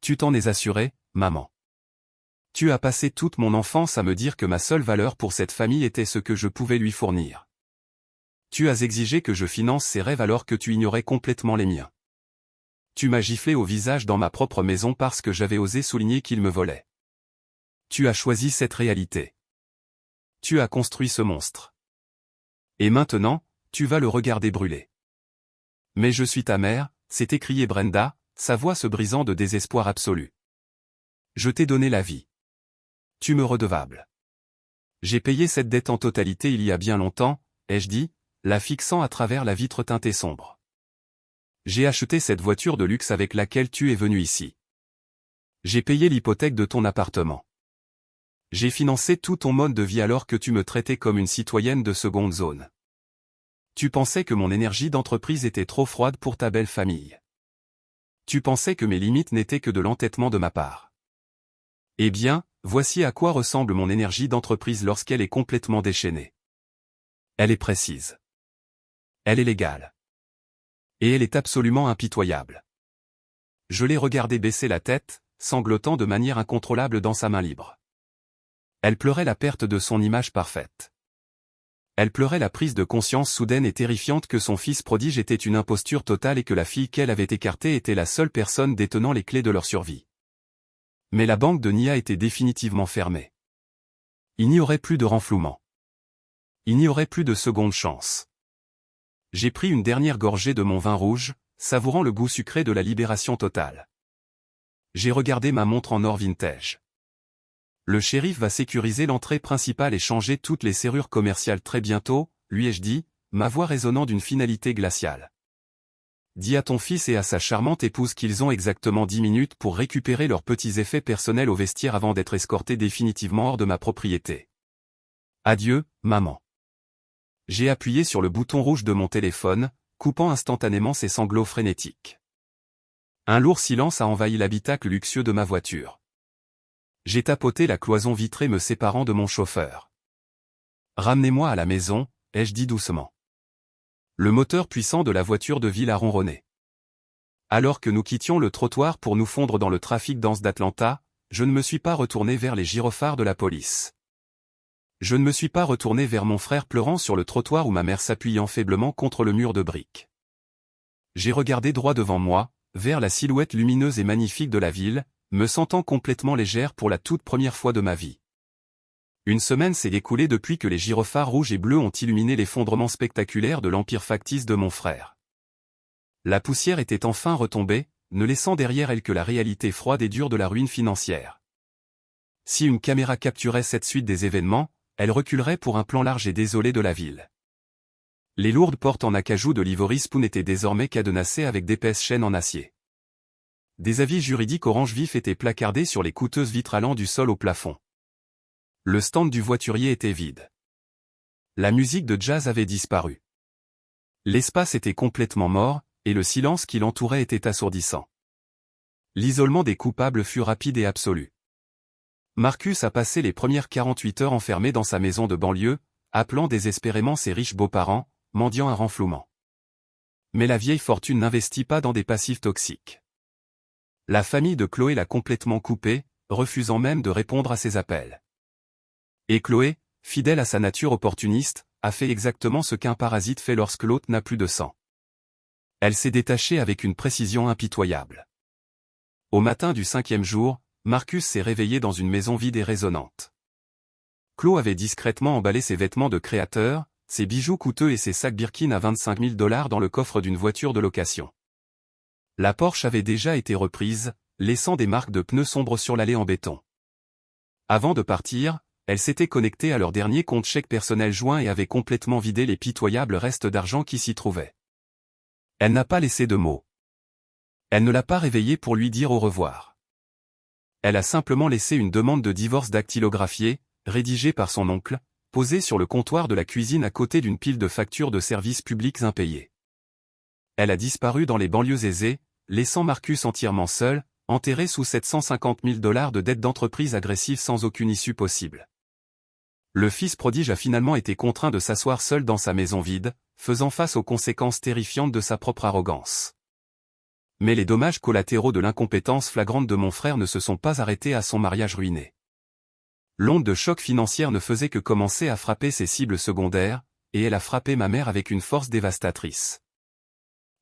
Speaker 1: Tu t'en es assuré, maman. Tu as passé toute mon enfance à me dire que ma seule valeur pour cette famille était ce que je pouvais lui fournir. Tu as exigé que je finance ses rêves alors que tu ignorais complètement les miens. Tu m'as giflé au visage dans ma propre maison parce que j'avais osé souligner qu'il me volait. Tu as choisi cette réalité. Tu as construit ce monstre. Et maintenant, tu vas le regarder brûler. Mais je suis ta mère, s'est écriée Brenda, sa voix se brisant de désespoir absolu. Je t'ai donné la vie. Tu me redevable. J'ai payé cette dette en totalité il y a bien longtemps, ai-je dit, la fixant à travers la vitre teintée sombre. J'ai acheté cette voiture de luxe avec laquelle tu es venu ici. J'ai payé l'hypothèque de ton appartement. J'ai financé tout ton mode de vie alors que tu me traitais comme une citoyenne de seconde zone. Tu pensais que mon énergie d'entreprise était trop froide pour ta belle famille. Tu pensais que mes limites n'étaient que de l'entêtement de ma part. Eh bien, voici à quoi ressemble mon énergie d'entreprise lorsqu'elle est complètement déchaînée. Elle est précise. Elle est légale. Et elle est absolument impitoyable. Je l'ai regardée baisser la tête, sanglotant de manière incontrôlable dans sa main libre. Elle pleurait la perte de son image parfaite. Elle pleurait la prise de conscience soudaine et terrifiante que son fils prodige était une imposture totale et que la fille qu'elle avait écartée était la seule personne détenant les clés de leur survie. Mais la banque de Nia était définitivement fermée. Il n'y aurait plus de renflouement. Il n'y aurait plus de seconde chance. J'ai pris une dernière gorgée de mon vin rouge, savourant le goût sucré de la libération totale. J'ai regardé ma montre en or vintage. Le shérif va sécuriser l'entrée principale et changer toutes les serrures commerciales très bientôt, lui ai-je dit, ma voix résonnant d'une finalité glaciale. Dis à ton fils et à sa charmante épouse qu'ils ont exactement 10 minutes pour récupérer leurs petits effets personnels au vestiaire avant d'être escortés définitivement hors de ma propriété. Adieu, maman. J'ai appuyé sur le bouton rouge de mon téléphone, coupant instantanément ses sanglots frénétiques. Un lourd silence a envahi l'habitacle luxueux de ma voiture. J'ai tapoté la cloison vitrée me séparant de mon chauffeur. Ramenez-moi à la maison, ai-je dit doucement. Le moteur puissant de la voiture de ville a ronronné. Alors que nous quittions le trottoir pour nous fondre dans le trafic dense d'Atlanta, je ne me suis pas retourné vers les gyrophares de la police. Je ne me suis pas retourné vers mon frère pleurant sur le trottoir ou ma mère s'appuyant faiblement contre le mur de briques. J'ai regardé droit devant moi, vers la silhouette lumineuse et magnifique de la ville, me sentant complètement légère pour la toute première fois de ma vie. Une semaine s'est écoulée depuis que les gyrophares rouges et bleus ont illuminé l'effondrement spectaculaire de l'empire factice de mon frère. La poussière était enfin retombée, ne laissant derrière elle que la réalité froide et dure de la ruine financière. Si une caméra capturait cette suite des événements, elle reculerait pour un plan large et désolé de la ville. Les lourdes portes en acajou de l'Ivory Spoon étaient désormais cadenassées avec d'épaisses chaînes en acier. Des avis juridiques orange vif étaient placardés sur les coûteuses vitres allant du sol au plafond. Le stand du voiturier était vide. La musique de jazz avait disparu. L'espace était complètement mort, et le silence qui l'entourait était assourdissant. L'isolement des coupables fut rapide et absolu. Marcus a passé les premières 48 heures enfermé dans sa maison de banlieue, appelant désespérément ses riches beaux-parents, mendiant un renflouement. Mais la vieille fortune n'investit pas dans des passifs toxiques. La famille de Chloé l'a complètement coupé, refusant même de répondre à ses appels. Et Chloé, fidèle à sa nature opportuniste, a fait exactement ce qu'un parasite fait lorsque l'hôte n'a plus de sang. Elle s'est détachée avec une précision impitoyable. Au matin du 5e jour, Marcus s'est réveillé dans une maison vide et résonnante. Chloé avait discrètement emballé ses vêtements de créateur, ses bijoux coûteux et ses sacs Birkin à 25 000 $ dans le coffre d'une voiture de location. La Porsche avait déjà été reprise, laissant des marques de pneus sombres sur l'allée en béton. Avant de partir, elle s'était connectée à leur dernier compte chèque personnel joint et avait complètement vidé les pitoyables restes d'argent qui s'y trouvaient. Elle n'a pas laissé de mots. Elle ne l'a pas réveillé pour lui dire au revoir. Elle a simplement laissé une demande de divorce dactylographiée, rédigée par son oncle, posée sur le comptoir de la cuisine à côté d'une pile de factures de services publics impayées. Elle a disparu dans les banlieues aisées, laissant Marcus entièrement seul, enterré sous 750 000 $ de dettes d'entreprise agressives sans aucune issue possible. Le fils prodige a finalement été contraint de s'asseoir seul dans sa maison vide, faisant face aux conséquences terrifiantes de sa propre arrogance. Mais les dommages collatéraux de l'incompétence flagrante de mon frère ne se sont pas arrêtés à son mariage ruiné. L'onde de choc financière ne faisait que commencer à frapper ses cibles secondaires, et elle a frappé ma mère avec une force dévastatrice.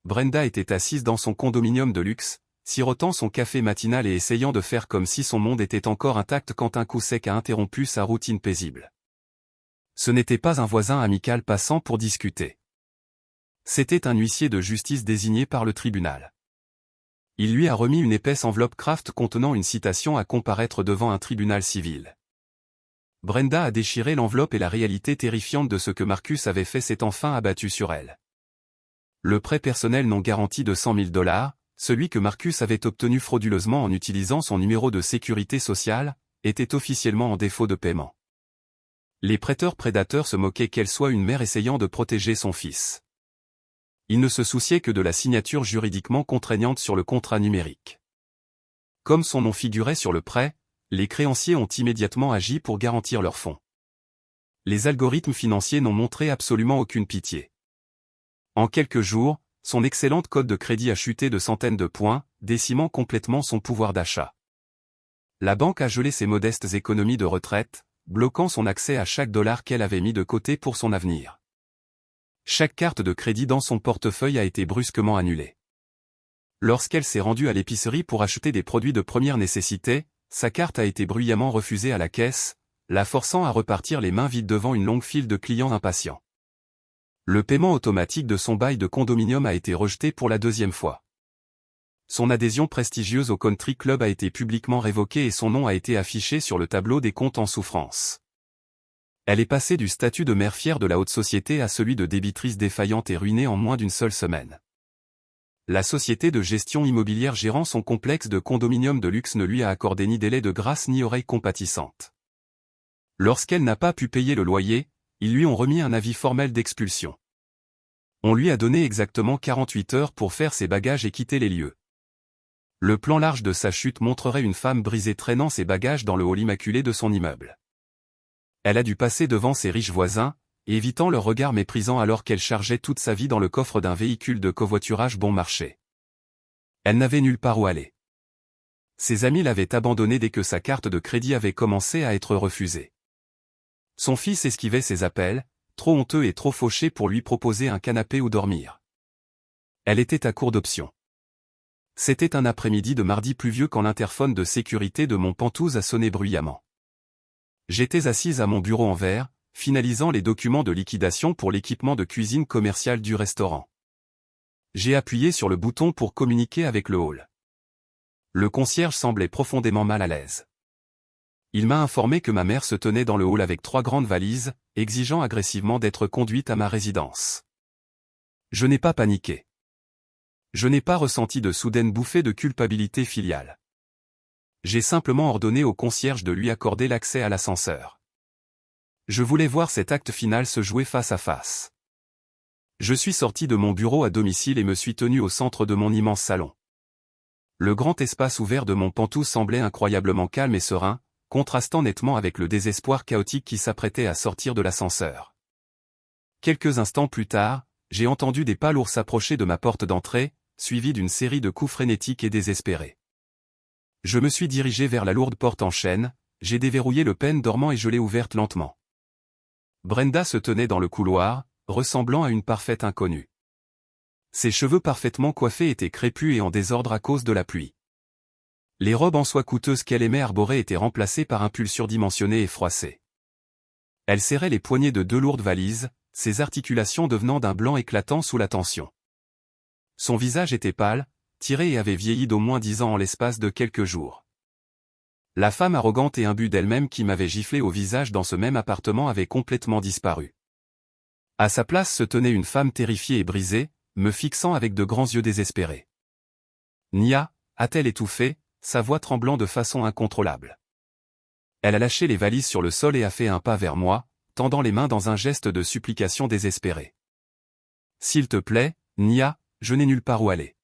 Speaker 1: Brenda était assise dans son condominium de luxe, sirotant son café matinal et essayant de faire comme si son monde était encore intact quand un coup sec a interrompu sa routine paisible. Ce n'était pas un voisin amical passant pour discuter. C'était un huissier de justice désigné par le tribunal. Il lui a remis une épaisse enveloppe Kraft contenant une citation à comparaître devant un tribunal civil. Brenda a déchiré l'enveloppe et la réalité terrifiante de ce que Marcus avait fait s'est enfin abattue sur elle. Le prêt personnel non garanti de 100 000 $, celui que Marcus avait obtenu frauduleusement en utilisant son numéro de sécurité sociale, était officiellement en défaut de paiement. Les prêteurs prédateurs se moquaient qu'elle soit une mère essayant de protéger son fils. Ils ne se souciaient que de la signature juridiquement contraignante sur le contrat numérique. Comme son nom figurait sur le prêt, les créanciers ont immédiatement agi pour garantir leurs fonds. Les algorithmes financiers n'ont montré absolument aucune pitié. En quelques jours, son excellente cote de crédit a chuté de centaines de points, décimant complètement son pouvoir d'achat. La banque a gelé ses modestes économies de retraite, bloquant son accès à chaque dollar qu'elle avait mis de côté pour son avenir. Chaque carte de crédit dans son portefeuille a été brusquement annulée. Lorsqu'elle s'est rendue à l'épicerie pour acheter des produits de première nécessité, sa carte a été bruyamment refusée à la caisse, la forçant à repartir les mains vides devant une longue file de clients impatients. Le paiement automatique de son bail de condominium a été rejeté pour la deuxième fois. Son adhésion prestigieuse au country club a été publiquement révoquée et son nom a été affiché sur le tableau des comptes en souffrance. Elle est passée du statut de mère fière de la haute société à celui de débitrice défaillante et ruinée en moins d'une seule semaine. La société de gestion immobilière gérant son complexe de condominium de luxe ne lui a accordé ni délai de grâce ni oreille compatissante. Lorsqu'elle n'a pas pu payer le loyer, ils lui ont remis un avis formel d'expulsion. On lui a donné exactement 48 heures pour faire ses bagages et quitter les lieux. Le plan large de sa chute montrerait une femme brisée traînant ses bagages dans le hall immaculé de son immeuble. Elle a dû passer devant ses riches voisins, évitant leur regard méprisant alors qu'elle chargeait toute sa vie dans le coffre d'un véhicule de covoiturage bon marché. Elle n'avait nulle part où aller. Ses amis l'avaient abandonnée dès que sa carte de crédit avait commencé à être refusée. Son fils esquivait ses appels, trop honteux et trop fauché pour lui proposer un canapé où dormir. Elle était à court d'options. C'était un après-midi de mardi pluvieux quand l'interphone de sécurité de mon Penthouse a sonné bruyamment. J'étais assise à mon bureau en verre, finalisant les documents de liquidation pour l'équipement de cuisine commerciale du restaurant. J'ai appuyé sur le bouton pour communiquer avec le hall. Le concierge semblait profondément mal à l'aise. Il m'a informé que ma mère se tenait dans le hall avec 3 grandes valises, exigeant agressivement d'être conduite à ma résidence. Je n'ai pas paniqué. Je n'ai pas ressenti de soudaine bouffée de culpabilité filiale. J'ai simplement ordonné au concierge de lui accorder l'accès à l'ascenseur. Je voulais voir cet acte final se jouer face à face. Je suis sorti de mon bureau à domicile et me suis tenu au centre de mon immense salon. Le grand espace ouvert de mon Penthouse semblait incroyablement calme et serein, contrastant nettement avec le désespoir chaotique qui s'apprêtait à sortir de l'ascenseur. Quelques instants plus tard, j'ai entendu des pas lourds s'approcher de ma porte d'entrée, suivis d'une série de coups frénétiques et désespérés. Je me suis dirigé vers la lourde porte en chêne, j'ai déverrouillé le pêne dormant et je l'ai ouverte lentement. Brenda se tenait dans le couloir, ressemblant à une parfaite inconnue. Ses cheveux parfaitement coiffés étaient crépus et en désordre à cause de la pluie. Les robes en soie coûteuses qu'elle aimait arborer étaient remplacées par un pull surdimensionné et froissé. Elle serrait les poignets de 2 lourdes valises, ses articulations devenant d'un blanc éclatant sous la tension. Son visage était pâle, tiré et avait vieilli d'au moins 10 ans en l'espace de quelques jours. La femme arrogante et imbue d'elle-même qui m'avait giflé au visage dans ce même appartement avait complètement disparu. À sa place se tenait une femme terrifiée et brisée, me fixant avec de grands yeux désespérés. Nia, a-t-elle étouffé, sa voix tremblant de façon incontrôlable. Elle a lâché les valises sur le sol et a fait un pas vers moi, tendant les mains dans un geste de supplication désespérée. « S'il te plaît, Nia, je n'ai nulle part où aller.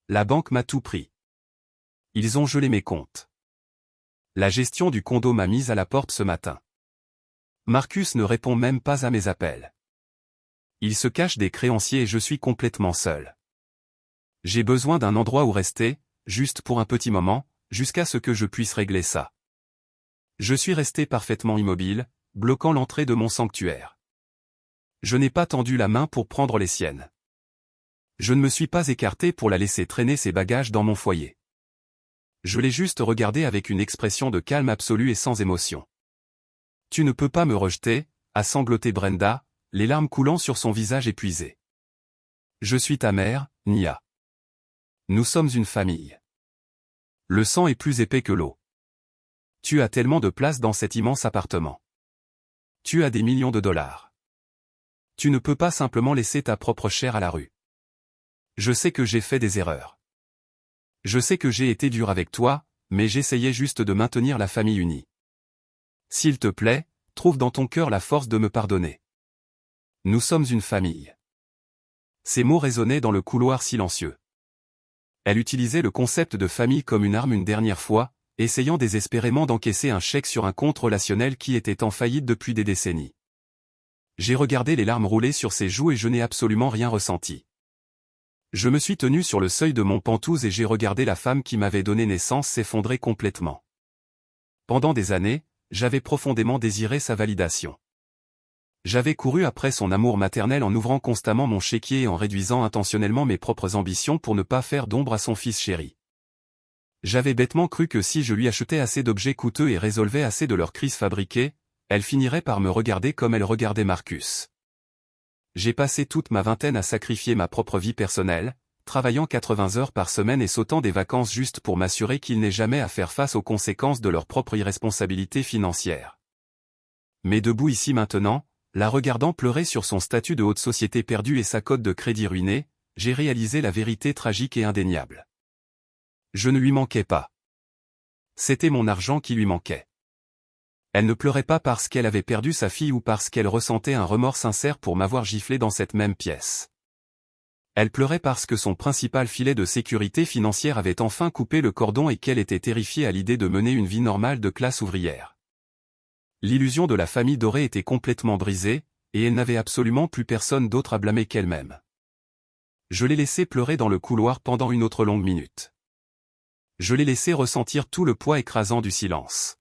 Speaker 1: La banque m'a tout pris. Ils ont gelé mes comptes. La gestion du condo m'a mise à la porte ce matin. Marcus ne répond même pas à mes appels. Il se cache des créanciers et je suis complètement seul. J'ai besoin d'un endroit où rester, juste pour un petit moment, jusqu'à ce que je puisse régler ça. Je suis resté parfaitement immobile, bloquant l'entrée de mon sanctuaire. Je n'ai pas tendu la main pour prendre les siennes. Je ne me suis pas écarté pour la laisser traîner ses bagages dans mon foyer. Je l'ai juste regardée avec une expression de calme absolu et sans émotion. « Tu ne peux pas me rejeter », a sangloté Brenda, les larmes coulant sur son visage épuisé. « Je suis ta mère, Nia. Nous sommes une famille. Le sang est plus épais que l'eau. Tu as tellement de place dans cet immense appartement. Tu as des millions de dollars. Tu ne peux pas simplement laisser ta propre chair à la rue. Je sais que j'ai fait des erreurs. Je sais que j'ai été dur avec toi, mais j'essayais juste de maintenir la famille unie. S'il te plaît, trouve dans ton cœur la force de me pardonner. Nous sommes une famille. » Ces mots résonnaient dans le couloir silencieux. Elle utilisait le concept de famille comme une arme une dernière fois, essayant désespérément d'encaisser un chèque sur un compte relationnel qui était en faillite depuis des décennies. J'ai regardé les larmes rouler sur ses joues et je n'ai absolument rien ressenti. Je me suis tenu sur le seuil de mon pentouse et j'ai regardé la femme qui m'avait donné naissance s'effondrer complètement. Pendant des années, j'avais profondément désiré sa validation. J'avais couru après son amour maternel en ouvrant constamment mon chéquier et en réduisant intentionnellement mes propres ambitions pour ne pas faire d'ombre à son fils chéri. J'avais bêtement cru que si je lui achetais assez d'objets coûteux et résolvais assez de leurs crises fabriquées, elle finirait par me regarder comme elle regardait Marcus. J'ai passé toute ma vingtaine à sacrifier ma propre vie personnelle, travaillant 80 heures par semaine et sautant des vacances juste pour m'assurer qu'ils n'aient jamais à faire face aux conséquences de leur propre irresponsabilité financière. Mais debout ici maintenant, la regardant pleurer sur son statut de haute société perdue et sa cote de crédit ruinée, j'ai réalisé la vérité tragique et indéniable. Je ne lui manquais pas. C'était mon argent qui lui manquait. Elle ne pleurait pas parce qu'elle avait perdu sa fille ou parce qu'elle ressentait un remords sincère pour m'avoir giflé dans cette même pièce. Elle pleurait parce que son principal filet de sécurité financière avait enfin coupé le cordon et qu'elle était terrifiée à l'idée de mener une vie normale de classe ouvrière. L'illusion de la famille dorée était complètement brisée, et elle n'avait absolument plus personne d'autre à blâmer qu'elle-même. Je l'ai laissée pleurer dans le couloir pendant une autre longue minute. Je l'ai laissée ressentir tout le poids écrasant du silence.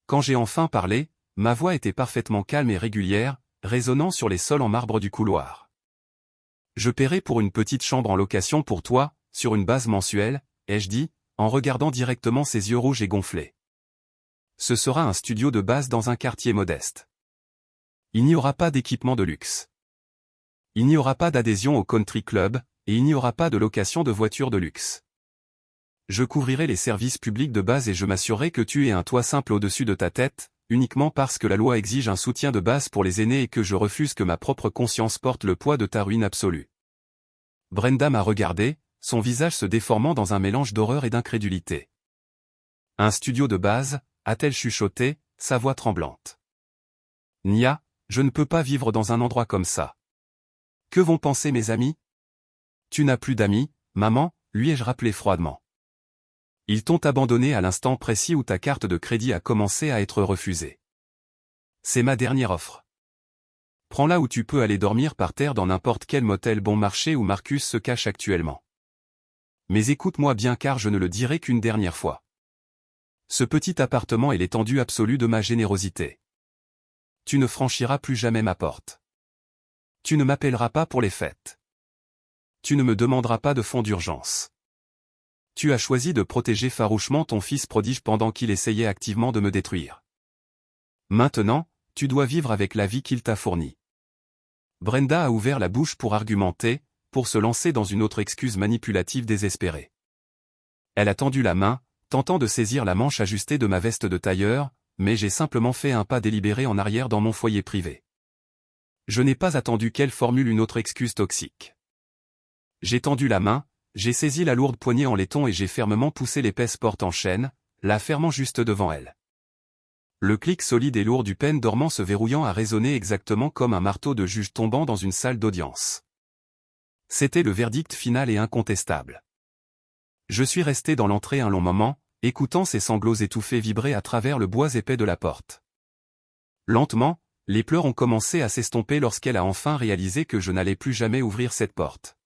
Speaker 1: Quand j'ai enfin parlé, ma voix était parfaitement calme et régulière, résonnant sur les sols en marbre du couloir. Je paierai pour une petite chambre en location pour toi, sur une base mensuelle, ai-je dit, en regardant directement ses yeux rouges et gonflés. Ce sera un studio de base dans un quartier modeste. Il n'y aura pas d'équipement de luxe. Il n'y aura pas d'adhésion au country club, et il n'y aura pas de location de voitures de luxe. Je couvrirai les services publics de base et je m'assurerai que tu aies un toit simple au-dessus de ta tête, uniquement parce que la loi exige un soutien de base pour les aînés et que je refuse que ma propre conscience porte le poids de ta ruine absolue. Brenda m'a regardé, son visage se déformant dans un mélange d'horreur et d'incrédulité. Un studio de base, a-t-elle chuchoté, sa voix tremblante. Nia, je ne peux pas vivre dans un endroit comme ça. Que vont penser mes amis? Tu n'as plus d'amis, maman, lui ai-je rappelé froidement. Ils t'ont abandonné à l'instant précis où ta carte de crédit a commencé à être refusée. C'est ma dernière offre. Prends-la où tu peux aller dormir par terre dans n'importe quel motel bon marché où Marcus se cache actuellement. Mais écoute-moi bien car je ne le dirai qu'une dernière fois. Ce petit appartement est l'étendue absolue de ma générosité. Tu ne franchiras plus jamais ma porte. Tu ne m'appelleras pas pour les fêtes. Tu ne me demanderas pas de fonds d'urgence. Tu as choisi de protéger farouchement ton fils prodige pendant qu'il essayait activement de me détruire. Maintenant, tu dois vivre avec la vie qu'il t'a fournie. Brenda a ouvert la bouche pour argumenter, pour se lancer dans une autre excuse manipulative désespérée. Elle a tendu la main, tentant de saisir la manche ajustée de ma veste de tailleur, mais j'ai simplement fait un pas délibéré en arrière dans mon foyer privé. Je n'ai pas attendu qu'elle formule une autre excuse toxique. J'ai tendu la main, j'ai saisi la lourde poignée en laiton et j'ai fermement poussé l'épaisse porte en chêne, la fermant juste devant elle. Le clic solide et lourd du pêne dormant se verrouillant a résonné exactement comme un marteau de juge tombant dans une salle d'audience. C'était le verdict final et incontestable. Je suis resté dans l'entrée un long moment, écoutant ses sanglots étouffés vibrer à travers le bois épais de la porte. Lentement, les pleurs ont commencé à s'estomper lorsqu'elle a enfin réalisé que je n'allais plus jamais ouvrir cette porte.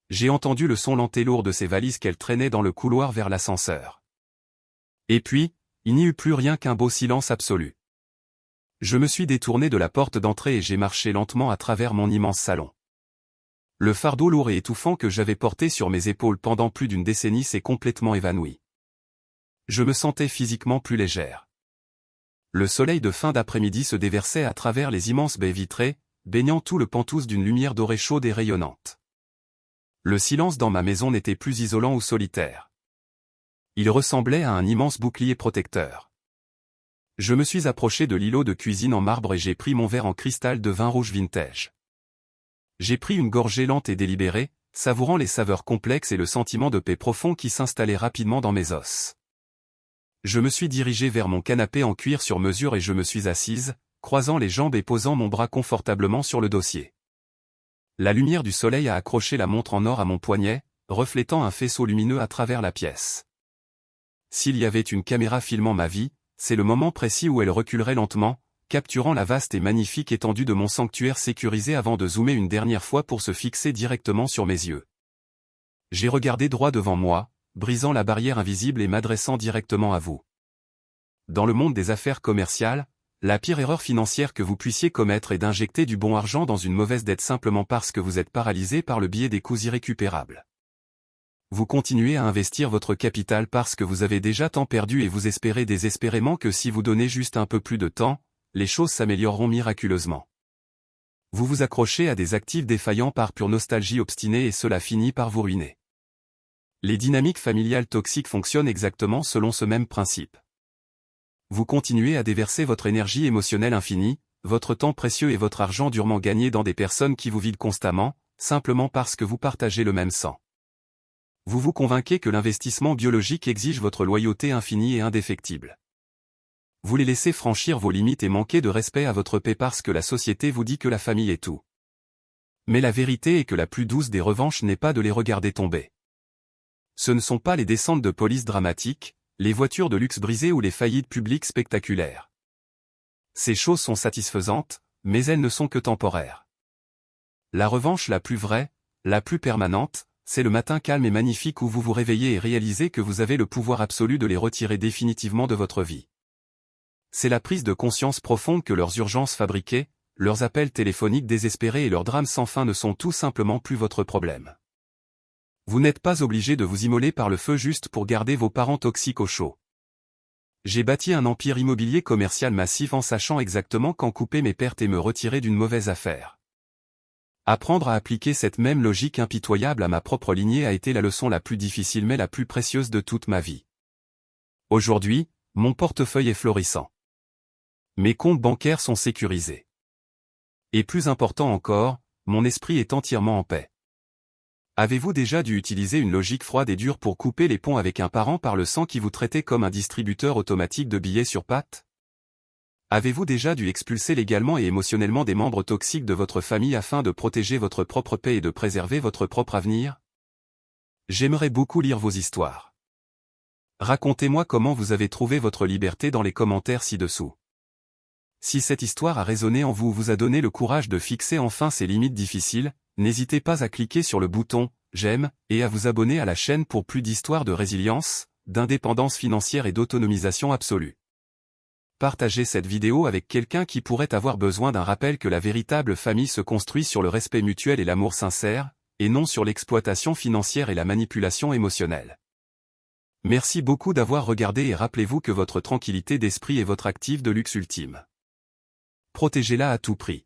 Speaker 1: J'ai entendu le son lent et lourd de ses valises qu'elle traînait dans le couloir vers l'ascenseur. Et puis, il n'y eut plus rien qu'un beau silence absolu. Je me suis détourné de la porte d'entrée et j'ai marché lentement à travers mon immense salon. Le fardeau lourd et étouffant que j'avais porté sur mes épaules pendant plus d'une décennie s'est complètement évanoui. Je me sentais physiquement plus légère. Le soleil de fin d'après-midi se déversait à travers les immenses baies vitrées, baignant tout le Penthouse d'une lumière dorée chaude et rayonnante. Le silence dans ma maison n'était plus isolant ou solitaire. Il ressemblait à un immense bouclier protecteur. Je me suis approché de l'îlot de cuisine en marbre et j'ai pris mon verre en cristal de vin rouge vintage. J'ai pris une gorgée lente et délibérée, savourant les saveurs complexes et le sentiment de paix profond qui s'installait rapidement dans mes os. Je me suis dirigé vers mon canapé en cuir sur mesure et je me suis assise, croisant les jambes et posant mon bras confortablement sur le dossier. La lumière du soleil a accroché la montre en or à mon poignet, reflétant un faisceau lumineux à travers la pièce. S'il y avait une caméra filmant ma vie, c'est le moment précis où elle reculerait lentement, capturant la vaste et magnifique étendue de mon sanctuaire sécurisé avant de zoomer une dernière fois pour se fixer directement sur mes yeux. J'ai regardé droit devant moi, brisant la barrière invisible et m'adressant directement à vous. Dans le monde des affaires commerciales, la pire erreur financière que vous puissiez commettre est d'injecter du bon argent dans une mauvaise dette simplement parce que vous êtes paralysé par le biais des coûts irrécupérables. Vous continuez à investir votre capital parce que vous avez déjà tant perdu et vous espérez désespérément que si vous donnez juste un peu plus de temps, les choses s'amélioreront miraculeusement. Vous vous accrochez à des actifs défaillants par pure nostalgie obstinée et cela finit par vous ruiner. Les dynamiques familiales toxiques fonctionnent exactement selon ce même principe. Vous continuez à déverser votre énergie émotionnelle infinie, votre temps précieux et votre argent durement gagné dans des personnes qui vous vident constamment, simplement parce que vous partagez le même sang. Vous vous convainquez que l'investissement biologique exige votre loyauté infinie et indéfectible. Vous les laissez franchir vos limites et manquer de respect à votre paix parce que la société vous dit que la famille est tout. Mais la vérité est que la plus douce des revanches n'est pas de les regarder tomber. Ce ne sont pas les descentes de police dramatiques, les voitures de luxe brisées ou les faillites publiques spectaculaires. Ces choses sont satisfaisantes, mais elles ne sont que temporaires. La revanche la plus vraie, la plus permanente, c'est le matin calme et magnifique où vous vous réveillez et réalisez que vous avez le pouvoir absolu de les retirer définitivement de votre vie. C'est la prise de conscience profonde que leurs urgences fabriquées, leurs appels téléphoniques désespérés et leurs drames sans fin ne sont tout simplement plus votre problème. Vous n'êtes pas obligé de vous immoler par le feu juste pour garder vos parents toxiques au chaud. J'ai bâti un empire immobilier commercial massif en sachant exactement quand couper mes pertes et me retirer d'une mauvaise affaire. Apprendre à appliquer cette même logique impitoyable à ma propre lignée a été la leçon la plus difficile mais la plus précieuse de toute ma vie. Aujourd'hui, mon portefeuille est florissant. Mes comptes bancaires sont sécurisés. Et plus important encore, mon esprit est entièrement en paix. Avez-vous déjà dû utiliser une logique froide et dure pour couper les ponts avec un parent par le sang qui vous traitait comme un distributeur automatique de billets sur pattes? Avez-vous déjà dû expulser légalement et émotionnellement des membres toxiques de votre famille afin de protéger votre propre paix et de préserver votre propre avenir? J'aimerais beaucoup lire vos histoires. Racontez-moi comment vous avez trouvé votre liberté dans les commentaires ci-dessous. Si cette histoire a résonné en vous ou vous a donné le courage de fixer enfin ces limites difficiles, n'hésitez pas à cliquer sur le bouton « J'aime » et à vous abonner à la chaîne pour plus d'histoires de résilience, d'indépendance financière et d'autonomisation absolue. Partagez cette vidéo avec quelqu'un qui pourrait avoir besoin d'un rappel que la véritable famille se construit sur le respect mutuel et l'amour sincère, et non sur l'exploitation financière et la manipulation émotionnelle. Merci beaucoup d'avoir regardé et rappelez-vous que votre tranquillité d'esprit est votre actif de luxe ultime. Protégez-la à tout prix.